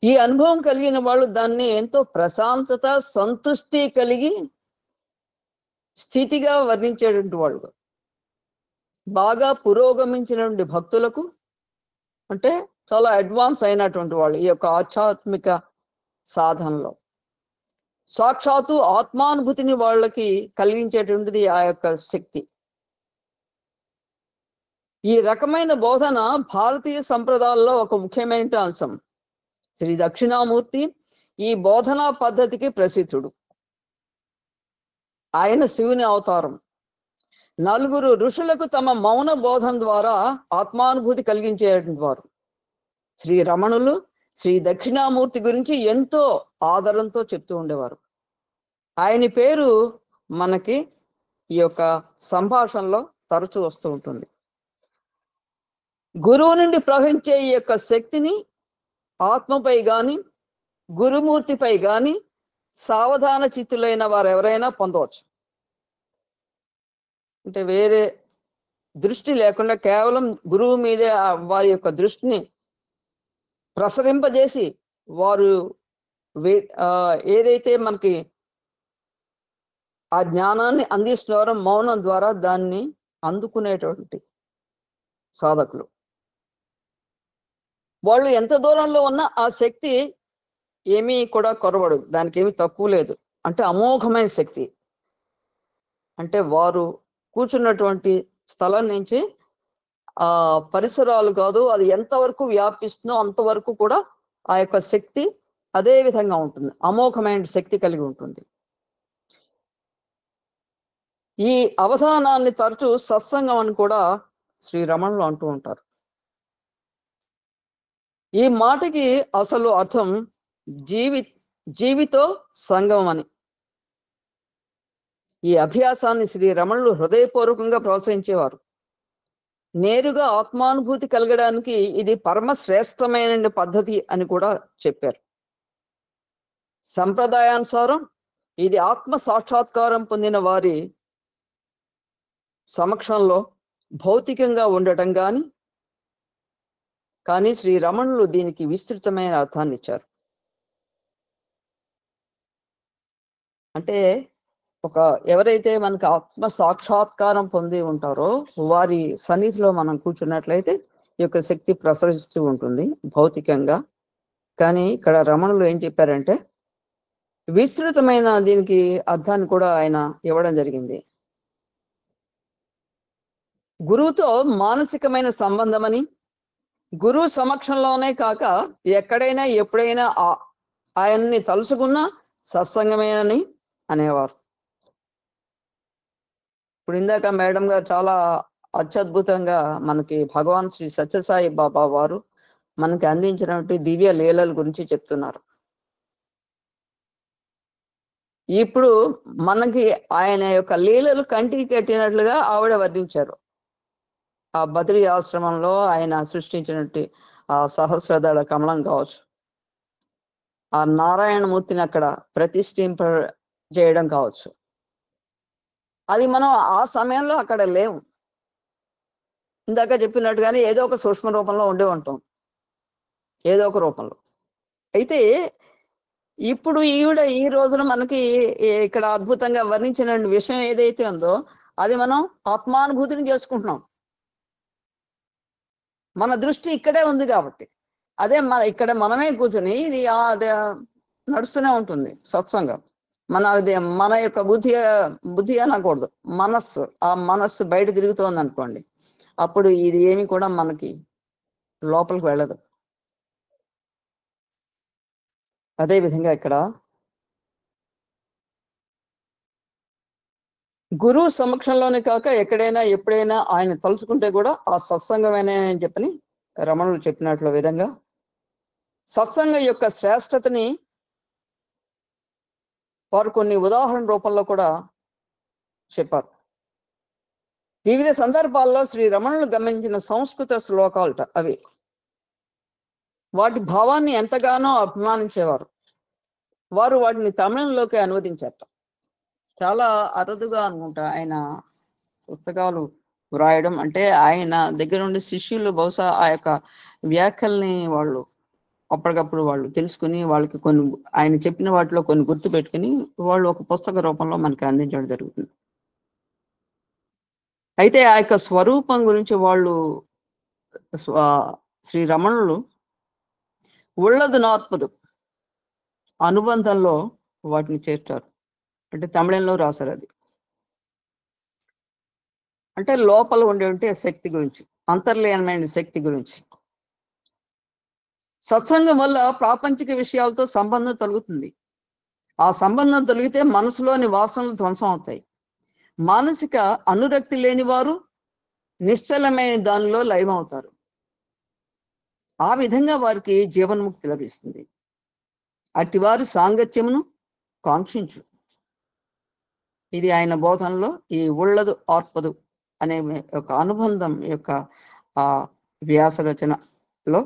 ఈ అనుభవం కలిగిన వాళ్ళు దాన్ని ఎంతో ప్రశాంతత, సంతుష్టి కలిగి స్థితిగా వర్ణించేటువంటి వాళ్ళు. బాగా పురోగమించినటువంటి భక్తులకు, అంటే చాలా అడ్వాన్స్ అయినటువంటి వాళ్ళు ఈ యొక్క ఆధ్యాత్మిక సాధనలో సాక్షాత్తు ఆత్మానుభూతిని వాళ్ళకి కలిగించేటువంటిది ఆ యొక్క శక్తి. ఈ రకమైన బోధన భారతీయ సంప్రదాయాల్లో ఒక ముఖ్యమైన అంశం. శ్రీ దక్షిణామూర్తి ఈ బోధనా పద్ధతికి ప్రసిద్ధుడు. ఆయన శివుని అవతారం. 4 ఋషులకు తమ మౌన బోధన ద్వారా ఆత్మానుభూతి కలిగించేటువంటి వారు. శ్రీ రమణులు శ్రీ దక్షిణామూర్తి గురించి ఎంతో ఆదరంతో చెప్తూ ఉండేవారు. ఆయన పేరు మనకి ఈ యొక్క సంభాషణలో తరచూ వస్తూ ఉంటుంది. గురువు నుండి ప్రవహించే ఈ యొక్క శక్తిని ఆత్మపై గాని, గురుమూర్తిపై గాని సావధాన చిత్తులైన వారు ఎవరైనా పొందవచ్చు. అంటే వేరే దృష్టి లేకుండా కేవలం గురువు మీదే వారి యొక్క దృష్టిని ప్రసరింపజేసి వారు ఏదైతే మనకి ఆ జ్ఞానాన్ని అందిస్తున్నారో మౌనం ద్వారా దాన్ని అందుకునేటువంటి సాధకులు. వాళ్ళు ఎంత దూరంలో ఉన్నా ఆ శక్తి ఏమీ కూడా కొరవడదు, దానికి ఏమీ తక్కువ లేదు. అంటే అమోఘమైన శక్తి. అంటే వారు కూర్చున్నటువంటి స్థలం నుంచి ఆ పరిసరాలు కాదు, అది ఎంతవరకు వ్యాపిస్తుందో అంతవరకు కూడా ఆ యొక్క శక్తి అదే విధంగా ఉంటుంది. అమోఘమైన శక్తి కలిగి ఉంటుంది. ఈ అవధానాన్ని తరచూ సత్సంగం అని కూడా శ్రీ రమణులు అంటూ ఉంటారు. ఈ మాటకి అసలు అర్థం జీవితో సంగమం అని. ఈ అభ్యాసాన్ని శ్రీ రమణులు హృదయపూర్వకంగా ప్రోత్సహించేవారు. నేరుగా ఆత్మానుభూతి కలగడానికి ఇది పరమ శ్రేష్టమైన పద్ధతి అని కూడా చెప్పారు. సంప్రదాయానుసారం ఇది ఆత్మ సాక్షాత్కారం పొందిన వారి సమక్షంలో భౌతికంగా ఉండటం కానీ శ్రీ రమణులు దీనికి విస్తృతమైన అర్థాన్ని ఇచ్చారు. అంటే ఎవరైతే మనకు ఆత్మ సాక్షాత్కారం పొంది ఉంటారో వారి సన్నిధిలో మనం కూర్చున్నట్లయితే ఈ యొక్క శక్తి ప్రసరిస్తూ ఉంటుంది భౌతికంగా. కానీ ఇక్కడ రమణులు ఏం చెప్పారంటే విస్తృతమైన దీనికి అర్థాన్ని కూడా ఆయన ఇవ్వడం జరిగింది. గురువుతో మానసికమైన సంబంధమని, గురువు సమక్షంలోనే కాక ఎక్కడైనా ఎప్పుడైనా ఆయన్ని తలుసుకున్నా సత్సంగమేనని అనేవారు. ఇప్పుడు ఇందాక మేడం గారు చాలా అత్యద్భుతంగా మనకి భగవాన్ శ్రీ సత్యసాయి బాబా వారు మనకి అందించినటువంటి దివ్య లీలల గురించి చెప్తున్నారు. ఇప్పుడు మనకి ఆయన యొక్క లీలలు కంటికి కట్టినట్లుగా ఆవిడ వర్ణించారు. ఆ బద్రీ ఆశ్రమంలో ఆయన సృష్టించినట్టు ఆ సహస్రదళ కమలం కావచ్చు, ఆ నారాయణమూర్తిని అక్కడ ప్రతిష్ఠింప చేయడం కావచ్చు, అది మనం ఆ సమయంలో అక్కడ లేవు. ఇందాక చెప్పినట్టుగానే ఏదో ఒక సూక్ష్మ రూపంలో ఉండే ఉంటాం, ఏదో ఒక రూపంలో. అయితే ఇప్పుడు ఈవిడ ఈ రోజున మనకి ఇక్కడ అద్భుతంగా వర్ణించిన విషయం ఏదైతే ఉందో అది మనం ఆత్మానుభూతిని చేసుకుంటున్నాం. మన దృష్టి ఇక్కడే ఉంది కాబట్టి. అదే ఇక్కడ మనమే కూర్చొని ఇది అదే నడుస్తూనే ఉంటుంది సత్సంగం. మన యొక్క బుద్ధి అనకూడదు, ఆ మనస్సు బయట తిరుగుతోంది అనుకోండి, అప్పుడు ఇది ఏమి కూడా మనకి లోపలికి వెళ్ళదు. అదే విధంగా ఇక్కడ గురువు సమక్షంలోనే కాక ఎక్కడైనా ఎప్పుడైనా ఆయన తలుచుకుంటే కూడా ఆ సత్సంగమేనే అని చెప్పని రమణులు చెప్పినట్లు విధంగా సత్సంగం యొక్క శ్రేష్టతని వారు కొన్ని ఉదాహరణ రూపంలో కూడా చెప్పారు. వివిధ సందర్భాల్లో శ్రీ రమణులు గమనించిన సంస్కృత శ్లోకాలట అవి. వాటి భావాన్ని ఎంతగానో అభిమానించేవారు. వారు వాటిని తమిళంలోకి అనువదించారట. చాలా అరుదుగా అనుకుంటా ఆయన పుస్తకాలు వ్రాయడం. అంటే ఆయన దగ్గర ఉండి శిష్యులు బహుశా ఆ యొక్క వ్యాఖ్యల్ని వాళ్ళు అప్పటికప్పుడు వాళ్ళు తెలుసుకుని, వాళ్ళకి కొన్ని ఆయన చెప్పిన వాటిలో కొన్ని గుర్తు పెట్టుకుని వాళ్ళు ఒక పుస్తక రూపంలో మనకి అందించడం జరుగుతుంది. అయితే ఆ యొక్క స్వరూపం గురించి వాళ్ళు శ్రీ రమణులు ఉళ్ళదు నార్పదు అనుబంధంలో వాటిని చేర్చారు. అంటే తమిళంలో రాశారు. అది అంటే లోపల ఉండే శక్తి గురించి, అంతర్లీనమైన శక్తి గురించి. సత్సంగం వల్ల ప్రాపంచిక విషయాలతో సంబంధం తొలుగుతుంది. ఆ సంబంధం తొలగితే మనసులోని వాసనలు ధ్వంసం అవుతాయి. మానసిక అనురక్తి లేని వారు నిశ్చలమైన దానిలో లయమవుతారు. ఆ విధంగా వారికి జీవన్ముక్తి లభిస్తుంది. అట్టివారి సాంగత్యమును కాంక్షించు. ఇది ఆయన బోధనలో ఈ ఉళ్ళదు ఆర్పదు అనే ఒక అనుబంధం యొక్క ఆ వ్యాస రచనలో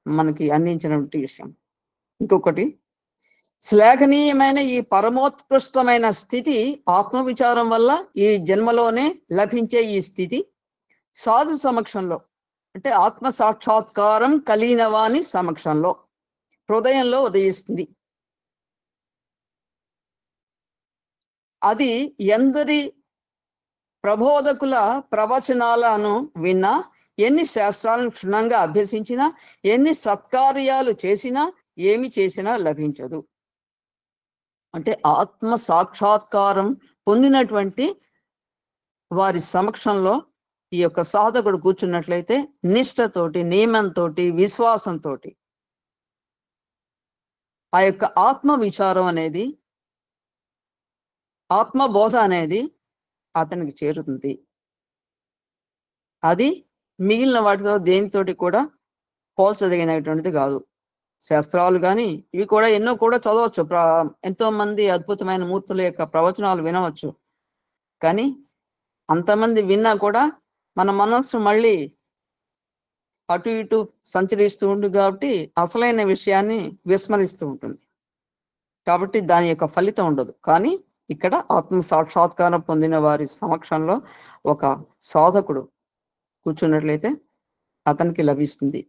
మనకి అందించినటువంటి విషయం. ఇంకొకటి, శ్లాఘనీయమైన ఈ పరమోత్కృష్టమైన స్థితి ఆత్మవిచారం వల్ల ఈ జన్మలోనే లభించే ఈ స్థితి సాధు సమక్షంలో, అంటే ఆత్మ సాక్షాత్కారం కలిగిన వాని సమక్షంలో హృదయంలో ఉదయిస్తుంది. అది ఎందరి ప్రబోధకుల ప్రవచనాలను విన్నా, ఎన్ని శాస్త్రాలను క్షుణ్ణంగా అభ్యసించినా, ఎన్ని సత్కార్యాలు చేసినా, ఏమి చేసినా లభించదు. అంటే ఆత్మ సాక్షాత్కారం పొందినటువంటి వారి సమక్షంలో ఈ యొక్క సాధకుడు కూర్చున్నట్లయితే నిష్ఠతోటి, నియమంతో, విశ్వాసంతో ఆ యొక్క ఆత్మ విచారం అనేది, ఆత్మబోధ అనేది అతనికి చేరుతుంది. అది మిగిలిన వాటితో దేనితోటి కూడా పోల్చదగినటువంటిది కాదు. శాస్త్రాలు కానీ ఇవి కూడా ఎన్నో కూడా చదవచ్చు, ఎంతో మంది అద్భుతమైన మూర్తుల యొక్క ప్రవచనాలు వినవచ్చు. కానీ అంతమంది విన్నా కూడా మన మనస్సు మళ్ళీ అటు ఇటు సంచరిస్తూ ఉంటుంది కాబట్టి అసలైన విషయాన్ని విస్మరిస్తూ ఉంటుంది. కాబట్టి దాని యొక్క ఫలితం ఉండదు. కానీ ఇక్కడ ఆత్మ సాక్షాత్కారం పొందిన వారి సమక్షంలో ఒక సాధకుడు కూర్చున్నట్లయితే అతనికి లభిస్తుంది.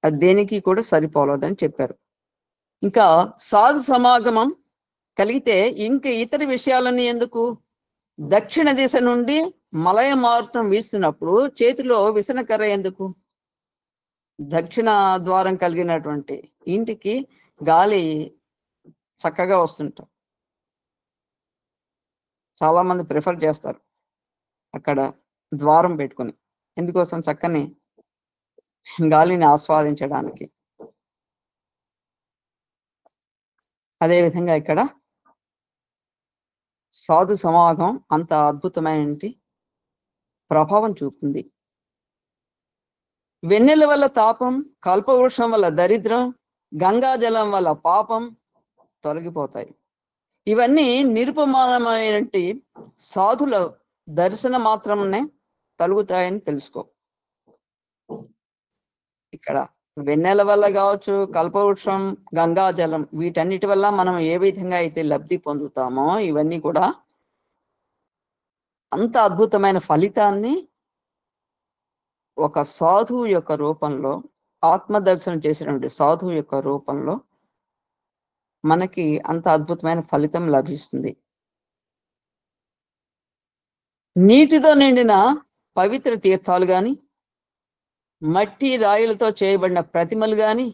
అది దేనికి కూడా సరిపోలేదని చెప్పారు. ఇంకా సాధు సమాగమం కలిగితే ఇంక ఇతర విషయాలన్నీ ఎందుకు? దక్షిణ దిశ నుండి మలయ మారుతం వీస్తున్నప్పుడు చేతిలో విసనకర్ర ఎందుకు? దక్షిణ ద్వారం కలిగినటువంటి ఇంటికి గాలి చక్కగా వస్తుంటాం. చాలా మంది ప్రిఫర్ చేస్తారు అక్కడ ద్వారం పెట్టుకుని. ఎందుకోసం? చక్కని గాలిని ఆస్వాదించడానికి. అదేవిధంగా ఇక్కడ సాధు సమాగం అంత అద్భుతమైన ప్రభావం చూపుతుంది. వెన్నెల వల్ల తాపం, కల్పవృక్షం వల్ల దరిద్రం, గంగాజలం వల్ల పాపం తొలగిపోతాయి. ఇవన్నీ నిరుపమానమైనటువంటి సాధుల దర్శన మాత్రమే తొలగుతాయని తెలుసుకో. ఇక్కడ వెన్నెల వల్ల కావచ్చు, కల్పవృక్షం, గంగాజలం, వీటన్నిటి వల్ల మనం ఏ విధంగా అయితే లబ్ధి పొందుతామో ఇవన్నీ కూడా అంత అద్భుతమైన ఫలితాన్ని ఒక సాధువు యొక్క రూపంలో, ఆత్మదర్శనం చేసినటువంటి సాధువు యొక్క రూపంలో మనకి అంత అద్భుతమైన ఫలితం లభిస్తుంది. నీటితో నిండిన పవిత్ర తీర్థాలు కానీ, మట్టి రాయిలతో చేయబడిన ప్రతిమలు గాని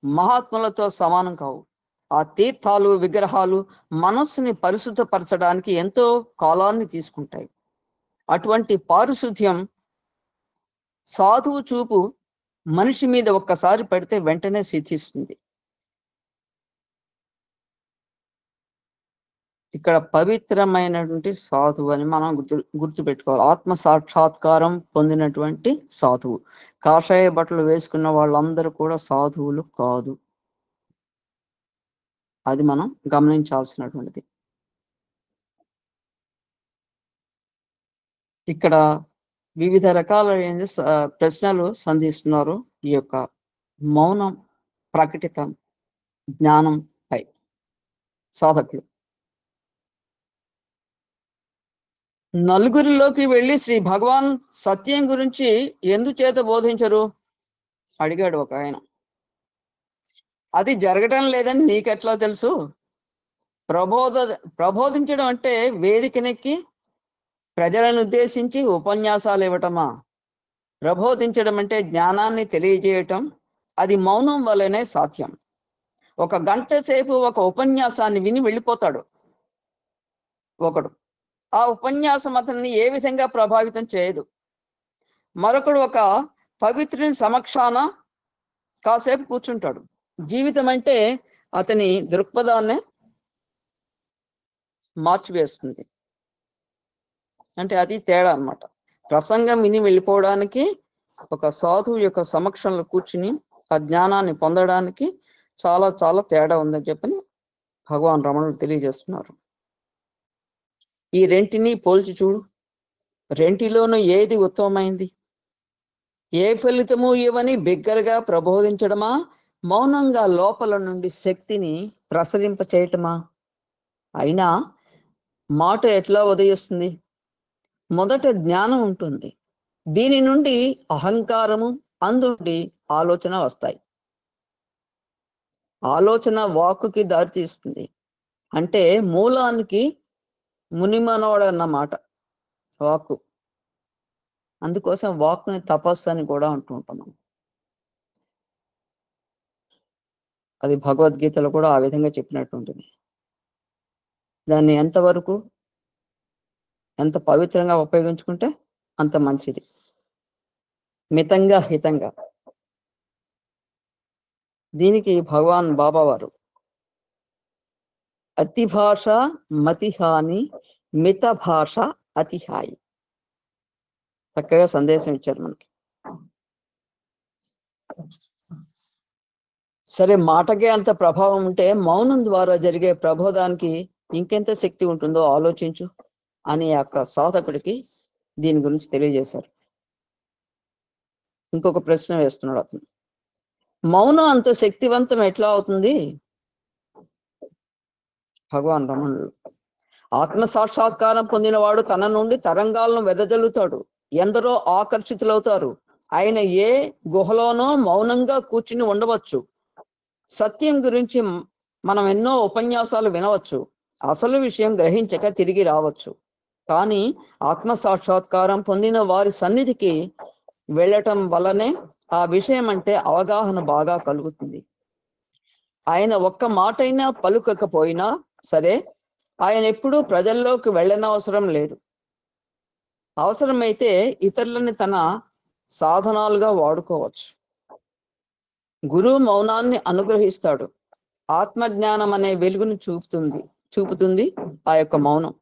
మహాత్ములతో సమానం కావు. ఆ తీర్థాలు విగ్రహాలు మనస్సుని పరిశుద్ధపరచడానికి ఎంతో కాలాన్ని తీసుకుంటాయి. అటువంటి పారిశుద్ధ్యం సాధువు చూపు మనిషి మీద ఒక్కసారి పడితే వెంటనే సిద్ధిస్తుంది. ఇక్కడ పవిత్రమైనటువంటి సాధువు అని మనం గుర్తుపెట్టుకోవాలి. ఆత్మ సాక్షాత్కారం పొందినటువంటి సాధువు. కాషాయ బట్టలు వేసుకున్న వాళ్ళందరూ కూడా సాధువులు కాదు. అది మనం గమనించాల్సినటువంటిది. ఇక్కడ వివిధ రకాల ప్రశ్నలు సంధిస్తున్నారు ఈ యొక్క మౌనం ప్రకటితం జ్ఞానంపై సాధకులు. నలుగురిలోకి వెళ్ళి శ్రీ భగవాన్ సత్యం గురించి ఎందుచేత బోధించరు అడిగాడు ఒక ఆయన. అది జరగటం లేదని నీకెట్లా తెలుసు? ప్రబోధించడం అంటే వేదికనెక్కి ప్రజలను ఉద్దేశించి ఉపన్యాసాలు ఇవ్వటమా? ప్రబోధించడం అంటే జ్ఞానాన్ని తెలియజేయటం. అది మౌనం వల్లనే సాధ్యం. ఒక గంట సేపు ఒక ఉపన్యాసాన్ని విని వెళ్ళిపోతాడు ఒకడు. ఆ ఉపన్యాసం అతన్ని ఏ విధంగా ప్రభావితం చేయదు. మరొకడు ఒక పవిత్రుని సమక్షాన కాసేపు కూర్చుంటాడు. జీవితం అంటే అతని దృక్పథాన్ని మార్చివేస్తుంది. అంటే అది తేడా అన్నమాట. ప్రసంగం విని వెళ్ళిపోవడానికి, ఒక సాధువు యొక్క సమక్షంలో కూర్చుని ఆ జ్ఞానాన్ని పొందడానికి చాలా చాలా తేడా ఉందని చెప్పని భగవాన్ రమణులు తెలియజేస్తున్నారు. ఈ రెంటిని పోల్చి చూడు. రెంటిలోనూ ఏది ఉత్తమమైంది? ఏ ఫలితము ఇవ్వని బిగ్గరగా ప్రబోధించడమా, మౌనంగా లోపల నుండి శక్తిని ప్రసరింప చేయటమా? అయినా మాట ఎట్లా ఉదయిస్తుంది? మొదట జ్ఞానం ఉంటుంది. దీని నుండి అహంకారము, అందుండి ఆలోచన వస్తాయి. ఆలోచన వాక్కుకి దారితీస్తుంది. అంటే మూలానికి మునిమనోడు అన్నమాట వాక్కు. అందుకోసం వాక్కుని తపస్సు అని కూడా అంటూ ఉంటున్నాం. అది భగవద్గీతలో కూడా ఆ విధంగా చెప్పినట్టుంటుంది. దాన్ని ఎంతవరకు ఎంత పవిత్రంగా ఉపయోగించుకుంటే అంత మంచిది. మితంగా హితంగా. దీనికి భగవాన్ బాబా వారు అతి భాష మతిహాని, మిత భాష అతిహాయి చక్కగా సందేశం ఇచ్చారు మనకి. సరే, మాటకే అంత ప్రభావం ఉంటే మౌనం ద్వారా జరిగే ప్రబోధానికి ఇంకెంత శక్తి ఉంటుందో ఆలోచించు అని యొక్క సాధకుడికి దీని గురించి తెలియజేశారు. ఇంకొక ప్రశ్న వేస్తున్నాడు అతను. మౌనం అంత శక్తివంతం ఎట్లా అవుతుంది? భగవాన్ రమణులు, ఆత్మ సాక్షాత్కారం పొందినవాడు తన నుండి తరంగాలను వెదజల్లుతాడు. ఎందరో ఆకర్షితులవుతారు. ఆయన ఏ గుహలోనో మౌనంగా కూర్చుని ఉండవచ్చు. సత్యం గురించి మనం ఎన్నో ఉపన్యాసాలు వినవచ్చు. అసలు విషయం గ్రహించక తిరిగి రావచ్చు. కానీ ఆత్మ సాక్షాత్కారం పొందిన వారి సన్నిధికి వెళ్ళటం వల్లనే ఆ విషయం అంటే అవగాహన బాగా కలుగుతుంది. ఆయన ఒక్క మాటైనా పలుకకపోయినా సరే, ఆయన ఎప్పుడూ ప్రజల్లోకి వెళ్ళనవసరం లేదు. అవసరమైతే ఇతరులని తన సాధనాలుగా వాడుకోవచ్చు. గురువు మౌనాన్ని అనుగ్రహిస్తాడు. ఆత్మజ్ఞానం అనే వెలుగును చూపుతుంది ఆ యొక్క మౌనం.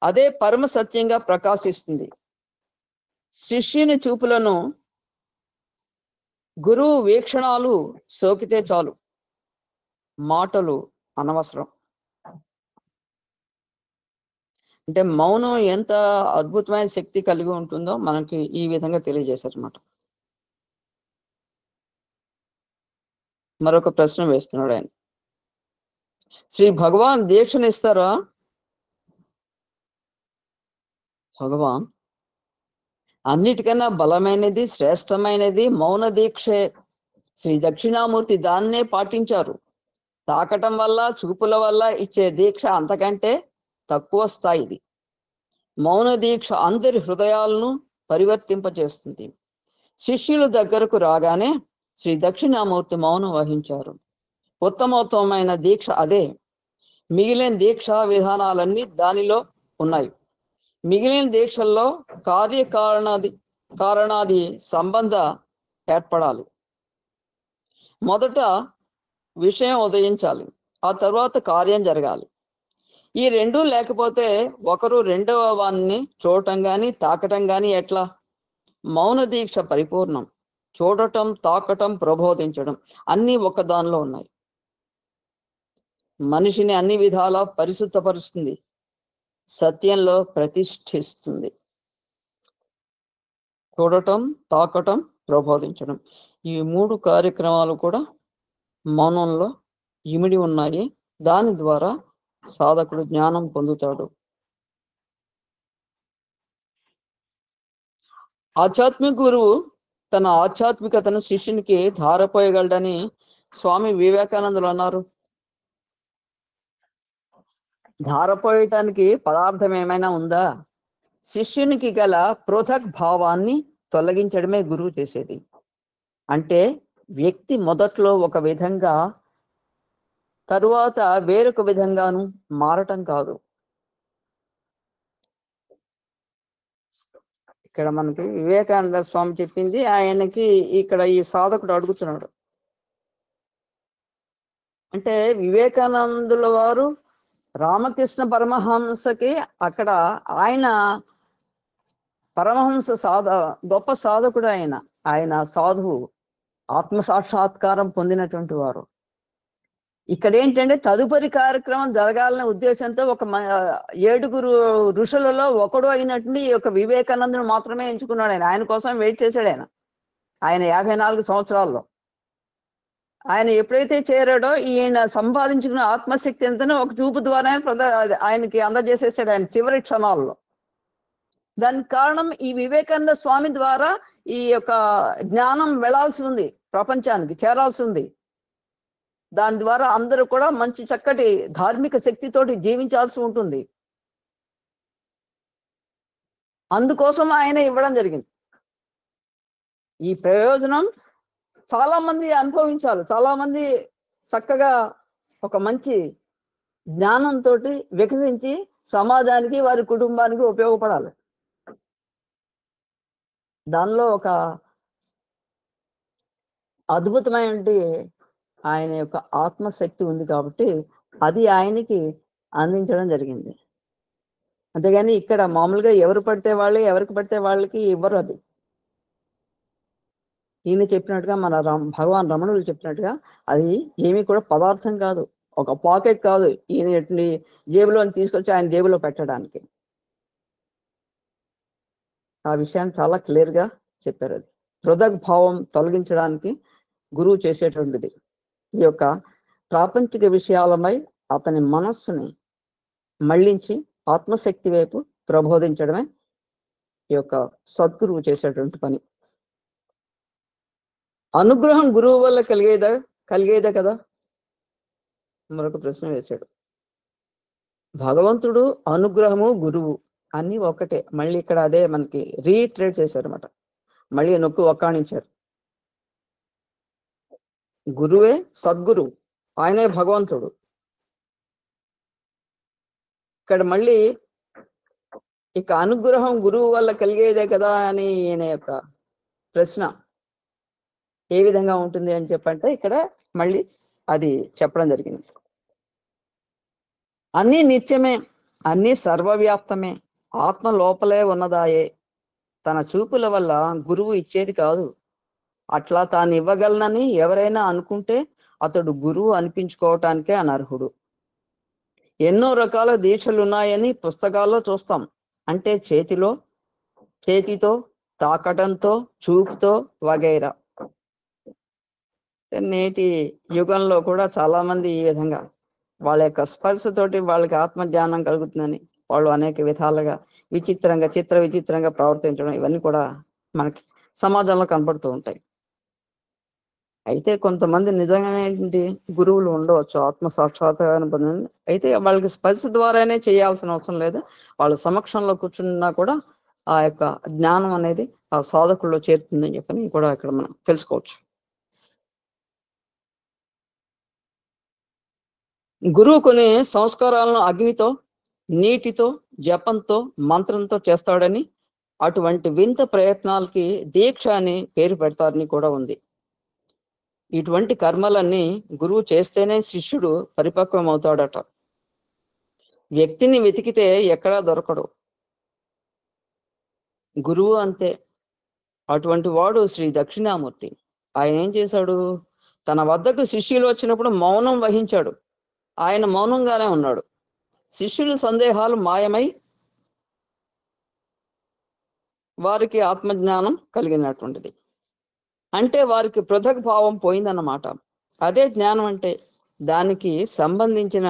అదే పరమ సత్యంగా ప్రకాశిస్తుంది. శిష్యుని చూపులను గురువు వీక్షణాలు సోకితే చాలు, మాటలు అనవసరం. అంటే మౌనం ఎంత అద్భుతమైన శక్తి కలిగి ఉంటుందో మనకి ఈ విధంగా తెలియజేశారన్నమాట. మరొక ప్రశ్న వేస్తున్నాడు ఆయన. శ్రీ భగవాన్ దీక్షనిస్తారా? భగవాన్ అన్నిటికన్నా బలమైనది, శ్రేష్టమైనది మౌన దీక్షే. శ్రీ దక్షిణామూర్తి దాన్నే పాటించారు. తాకటం వల్ల, చూపుల వల్ల ఇచ్చే దీక్ష అంతకంటే తక్కువ స్థాయిది. మౌన దీక్ష అందరి హృదయాలను పరివర్తింపజేస్తుంది. శిష్యుల దగ్గరకు రాగానే శ్రీ దక్షిణామూర్తి మౌనం వహించారు. ఉత్తమోత్తమైన దీక్ష అదే. మిగిలిన దీక్షా విధానాలన్నీ దానిలో ఉన్నాయి. మిగిలిన దీక్షల్లో కారణాది సంబంధ ఏర్పడాలి. మొదట విషయం ఉదయించాలి, ఆ తర్వాత కార్యం జరగాలి. ఈ రెండూ లేకపోతే ఒకరు రెండవ వాన్ని చూడటం గాని తాకటం గాని ఎట్లా? మౌన దీక్ష పరిపూర్ణం. చూడటం, తాకటం, ప్రబోధించడం అన్నీ ఒక దానిలో ఉన్నాయి. మనిషిని అన్ని విధాలా పరిశుద్ధపరుస్తుంది, సత్యంలో ప్రతిష్ఠిస్తుంది. చూడటం, తాకటం, ప్రబోధించడం ఈ 3 కార్యక్రమాలు కూడా మౌనంలో ఇమిడి ఉన్నాయి. దాని ద్వారా సాధకుడు జ్ఞానం పొందుతాడు. ఆధ్యాత్మిక గురువు తన ఆధ్యాత్మికతను శిష్యునికి ధారపోయగలడని స్వామి వివేకానందులు అన్నారు. ధారపోయటానికి పదార్థం ఏమైనా ఉందా? శిష్యునికి గల పృథక్ భావాన్ని తొలగించడమే గురువు చేసేది. అంటే వ్యక్తి మొదట్లో ఒక విధంగా, తరువాత వేరొక విధంగాను మారటం కాదు. ఇక్కడ మనకి వివేకానంద స్వామి చెప్పింది ఆయనకి ఇక్కడ ఈ సాధకుడు అడుగుతున్నాడు. అంటే వివేకానందుల వారు రామకృష్ణ పరమహంసకి అక్కడ ఆయన పరమహంస గొప్ప సాధకుడు. ఆయన సాధువు, ఆత్మ సాక్షాత్కారం పొందినటువంటి వారు. ఇక్కడ ఏంటంటే తదుపరి కార్యక్రమం జరగాలనే ఉద్దేశంతో ఒక 7 ఋషులలో ఒకడు అయినటువంటి ఈ యొక్క వివేకానందుని మాత్రమే ఎంచుకున్నాడు. ఆయన కోసం వెయిట్ చేశాడు. ఆయన 54 సంవత్సరాల్లో ఆయన ఎప్పుడైతే చేరాడో ఈయన సంపాదించుకున్న ఆత్మశక్తి ఎంతనో ఒక చూపు ద్వారా ఆయనకి అందజేసేసాడు ఆయన చివరి క్షణాల్లో. దానికి కారణం ఈ వివేకానంద స్వామి ద్వారా ఈ యొక్క జ్ఞానం వెళ్లాల్సి ఉంది, ప్రపంచానికి చేరాల్సి ఉంది. దాని ద్వారా అందరూ కూడా మంచి చక్కటి ధార్మిక శక్తితోటి జీవించాల్సి ఉంటుంది. అందుకోసం ఆయన ఇవ్వడం జరిగింది. ఈ ప్రయోజనం చాలా మంది అనుభవించాలి. చాలా మంది చక్కగా ఒక మంచి జ్ఞానంతో వికసించి సమాజానికి, వారి కుటుంబానికి ఉపయోగపడాలి. దానిలో ఒక అద్భుతమైన ఆయన యొక్క ఆత్మశక్తి ఉంది కాబట్టి అది ఆయనకి అందించడం జరిగింది. అంతేగాని ఇక్కడ మామూలుగా ఎవరికి పడితే వాళ్ళకి ఇవ్వరు. అది ఈయన చెప్పినట్టుగా మన భగవాన్ రమణులు చెప్పినట్టుగా అది ఏమీ కూడా పదార్థం కాదు, ఒక పాకెట్ కాదు. ఈయన జేబులో తీసుకొచ్చి ఆయన జేబులో పెట్టడానికి. ఆ విషయాన్ని చాలా క్లియర్ గా చెప్పారు. అది హృదయ భావం తొలగించడానికి గురువు చేసేటువంటిది. ఈ యొక్క ప్రాపంచిక విషయాలపై అతని మనస్సుని మళ్లించి ఆత్మశక్తి వైపు ప్రబోధించడమే ఈ యొక్క సద్గురువు చేసేటువంటి పని. అనుగ్రహం గురువు వల్ల కలిగేదా కదా? మరొక ప్రశ్న వేశాడు. భగవంతుడు, అనుగ్రహము, గురువు అన్ని ఒకటే. మళ్ళీ ఇక్కడ అదే మనకి రీట్రేట్ చేశారు అన్నమాట. మళ్ళీ నొక్కి ఒక్కాణించారు. గురువే సద్గురువు, ఆయనే భగవంతుడు. ఇక్కడ మళ్ళీ ఇక అనుగ్రహం గురువు వల్ల కలిగేదే కదా అని ఈయన యొక్క ప్రశ్న ఏ విధంగా ఉంటుంది అని చెప్పంటే ఇక్కడ మళ్ళీ అది చెప్పడం జరిగింది. అన్నీ నిత్యమే, అన్నీ సర్వవ్యాప్తమే, ఆత్మ లోపలే ఉన్నదాయే. తన చూపుల వల్ల గురువు ఇచ్చేది కాదు. అట్లా తాను ఇవ్వగలనని ఎవరైనా అనుకుంటే అతడు గురువు అనిపించుకోవటానికే అనర్హుడు. ఎన్నో రకాల దీక్షలు ఉన్నాయని పుస్తకాల్లో చూస్తాం. అంటే చేతితో, తాకటంతో, చూపుతో వగైరా. నేటి యుగంలో కూడా చాలా మంది ఈ విధంగా వాళ్ళ యొక్క స్పర్శతోటి వాళ్ళకి ఆత్మజ్ఞానం కలుగుతుందని వాళ్ళు అనేక విధాలుగా చిత్ర విచిత్రంగా ప్రవర్తించడం ఇవన్నీ కూడా మనకి సమాజంలో కనపడుతూ ఉంటాయి. అయితే కొంతమంది నిజంగానే గురువులు ఉండవచ్చు, ఆత్మ సాక్షాత్కారం పొందిన. అయితే వాళ్ళకి స్పర్శ ద్వారానే చేయాల్సిన అవసరం లేదు. వాళ్ళ సమక్షంలో కూర్చున్నా కూడా ఆ యొక్క జ్ఞానం అనేది ఆ సాధకుల్లో చేరుతుందని చెప్పని కూడా ఇక్కడ మనం తెలుసుకోవచ్చు. గురువు కొన్ని సంస్కారాలను అగ్నితో, నీటితో, జపంతో, మంత్రంతో చేస్తాడని, అటువంటి వింత ప్రయత్నాలకి దీక్ష అని పేరు పెడతారని కూడా ఉంది. ఇటువంటి కర్మలన్నీ గురువు చేస్తేనే శిష్యుడు పరిపక్వం అవుతాడట. వ్యక్తిని వెతికితే ఎక్కడా దొరకడు. గురువు అంతే. అటువంటి వాడు శ్రీ దక్షిణామూర్తి. ఆయన ఏం చేశాడు? తన వద్దకు శిష్యులు వచ్చినప్పుడు మౌనం వహించాడు. ఆయన మౌనంగానే ఉన్నాడు. శిష్యుల సందేహాలు మాయమై వారికి ఆత్మజ్ఞానం కలిగినటువంటిది. అంటే వారికి పృథక్ భావం పోయిందన్నమాట. అదే జ్ఞానం అంటే. దానికి సంబంధించిన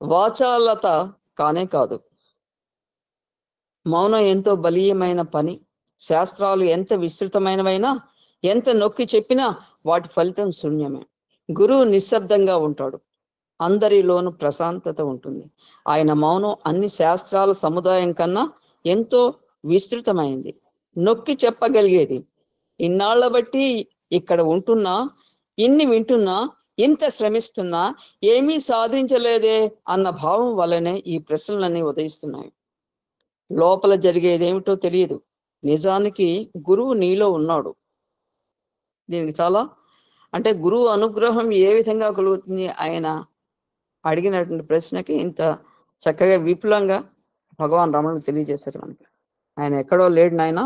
వాచాలత కానే కాదు. మౌనం ఎంతో బలీయమైన పని. శాస్త్రాలు ఎంత విస్తృతమైనవైనా, ఎంత నొక్కి చెప్పినా వాటి ఫలితం శూన్యమే. గురువు నిశ్శబ్దంగా ఉంటాడు. అందరిలోనూ ప్రశాంతత ఉంటుంది. ఆయన మౌనం అన్ని శాస్త్రాల సముదాయం కన్నా ఎంతో విస్తృతమైంది, నొక్కి చెప్పగలిగేది. ఇన్నాళ్ల బట్టి ఇక్కడ ఉంటున్నా, ఇన్ని వింటున్నా, ఇంత శ్రమిస్తున్నా ఏమీ సాధించలేదే అన్న భావం వల్లనే ఈ ప్రశ్నలన్నీ ఉదయిస్తున్నాయి. లోపల జరిగేదేమిటో తెలియదు. నిజానికి గురువు నీలో ఉన్నాడు. దీనికి చాలా అంటే గురువు అనుగ్రహం ఏ విధంగా కలుగుతుంది? ఆయన అడిగినటువంటి ప్రశ్నకి ఇంత చక్కగా విపులంగా భగవాన్ రమణులు తెలియజేశారు మనకి. ఆయన ఎక్కడో లేడు నాయన.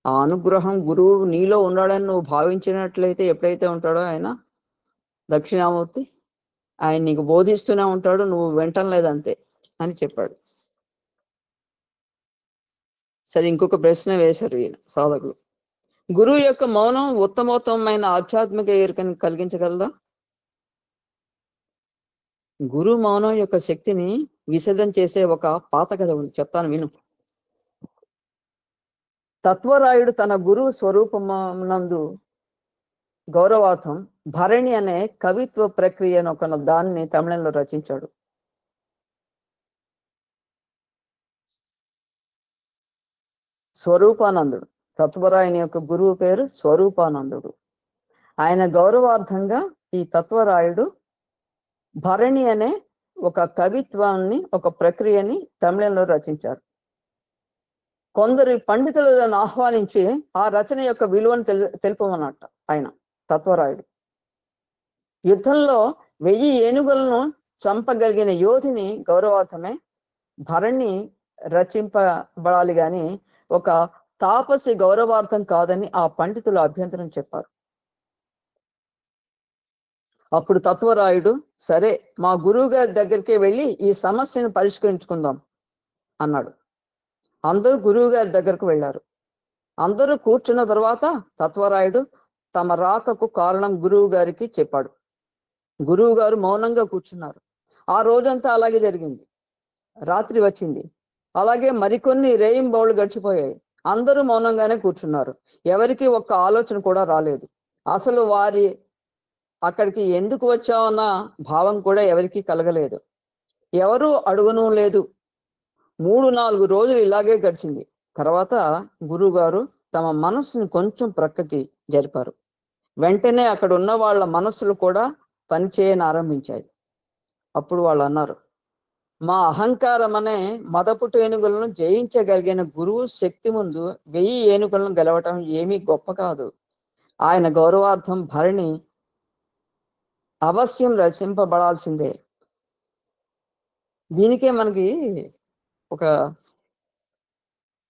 ఆ అనుగ్రహం గురువు నీలో ఉన్నాడని నువ్వు భావించినట్లయితే ఎప్పుడైతే ఉంటాడో ఆయన దక్షిణామూర్తి, ఆయన నీకు బోధిస్తూనే ఉంటాడు, నువ్వు వింటలేదంతే అని చెప్పాడు. సరే, ఇంకొక ప్రశ్న వేశారు ఈయన సాధకులు. గురువు యొక్క మౌనం ఉత్తమోత్తమైన ఆధ్యాత్మిక ఎరుకని కలిగించగలదా? గురు మౌనం యొక్క శక్తిని విశదం చేసే ఒక పాత కథ ఉంది, చెప్తాను విను. తత్వరాయుడు తన గురువు స్వరూపమునందు గౌరవార్థం భరణి అనే కవిత్వ ప్రక్రియను ఒక దాన్ని తమిళంలో రచించాడు. స్వరూపానందుడు, తత్వరాయుని యొక్క గురువు పేరు స్వరూపానందుడు. ఆయన గౌరవార్థంగా ఈ తత్వరాయుడు భరణి అనే ఒక కవిత్వాన్ని, ఒక ప్రక్రియని తమిళంలో రచించారు. కొందరు పండితులను ఆహ్వానించి ఆ రచన యొక్క విలువను తెలుపమన్నట్ట ఆయన తత్వరాయుడు. యుద్ధంలో 1000 ఏనుగులను చంపగలిగిన యోధిని గౌరవార్థమే భరణి రచింపబడాలి గాని ఒక తాపసి గౌరవార్థం కాదని ఆ పండితులు అభ్యంతరం చెప్పారు. అప్పుడు తత్వరాయుడు, సరే మా గురువు గారి దగ్గరికి వెళ్ళి ఈ సమస్యను పరిష్కరించుకుందాం అన్నాడు. అందరూ గురువు గారి దగ్గరకు వెళ్ళారు. అందరూ కూర్చున్న తర్వాత తత్వరాయుడు తమ రాకకు కారణం గురువు గారికి చెప్పాడు. గురువు గారు మౌనంగా కూర్చున్నారు. ఆ రోజంతా అలాగే జరిగింది. రాత్రి వచ్చింది. అలాగే మరికొన్ని రేయింబౌళ్ళు గడిచిపోయాయి. అందరూ మౌనంగానే కూర్చున్నారు. ఎవరికి ఒక్క ఆలోచన కూడా రాలేదు. అసలు వారి అక్కడికి ఎందుకు వచ్చామన్న భావం కూడా ఎవరికి కలగలేదు. ఎవరూ అడుగునూ లేదు. 3-4 రోజులు ఇలాగే గడిచింది. తర్వాత గురువుగారు తమ మనస్సుని కొంచెం ప్రక్కకి జరిపారు. వెంటనే అక్కడ ఉన్న వాళ్ళ మనస్సులు కూడా పనిచేయని ఆరంభించాయి. అప్పుడు వాళ్ళు అన్నారు, మా అహంకారం అనే మదపుటు ఏనుగులను జయించగలిగిన గురువు శక్తి ముందు 1000 ఏనుగులను గెలవటం ఏమీ గొప్ప కాదు. ఆయన గౌరవార్థం భరణి అవశ్యం రచింపబడాల్సిందే. దీనికే మనకి ఒక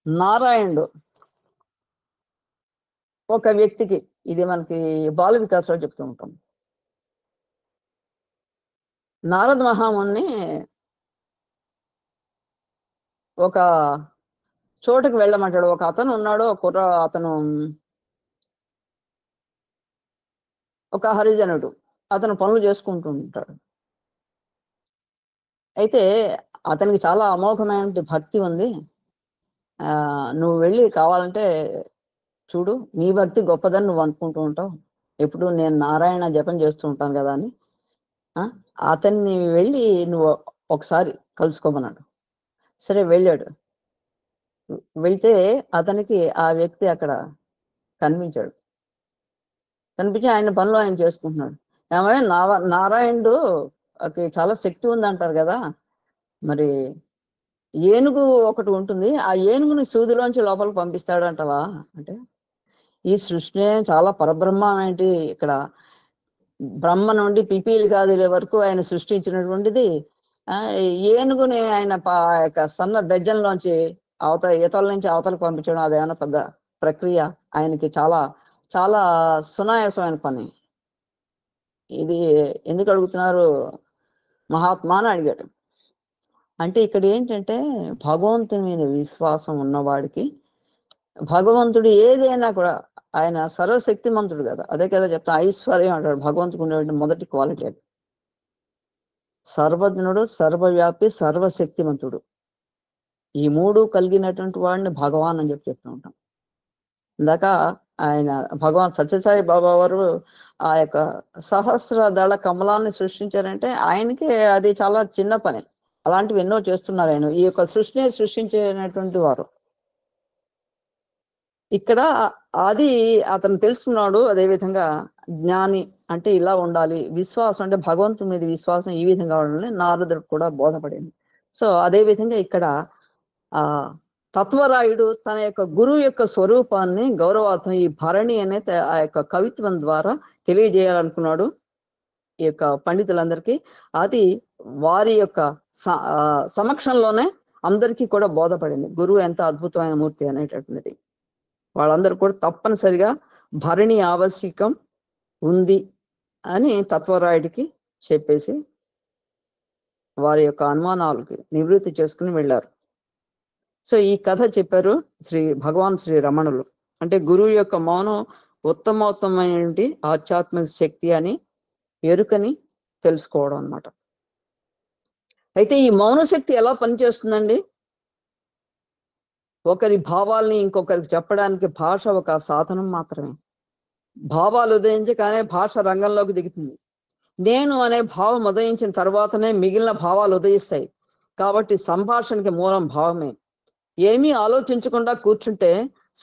నారాయణుడు ఒక వ్యక్తికి, ఇది మనకి బాల వికాసంలో చెప్తూ ఉంటాం. నారద మహాముని ఒక చోటుకు వెళ్ళమంటాడు. ఒక అతను ఉన్నాడు, అతను ఒక హరిజనుడు. అతను పనులు చేసుకుంటూ ఉంటాడు. అయితే అతనికి చాలా అమోఘమైన భక్తి ఉంది. నువ్వు వెళ్ళి కావాలంటే చూడు, నీ భక్తి గొప్పదని నువ్వు అనుకుంటూ ఉంటావు, ఎప్పుడు నేను నారాయణ జపం చేస్తూ ఉంటాను కదా అని అతన్ని వెళ్ళి నువ్వు ఒకసారి కలుసుకోమన్నాడు. సరే వెళ్ళాడు. వెళ్తే అతనికి ఆ వ్యక్తి అక్కడ కనిపించాడు. కనిపించి ఆయన పనులు ఆయన చేసుకుంటున్నాడు. ఏమైనా నారాయణుడు చాలా శక్తి ఉంది అంటారు కదా, మరి ఏనుగు ఒకటి ఉంటుంది, ఆ ఏనుగుని సూదిలోంచి లోపలికి పంపిస్తాడంటవా అంటే, ఈ సృష్టి చాలా పరబ్రహ్మ ఏంటి, ఇక్కడ బ్రహ్మ నుండి పిపీలి గాదిల వరకు ఆయన సృష్టించినటువంటిది ఏనుగుని ఆయన సన్న బెజ్జంలోంచి ఈతల నుంచి అవతలకు పంపించడం అదేమన్నా పెద్ద ప్రక్రియ? ఆయనకి చాలా చాలా సునాయాసమైన పని. ఇది ఎందుకు అడుగుతున్నారు మహాత్మా అని అడిగాడు. అంటే ఇక్కడ ఏంటంటే భగవంతుని మీద విశ్వాసం ఉన్నవాడికి భగవంతుడు ఏదైనా కూడా, ఆయన సర్వశక్తిమంతుడు కదా, అదే కదా చెప్తా, ఐశ్వర్యం అంటాడు భగవంతుడు ఉండేటువంటి మొదటి క్వాలిటీ. అది సర్వజ్ఞుడు, సర్వవ్యాపి, సర్వశక్తిమంతుడు, ఈ మూడు కలిగినటువంటి వాడిని భగవాన్ అని చెప్తూ ఉంటాం. ఇందాక ఆయన భగవాన్ సత్యసాయి బాబా వారు ఆ యొక్క సహస్ర దళ కమలాన్ని సృష్టించారంటే ఆయనకి అది చాలా చిన్న పని. అలాంటివి ఎన్నో చేస్తున్నారు ఆయన, ఈ యొక్క సృష్టిని సృష్టించినటువంటి వారు. ఇక్కడ అది అతను తెలుసుకున్నాడు. అదేవిధంగా జ్ఞాని అంటే ఇలా ఉండాలి, విశ్వాసం అంటే భగవంతుని మీద విశ్వాసం ఈ విధంగా ఉండాలని నారదుడికి కూడా బోధపడింది. సో అదేవిధంగా ఇక్కడ తత్వరాయుడు తన యొక్క గురువు యొక్క స్వరూపాన్ని గౌరవార్థం ఈ భరణి అనే ఆ యొక్క కవిత్వం ద్వారా తెలియజేయాలనుకున్నాడు ఈ యొక్క పండితులందరికీ. అది వారి యొక్క సమక్షంలోనే అందరికీ కూడా బోధపడింది గురువు ఎంత అద్భుతమైన మూర్తి అనేటటువంటిది. వాళ్ళందరూ కూడా తప్పనిసరిగా భరణి ఆవశ్యకం ఉంది అని తత్వరాయుడికి చెప్పేసి వారి యొక్క అనుమానాలకి నివృత్తి చేసుకుని వెళ్ళారు. సో ఈ కథ చెప్పారు భగవాన్ శ్రీ రమణులు. అంటే గురువు యొక్క మౌనం ఉత్తమోత్తమైనటువంటి ఆధ్యాత్మిక శక్తి అని ఎరుకని తెలుసుకోవడం అన్నమాట. అయితే ఈ మౌన శక్తి ఎలా పనిచేస్తుందండి? ఒకరి భావాల్ని ఇంకొకరికి చెప్పడానికి భాష ఒక సాధనం మాత్రమే. భావాలు ఉదయించగానే భాష రంగంలోకి దిగుతుంది. నేను అనే భావం ఉదయించిన తర్వాతనే మిగిలిన భావాలు ఉదయిస్తాయి. కాబట్టి సంభాషణకి మూలం భావమే. ఏమీ ఆలోచించకుండా కూర్చుంటే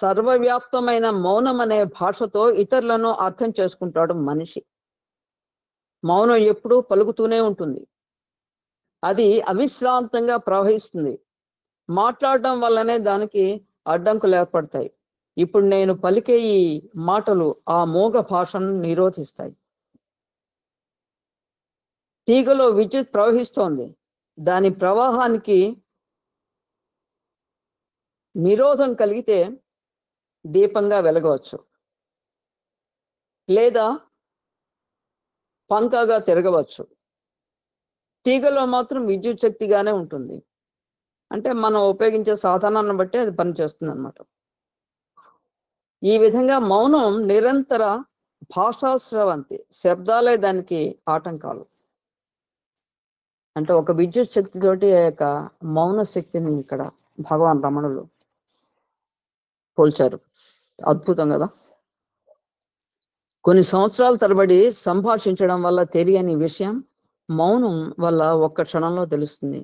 సర్వవ్యాప్తమైన మౌనం అనే భాషతో ఇతరులను అర్థం చేసుకుంటాడు మనిషి. మౌనం ఎప్పుడూ పలుకుతూనే ఉంటుంది. అది అవిశ్రాంతంగా ప్రవహిస్తుంది. మాట్లాడడం వల్లనే దానికి అడ్డంకులు ఏర్పడతాయి. ఇప్పుడు నేను పలికే ఈ మాటలు ఆ మూగ భాషను నిరోధిస్తాయి. తీగలో విద్యుత్ ప్రవహిస్తోంది. దాని ప్రవాహానికి నిరోధం కలిగితే దీపంగా వెలగవచ్చు, లేదా పంకాగా తిరగవచ్చు. తీగలో మాత్రం విద్యుత్ శక్తిగానే ఉంటుంది. అంటే మనం ఉపయోగించే సాధనాన్ని బట్టి అది పనిచేస్తుంది అన్నమాట. ఈ విధంగా మౌనం నిరంతర భాషాస్రవంతి, శబ్దాలే దానికి ఆటంకాలు. అంటే ఒక విద్యుత్ శక్తితోటి ఆ యొక్క మౌన శక్తిని ఇక్కడ భగవాన్ రమణులు పోల్చారు. అద్భుతం కదా. కొన్ని సంవత్సరాల తరబడి సంభాషించడం వల్ల తెలియని విషయం మౌనం వల్ల ఒక్క క్షణంలో తెలుస్తుంది.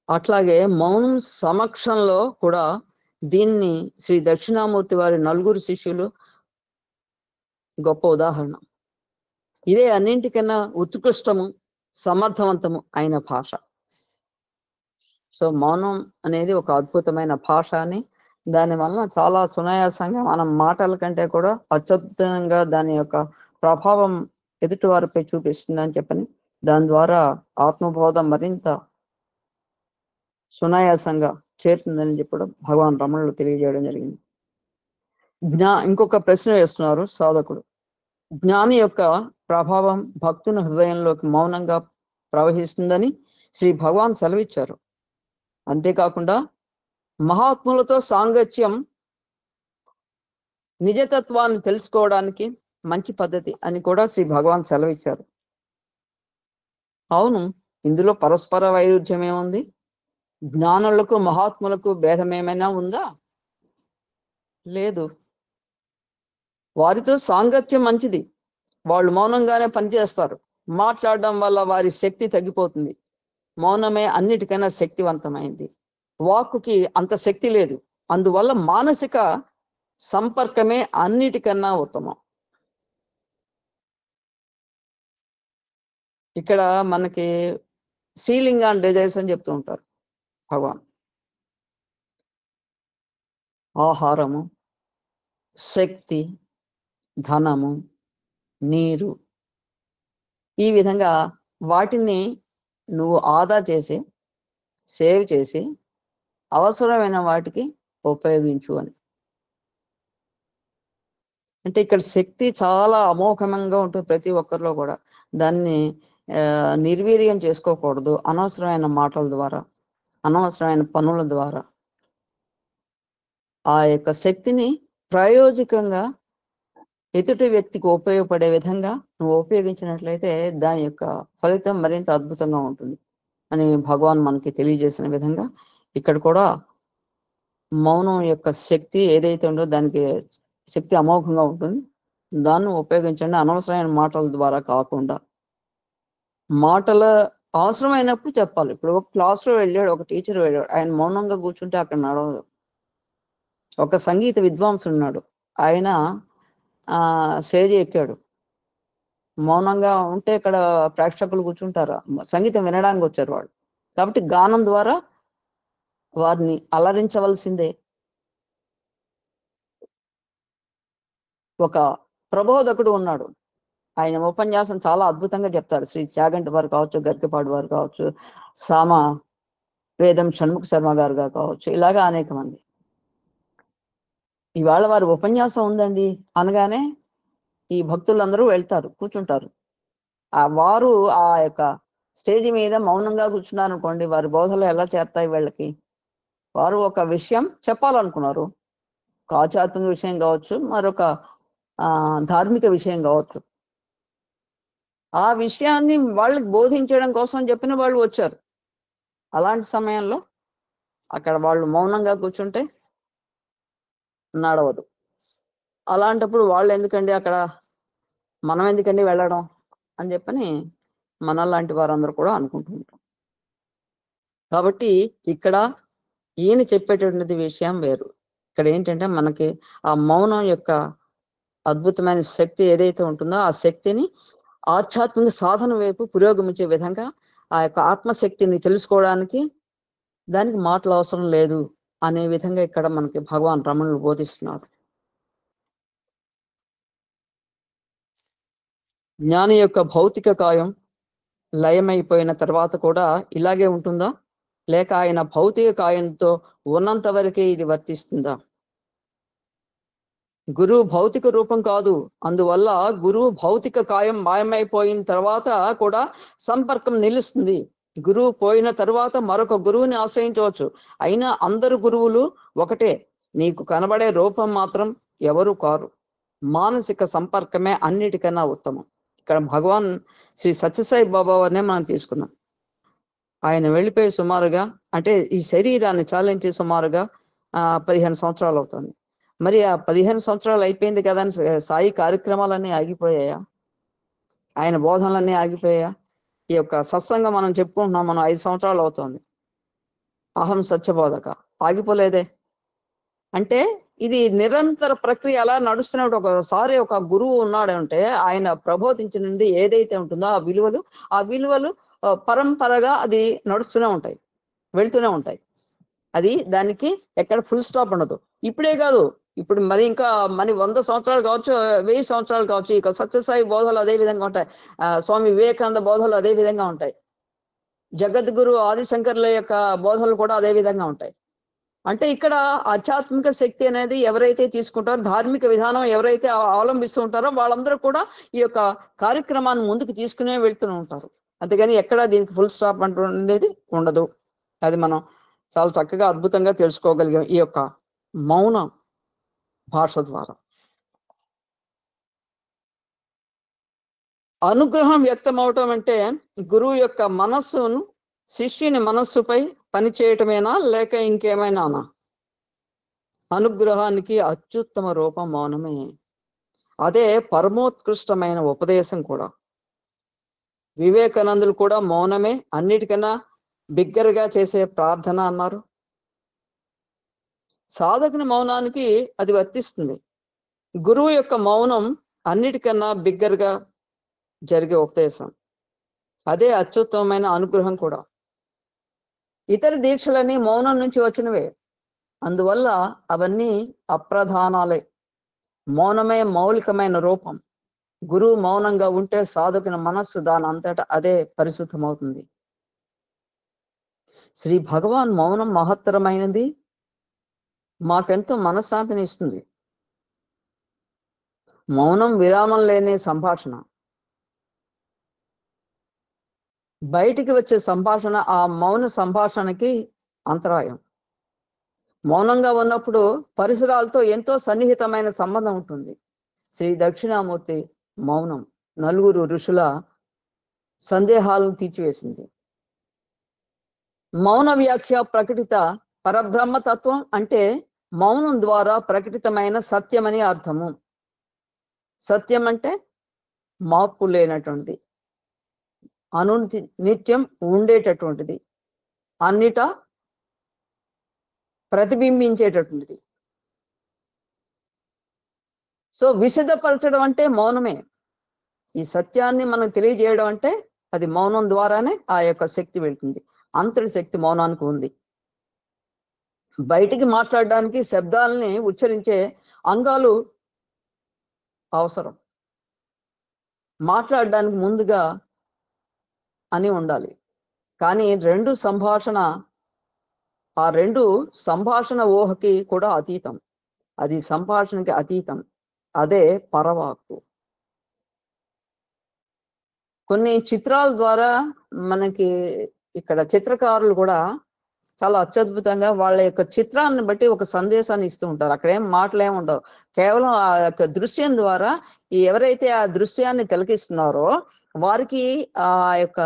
అట్లాగే మౌనం సమక్షంలో కూడా దీన్ని శ్రీ దక్షిణామూర్తి వారి 9 శిష్యులు గొప్ప ఉదాహరణ. ఇదే అన్నింటికన్నా ఉత్కృష్టము, సమర్థవంతము అయిన భాష. సో మౌనం అనేది ఒక అద్భుతమైన భాష అని, దానివల్ల చాలా సునాయాసంగా మనం మాటల కంటే కూడా అత్యద్భుతంగా దాని యొక్క ప్రభావం ఎదుటి వారిపై చూపిస్తుందని చెప్పని, దాని ద్వారా ఆత్మబోధ మరింత సునాయాసంగా చేరుతుందని చెప్పడం భగవాన్ రమణులు తెలియజేయడం జరిగింది. ఇంకొక ప్రశ్న వేస్తున్నారు సాధకుడు. జ్ఞాని యొక్క ప్రభావం భక్తుని హృదయంలోకి మౌనంగా ప్రవహిస్తుందని శ్రీ భగవాన్ సెలవిచ్చారు. అంతేకాకుండా మహాత్ములతో సాంగత్యం నిజతత్వాన్ని తెలుసుకోవడానికి మంచి పద్ధతి అని కూడా శ్రీ భగవాన్ సెలవిచ్చారు. అవును, ఇందులో పరస్పర వైరుధ్యం ఏముంది? జ్ఞానులకు మహాత్ములకు భేదం ఏమైనా ఉందా? లేదు. వారితో సాంగత్యం మంచిది. వాళ్ళు మౌనంగానే పనిచేస్తారు. మాట్లాడడం వల్ల వారి శక్తి తగ్గిపోతుంది. మౌనమే అన్నిటికైనా శక్తివంతమైంది. వాక్కుకి అంత శక్తి లేదు. అందువల్ల మానసిక సంపర్కమే అన్నిటికన్నా ఉత్తమం. ఇక్కడ మనకి సీలింగ్ అండ్ డిజైర్స్ అని చెప్తూ ఉంటారు భగవాన్. ఆహారము, శక్తి, ధనము, నీరు, ఈ విధంగా వాటిని నువ్వు ఆదా చేసి సేవ్ చేసి అవసరమైన వాటికి ఉపయోగించు అని. అంటే ఇక్కడ శక్తి చాలా అమోఘంగా ఉంటుంది ప్రతి ఒక్కరిలో కూడా. దాన్ని నిర్వీర్యం చేసుకోకూడదు అనవసరమైన మాటల ద్వారా, అనవసరమైన పనుల ద్వారా. ఆ యొక్క శక్తిని ప్రయోజకంగా ఎదుటి వ్యక్తికి ఉపయోగపడే విధంగా నువ్వు ఉపయోగించినట్లయితే దాని యొక్క ఫలితం మరింత అద్భుతంగా ఉంటుంది అని భగవాన్ మనకి తెలియజేసిన విధంగా ఇక్కడ కూడా మౌనం యొక్క శక్తి ఏదైతే ఉందో దానికి శక్తి అమోఘంగా ఉంటుంది. దాన్ని ఉపయోగించండి, అనవసరమైన మాటల ద్వారా కాకుండా. మాటల అవసరమైనప్పుడు చెప్పాలి. ఇప్పుడు ఒక క్లాస్లో వెళ్ళాడు, ఒక టీచర్ వెళ్ళాడు, ఆయన మౌనంగా కూర్చుంటే అక్కడ నడవదు. ఒక సంగీత విద్వాంసుడు ఉన్నాడు, ఆయన స్టేజ్ ఎక్కాడు, మౌనంగా ఉంటే ఇక్కడ ప్రేక్షకులు కూర్చుంటారా? సంగీతం వినడానికి వచ్చారు వాళ్ళు. కాబట్టి గానం ద్వారా వారిని అలరించవలసిందే. ఒక ప్రబోధకుడు ఉన్నాడు, ఆయన ఉపన్యాసం చాలా అద్భుతంగా చెప్తారు. శ్రీ చాగంటి వారు కావచ్చు, గరికపాడు వారు కావచ్చు, సామ వేదం షణ్ముఖ శర్మ గారు కావచ్చు, ఇలాగా అనేక మంది. ఇవాళ వారి ఉపన్యాసం ఉందండి అనగానే ఈ భక్తులందరూ వెళ్తారు, కూర్చుంటారు. వారు ఆ యొక్క స్టేజ్ మీద మౌనంగా కూర్చున్నారు అనుకోండి, వారి బోధలు ఎలా చేస్తాయి వీళ్ళకి? వారు ఒక విషయం చెప్పాలనుకున్నారు, ఒక ఆధ్యాత్మిక విషయం కావచ్చు, మరొక ధార్మిక విషయం కావచ్చు. ఆ విషయాన్ని వాళ్ళకి బోధించడం కోసం చెప్పిన వాళ్ళు వచ్చారు. అలాంటి సమయంలో అక్కడ వాళ్ళు మౌనంగా కూర్చుంటే నడవదు. అలాంటప్పుడు వాళ్ళు ఎందుకండి అక్కడ, మనం ఎందుకండి వెళ్ళడం అని చెప్పని మనలాంటి వారందరూ కూడా అనుకుంటుంటాం. కాబట్టి ఇక్కడ ఈయన చెప్పేటటువంటి విషయం వేరు. ఇక్కడ ఏంటంటే మనకి ఆ మౌనం యొక్క అద్భుతమైన శక్తి ఏదైతే ఉంటుందో ఆ శక్తిని ఆధ్యాత్మిక సాధన వైపు పురోగమించే విధంగా, ఆ యొక్క ఆత్మశక్తిని తెలుసుకోవడానికి దానికి మాటలు అవసరం లేదు అనే విధంగా ఇక్కడ మనకి భగవాన్ రమణులు బోధిస్తున్నారు. జ్ఞాని యొక్క భౌతిక కాయం లయమైపోయిన తర్వాత కూడా ఇలాగే ఉంటుందా, లేక ఆయన భౌతిక కాయంతో ఉన్నంత వరకే ఇది వర్తిస్తుందా? గురువు భౌతిక రూపం కాదు, అందువల్ల గురువు భౌతిక కాయం మాయమైపోయిన తర్వాత కూడా సంపర్కం నిలుస్తుంది. గురువు పోయిన తర్వాత మరొక గురువుని ఆశ్రయించవచ్చు. అయినా అందరు గురువులు ఒకటే, నీకు కనబడే రూపం మాత్రం ఎవరు కారు. మానసిక సంపర్కమే అన్నిటికన్నా ఉత్తమం. ఇక్కడ భగవాన్ శ్రీ సత్యసాయి బాబా వారినే మనం తీసుకున్నాం. ఆయన వెళ్ళిపోయి సుమారుగా, అంటే ఈ శరీరాన్ని చాలించి సుమారుగా 15 సంవత్సరాలు అవుతుంది. మరి ఆ 15 సంవత్సరాలు అయిపోయింది కదా అని సాయి కార్యక్రమాలన్నీ ఆగిపోయాయా? ఆయన బోధనలన్నీ ఆగిపోయాయా? ఈ యొక్క సత్సంగం మనం చెప్పుకుంటున్నాం, మనం 5 సంవత్సరాలు అవుతుంది. అహం సత్యబోధక ఆగిపోలేదే. అంటే ఇది నిరంతర ప్రక్రియ అలా నడుస్తున్నప్పుడు ఒకసారి ఒక గురువు ఉన్నాడంటే ఆయన ప్రబోధించినది ఏదైతే ఉంటుందో ఆ విలువలు పరంపరగా అది నడుస్తూనే ఉంటాయి, వెళ్తూనే ఉంటాయి. అది దానికి ఎక్కడ ఫుల్ స్టాప్ ఉండదు. ఇప్పుడే కాదు, ఇప్పుడు మరి ఇంకా 100 సంవత్సరాలు కావచ్చు, 1000 సంవత్సరాలు కావచ్చు. ఇక సత్యసాయి బోధలు అదే విధంగా ఉంటాయి, స్వామి వివేకానంద బోధలు అదే విధంగా ఉంటాయి, జగద్గురు ఆదిశంకర్ల యొక్క బోధనలు కూడా అదే విధంగా ఉంటాయి. అంటే ఇక్కడ ఆధ్యాత్మిక శక్తి అనేది ఎవరైతే తీసుకుంటారో, ధార్మిక విధానం ఎవరైతే అవలంబిస్తూ ఉంటారో వాళ్ళందరూ కూడా ఈ యొక్క కార్యక్రమాన్ని ముందుకు తీసుకునే వెళ్తూనే ఉంటారు. అంతేగాని ఎక్కడ దీనికి ఫుల్ స్టాప్ అంటున్నది ఉండదు. అది మనం చాలా చక్కగా అద్భుతంగా తెలుసుకోగలిగాం ఈ యొక్క మౌన భాష ద్వారా. అనుగ్రహం వ్యక్తం అవటం అంటే గురువు యొక్క మనస్సును శిష్యుని మనస్సుపై పనిచేయటమేనా, లేక ఇంకేమైనానా? అనుగ్రహానికి అత్యుత్తమ రూపం మౌనమే. అదే పరమోత్కృష్టమైన ఉపదేశం కూడా. వివేకానందులు కూడా మౌనమే అన్నిటికన్నా బిగ్గరగా చేసే ప్రార్థన అన్నారు. సాధకుని మౌనానికి అది వర్తిస్తుంది. గురువు యొక్క మౌనం అన్నిటికన్నా బిగ్గరగా జరిగే ఉపదేశం. అదే అత్యుత్తమమైన అనుగ్రహం కూడా. ఇతర దీక్షలన్నీ మౌనం నుంచి వచ్చినవే, అందువల్ల అవన్నీ అప్రధానాలే. మౌనమే మౌలికమైన రూపం. గురువు మౌనంగా ఉంటే సాధకుని మనస్సు దాని అంతటా అదే పరిశుద్ధమవుతుంది. శ్రీ భగవాన్ మౌనం మహత్తరమైనది, మాకెంతో మనశ్శాంతిని ఇస్తుంది. మౌనం విరామం లేని సంభాషణ. బయటికి వచ్చే సంభాషణ ఆ మౌన సంభాషణకి అంతరాయం. మౌనంగా ఉన్నప్పుడు పరిసరాలతో ఎంతో సన్నిహితమైన సంబంధం ఉంటుంది. శ్రీ దక్షిణామూర్తి మౌనం నలుగురు ఋషుల సందేహాలను తీర్చివేసింది. మౌన వ్యాఖ్య ప్రకటిత పరబ్రహ్మతత్వం అంటే మౌనం ద్వారా ప్రకటితమైన సత్యమని అర్థము. సత్యం అంటే మార్పు లేనటువంటిది, నిత్యం ఉండేటటువంటిది, అన్నిటా ప్రతిబింబించేటటువంటిది. సో విశదపరచడం అంటే మౌనమే. ఈ సత్యాన్ని మనం తెలియజేయడం అంటే అది మౌనం ద్వారానే ఆ యొక్క శక్తి వెళ్తుంది. అంతటి శక్తి మౌనానికి ఉంది. బయటికి మాట్లాడడానికి శబ్దాలని ఉచ్చరించే అంగాలు అవసరం. మాట్లాడడానికి ముందుగా అని ఉండాలి. కానీ ఆ రెండు సంభాషణ ఊహకి కూడా అతీతం. అది సంభాషణకి అతీతం. అదే పరవాక్కు. కొన్ని చిత్రాల ద్వారా మనకి ఇక్కడ చిత్రకారులు కూడా చాలా అత్యద్భుతంగా వాళ్ళ యొక్క చిత్రాన్ని బట్టి ఒక సందేశాన్ని ఇస్తూ ఉంటారు. అక్కడ ఏం మాటలేమి ఉండవు. కేవలం ఆ యొక్క దృశ్యం ద్వారా ఎవరైతే ఆ దృశ్యాన్ని తిలకిస్తున్నారో వారికి ఆ యొక్క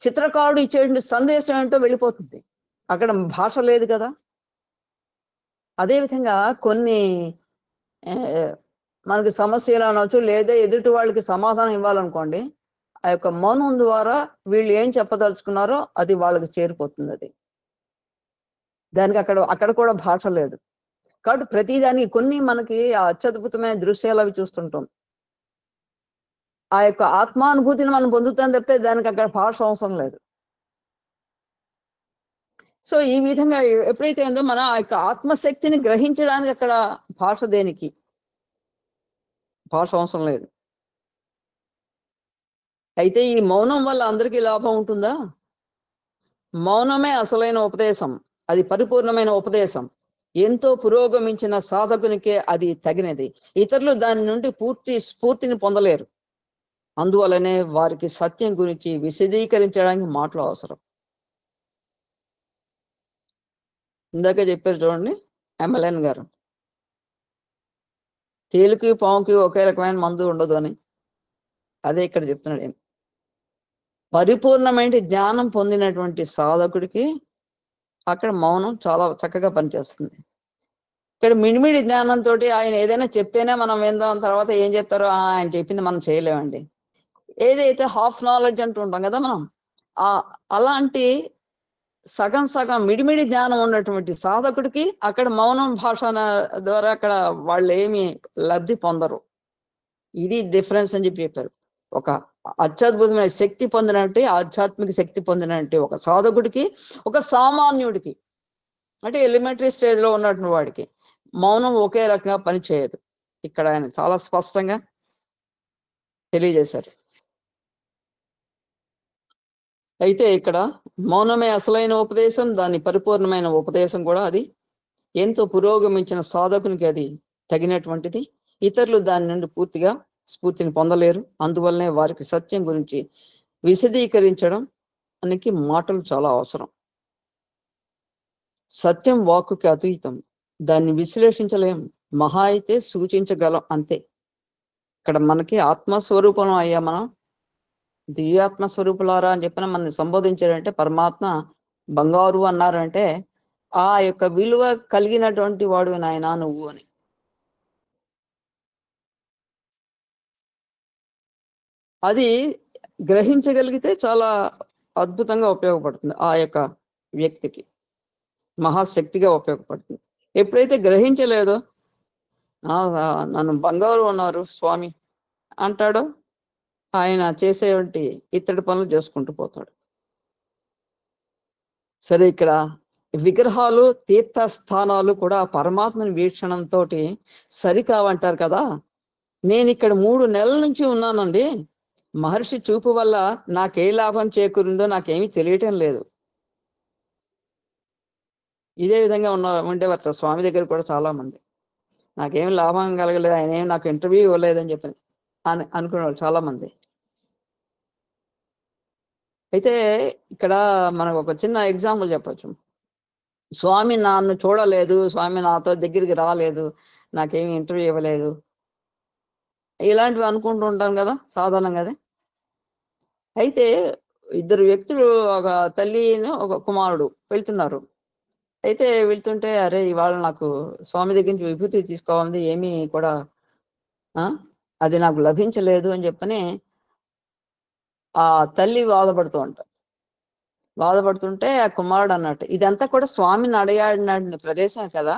చిత్రకారుడు ఇచ్చే సందేశం ఏంటో వెళ్ళిపోతుంది. అక్కడ భాష లేదు కదా. అదేవిధంగా కొన్ని మనకి సమస్యలు అనవచ్చు, లేదా ఎదుటి వాళ్ళకి సమాధానం ఇవ్వాలనుకోండి, ఆ యొక్క మౌనం ద్వారా వీళ్ళు ఏం చెప్పదలుచుకున్నారో అది వాళ్ళకి చేరిపోతుంది. అది దానికి అక్కడ కూడా భాష లేదు. కాబట్టి ప్రతిదానికి కొన్ని మనకి అత్యద్భుతమైన దృశ్యాలు అవి చూస్తుంటాం. ఆ యొక్క ఆత్మానుభూతిని మనం పొందుతాం తప్పితే దానికి అక్కడ భాష అవసరం లేదు. సో ఈ విధంగా ఎప్పుడైతే ఉందో మనం ఆ యొక్క ఆత్మశక్తిని గ్రహించడానికి అక్కడ భాష దేనికి భాష అవసరం లేదు. అయితే ఈ మౌనం వల్ల అందరికీ లాభం ఉంటుందా? మౌనమే అసలైన ఉపదేశం. అది పరిపూర్ణమైన ఉపదేశం. ఎంతో పురోగమించిన సాధకునికే అది తగినది. ఇతరులు దాని నుండి స్ఫూర్తిని పొందలేరు. అందువల్లనే వారికి సత్యం గురించి విశదీకరించడానికి మాటలు అవసరం. ఇందాక చెప్పారు చూడండి MLN గారు, తేలికి పాముకి ఒకే రకమైన మందు ఉండదు అని. అదే ఇక్కడ చెప్తున్నాడు. ఏం పరిపూర్ణమైన జ్ఞానం పొందినటువంటి సాధకుడికి అక్కడ మౌనం చాలా చక్కగా పనిచేస్తుంది. ఇక్కడ మిడిమిడి జ్ఞానంతో ఆయన ఏదైనా చెప్తేనే మనం విందాం, తర్వాత ఏం చెప్తారో ఆయన చెప్పింది మనం చేయలేమండి. ఏదైతే హాఫ్ నాలెడ్జ్ అంటూ ఉంటాం కదా మనం, అలాంటి సగం మిడిమిడి జ్ఞానం ఉన్నటువంటి సాధకుడికి అక్కడ మౌనం భాష ద్వారా అక్కడ వాళ్ళు ఏమి లబ్ధి పొందరు. ఇది డిఫరెన్స్ అని చెప్పారు. ఒక అత్యద్భుతమైన శక్తి పొందినట్టు, ఆధ్యాత్మిక శక్తి పొందినట్టు ఒక సాధకుడికి, ఒక సామాన్యుడికి అంటే ఎలిమెంటరీ స్టేజ్ లో ఉన్నటువంటి వాడికి మౌనం ఒకే రకంగా పనిచేయదు. ఇక్కడ ఆయన చాలా స్పష్టంగా తెలియజేశారు. అయితే ఇక్కడ మౌనమే అసలైన ఉపదేశం, దాని పరిపూర్ణమైన ఉపదేశం కూడా. అది ఎంతో పురోగమించిన సాధకునికి అది తగినటువంటిది. ఇతరులు దాని నుండి పూర్తిగా స్ఫూర్తిని పొందలేరు. అందువల్లనే వారికి సత్యం గురించి విశదీకరించడం అనికి మాటలు చాలా అవసరం. సత్యం వాక్కుకి అతీతం. దాన్ని విశ్లేషించలేం, మహా అయితే సూచించగలం అంతే. ఇక్కడ మనకి ఆత్మస్వరూపం అయ్యా, మనం దివ్యాత్మ స్వరూపులారా అని చెప్పిన మనల్ని సంబోధించాడంటే, పరమాత్మ బంగారు అన్నారంటే ఆ యొక్క విలువ కలిగినటువంటి వాడు నాయనా నువ్వు అని. అది గ్రహించగలిగితే చాలా అద్భుతంగా ఉపయోగపడుతుంది. ఆ యొక్క వ్యక్తికి మహాశక్తిగా ఉపయోగపడుతుంది. ఎప్పుడైతే గ్రహించలేదో నన్ను బంగారు ఉన్నారు స్వామి అంటాడో ఆయన చేసేవంటి ఇత్తడి పనులు చేసుకుంటూ పోతాడు. సరే, ఇక్కడ విగ్రహాలు తీర్థస్థానాలు కూడా పరమాత్మని వీక్షణంతో సరికావంటారు కదా. నేను ఇక్కడ 3 నెలల నుంచి ఉన్నానండి. మహర్షి చూపు వల్ల నాకే లాభం చేకూరిందో నాకేమీ తెలియటం లేదు. ఇదే విధంగా ఉండేవారు స్వామి దగ్గర కూడా చాలా మంది. నాకేమి లాభం కలగలేదు, ఆయన ఏమి నాకు ఇంటర్వ్యూ ఇవ్వలేదని చెప్పి అనుకునేవాళ్ళు చాలా మంది. అయితే ఇక్కడ మనకు ఒక చిన్న ఎగ్జాంపుల్ చెప్పచ్చు. స్వామి నన్ను చూడలేదు, స్వామి నాతో దగ్గరికి రాలేదు, నాకేమి ఇంటర్వ్యూ ఇవ్వలేదు, ఇలాంటివి అనుకుంటూ ఉంటాం కదా సాధారణంగా. అదే అయితే 2 వ్యక్తులు, ఒక తల్లిని ఒక కుమారుడు వెళ్తున్నారు. అయితే వెళ్తుంటే, అరే ఇవాళ నాకు స్వామి దగ్గర నుంచి విభూతి తీసుకోవాలి, ఏమీ కూడా అది నాకు లభించలేదు అని చెప్పని ఆ తల్లి బాధపడుతుంటే ఆ కుమారుడు అన్నట్టు, ఇదంతా కూడా స్వామిని అడిగాడిన ప్రదేశం కదా,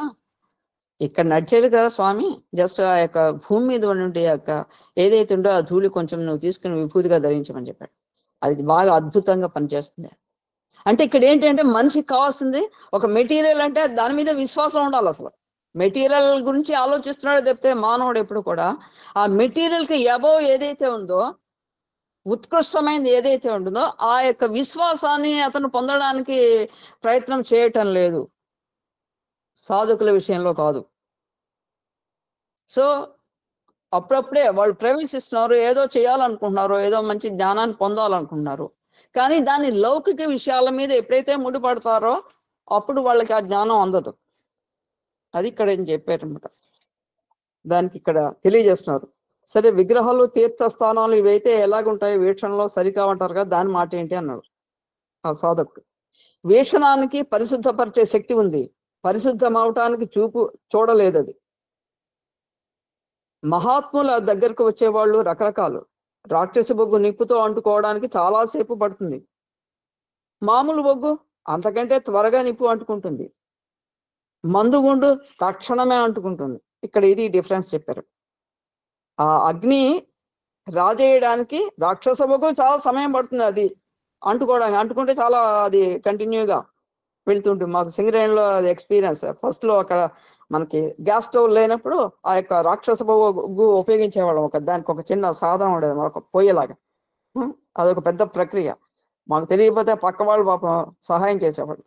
ఇక్కడ నడిచేది కదా స్వామి, జస్ట్ ఆ యొక్క భూమి మీద ఉండే యొక్క ఏదైతే ఉందో ఆ ధూళి కొంచెం నువ్వు తీసుకుని విభూతిగా ధరించమని చెప్పాడు. అది బాగా అద్భుతంగా పనిచేస్తుంది. అంటే ఇక్కడ ఏంటంటే మనిషికి కావాల్సింది ఒక మెటీరియల్, అంటే దాని మీద విశ్వాసం ఉండాలి. అసలు మెటీరియల్ గురించి ఆలోచిస్తున్నాడో చెప్తే మానవుడు ఎప్పుడు కూడా ఆ మెటీరియల్కి అబోవ్ ఏదైతే ఉందో, ఉత్కృష్టమైనది ఏదైతే ఉంటుందో ఆ యొక్క విశ్వాసాన్ని అతను పొందడానికి ప్రయత్నం చేయటం లేదు, సాధకుల విషయంలో కాదు. సో అప్పుడప్పుడే వాళ్ళు ప్రవేశిస్తున్నారు, ఏదో చేయాలనుకుంటున్నారు, ఏదో మంచి జ్ఞానాన్ని పొందాలనుకుంటున్నారు. కానీ దాని లౌకిక విషయాల మీద ఎప్పుడైతే ముడిపడతారో అప్పుడు వాళ్ళకి ఆ జ్ఞానం అందదు. అది ఇక్కడ ఏం చెప్పారనమాట, దానికి ఇక్కడ తెలియజేస్తున్నారు. సరే, విగ్రహాలు తీర్థస్థానాలు ఇవైతే ఎలాగుంటాయి, వీక్షణలో సరికావంటారు కదా, దాని మాట ఏంటి అన్నాడు ఆ సాధకుడు. వీక్షణానికి పరిశుద్ధపరిచే శక్తి ఉంది, పరిశుద్ధం అవటానికి చూడలేదు. అది మహాత్ముల దగ్గరకు వచ్చేవాళ్ళు రకరకాలు. రాక్షస బొగ్గు నిప్పుతో అంటుకోవడానికి చాలాసేపు పడుతుంది, మామూలు బొగ్గు అంతకంటే త్వరగా నిప్పు అంటుకుంటుంది, మందుగుండు తక్షణమే అంటుకుంటుంది. ఇక్కడ ఇది డిఫరెన్స్ చెప్పారు. ఆ అగ్ని రాజేయడానికి రాక్షస బొగ్గు చాలా సమయం పడుతుంది, అది అంటుకోవడానికి. అంటుకుంటే చాలా అది కంటిన్యూగా వెళ్తుంటుంది. మాకు సింగరేణిలో అది ఎక్స్పీరియన్స్. ఫస్ట్ లో అక్కడ మనకి గ్యాస్ స్టవ్ లేనప్పుడు ఆ యొక్క రాక్షస బొగ్గు ఉపయోగించేవాళ్ళం. దానికి ఒక చిన్న సాధనం ఉండేది, ఒక పొయ్యేలాగా. అదొక పెద్ద ప్రక్రియ. మాకు తెలియకపోతే పక్క వాళ్ళు పాపం సహాయం చేసేవాళ్ళు.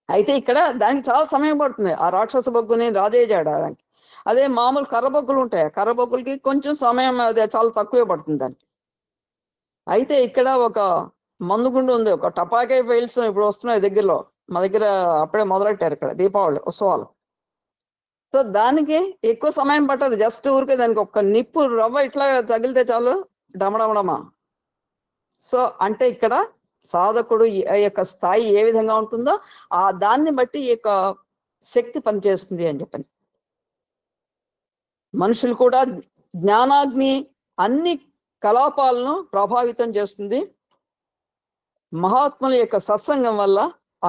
అయితే ఇక్కడ దానికి చాలా సమయం పడుతుంది ఆ రాక్షస బొగ్గుని రాజేయడానికి. అదే మామూలు కర్రబొగ్గులు ఉంటాయి, కర్రబొగ్గులకి కొంచెం సమయం అదే చాలా తక్కువే పడుతుంది దానికి. అయితే ఇక్కడ ఒక మందుగుండు ఉంది, ఒక టపాకాయ ఫైల్స్ ఇప్పుడు వస్తున్నాయి దగ్గరలో, మా దగ్గర అప్పుడే మొదలెట్టారు ఇక్కడ దీపావళి ఉత్సవాలు. సో దానికి ఎక్కువ సమయం పట్టదు, జస్ట్ ఊరికే దానికి ఒక నిప్పు రవ్వ ఇట్లా తగిలితే చాలు, డమడమడమా. సో అంటే ఇక్కడ సాధకుడు యొక్క స్థాయి ఏ విధంగా ఉంటుందో ఆ దాన్ని బట్టి ఈ యొక్క శక్తి పనిచేస్తుంది అని చెప్పని. మనుషులు కూడా జ్ఞానాగ్ని అన్ని కలాపాలను ప్రభావితం చేస్తుంది. మహాత్ముల యొక్క సత్సంగం వల్ల,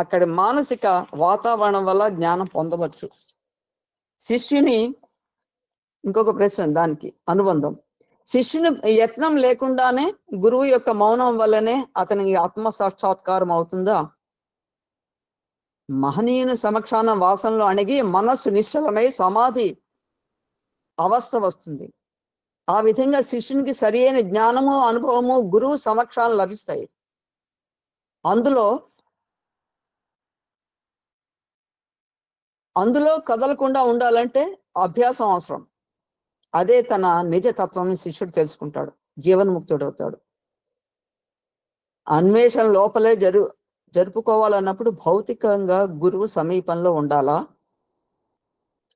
అక్కడి మానసిక వాతావరణం వల్ల జ్ఞానం పొందవచ్చు. శిష్యుని ఇంకొక ప్రశ్న దానికి అనుబంధం. శిష్యుని యత్నం లేకుండానే గురువు యొక్క మౌనం వల్లనే అతనికి ఆత్మ సాక్షాత్కారం అవుతుందా? మహనీయుని సమక్షాన వాసనలు అణిగి మనస్సు నిశ్చలమై సమాధి అవస్థ వస్తుంది. ఆ విధంగా శిష్యునికి సరి అయిన జ్ఞానము అనుభవము గురువు సమక్షాలు లభిస్తాయి. అందులో కదలకుండా ఉండాలంటే అభ్యాసం అవసరం. అదే తన నిజ తత్వాన్ని శిష్యుడు తెలుసుకుంటాడు, జీవన్ముక్తుడవుతాడు. అన్వేషణ లోపలే జరుపుకోవాలన్నప్పుడు భౌతికంగా గురువు సమీపంలో ఉండాలా?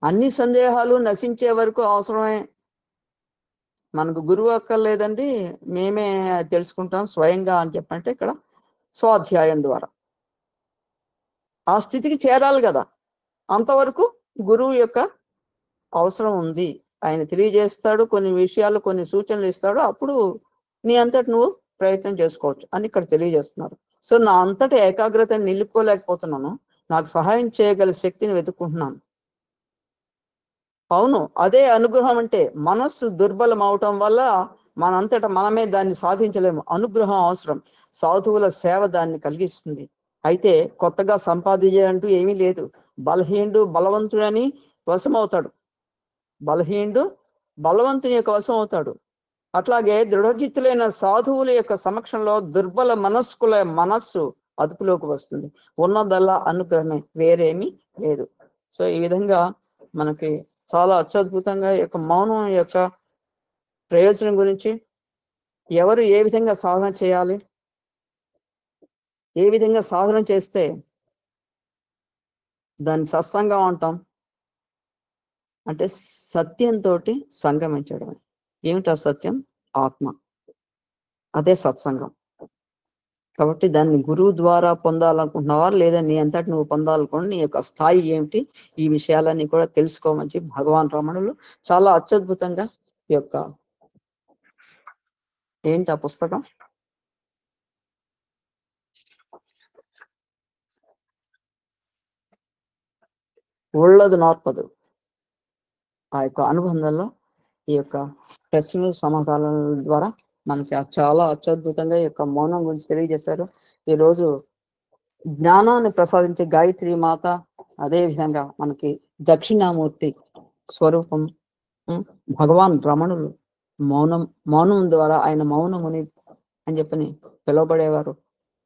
అన్ని సందేహాలు నశించే వరకు అవసరమే. మనకు గురువు అక్కర్లేదండి, మేమే తెలుసుకుంటాం స్వయంగా అని చెప్పంటే ఇక్కడ స్వాధ్యాయం ద్వారా ఆ స్థితికి చేరాలి కదా. అంతవరకు గురువు యొక్క అవసరం ఉంది. ఆయన తెలియజేస్తాడు, కొన్ని విషయాలు కొన్ని సూచనలు ఇస్తాడు, అప్పుడు నీ అంతటి నువ్వు ప్రయత్నం చేసుకోవచ్చు అని ఇక్కడ తెలియజేస్తున్నారు. సో నా అంతటి ఏకాగ్రతని నిలుపుకోలేకపోతున్నాను, నాకు సహాయం చేయగల శక్తిని వెతుక్కుంటున్నాను. అవును, అదే అనుగ్రహం అంటే. మనస్సు దుర్బలం అవటం వల్ల మనంతటా మనమే దాన్ని సాధించలేము. అనుగ్రహం అవసరం. సాధువుల సేవ దాన్ని కలిగిస్తుంది. అయితే కొత్తగా సంపాదించాలంటూ ఏమీ లేదు. బలహీనుడు బలవంతుడని వశమవుతాడు. బలహీనుడు బలవంతుని యొక్క వశం అవుతాడు. అట్లాగే దృఢచిత్తులైన సాధువుల యొక్క సమక్షంలో దుర్బల మనస్కుల మనస్సు అదుపులోకి వస్తుంది. ఉన్నదల్లా అనుగ్రహమే, వేరేమీ లేదు. సో ఈ విధంగా మనకి చాలా అత్యద్భుతంగా ఈ యొక్క మౌనం యొక్క ప్రయోజనం గురించి, ఎవరు ఏ విధంగా సాధన చేయాలి, ఏ విధంగా సాధన చేస్తే దాన్ని సత్సంగం అంటాం అంటే సత్యంతో సంగమించడం. ఏమిటా సత్యం? ఆత్మ. అదే సత్సంగం. కాబట్టి దాన్ని గురువు ద్వారా పొందాలనుకుంటున్నావా, లేదా నీ అంతటి నువ్వు పొందాలనుకోండి, నీ యొక్క స్థాయి ఏమిటి, ఈ విషయాలన్నీ కూడా తెలుసుకోమని చెప్పి భగవాన్ రమణులు చాలా అత్యద్భుతంగా ఈ యొక్క ఏంటి ఆ పుస్తకం, ఒళ్ళదు నార్పదు, ఆ యొక్క అనుబంధంలో ఈ యొక్క ప్రశ్నలు సమాధానాల ద్వారా మనకి చాలా అత్యద్భుతంగా ఈ యొక్క మౌనం గురించి తెలియజేశారు. ఈరోజు జ్ఞానాన్ని ప్రసాదించే గాయత్రి మాత, అదే విధంగా మనకి దక్షిణామూర్తి స్వరూపం భగవాన్ రమణులు మౌనం ద్వారా ఆయన మౌనముని అని చెప్పని పిలువబడేవారు.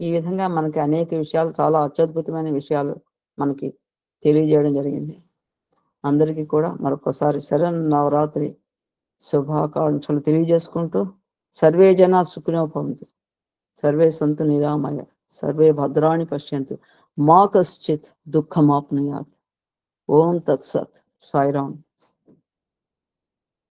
ఈ విధంగా మనకి అనేక విషయాలు, చాలా అత్యద్భుతమైన విషయాలు మనకి తెలియజేయడం జరిగింది. అందరికీ కూడా మరొకసారి శరన్నవరాత్రి శుభాకాంక్షలు తెలియజేసుకుంటూ, సర్వే జనా సుఖినో భవంతు, సర్వే సంతు నిరామయ, సర్వే భద్రాణి పశ్యంతు, మా కశ్చిత్ దుఃఖమాప్నుయాత్. ఓం తత్సత్. సాయిరామ్.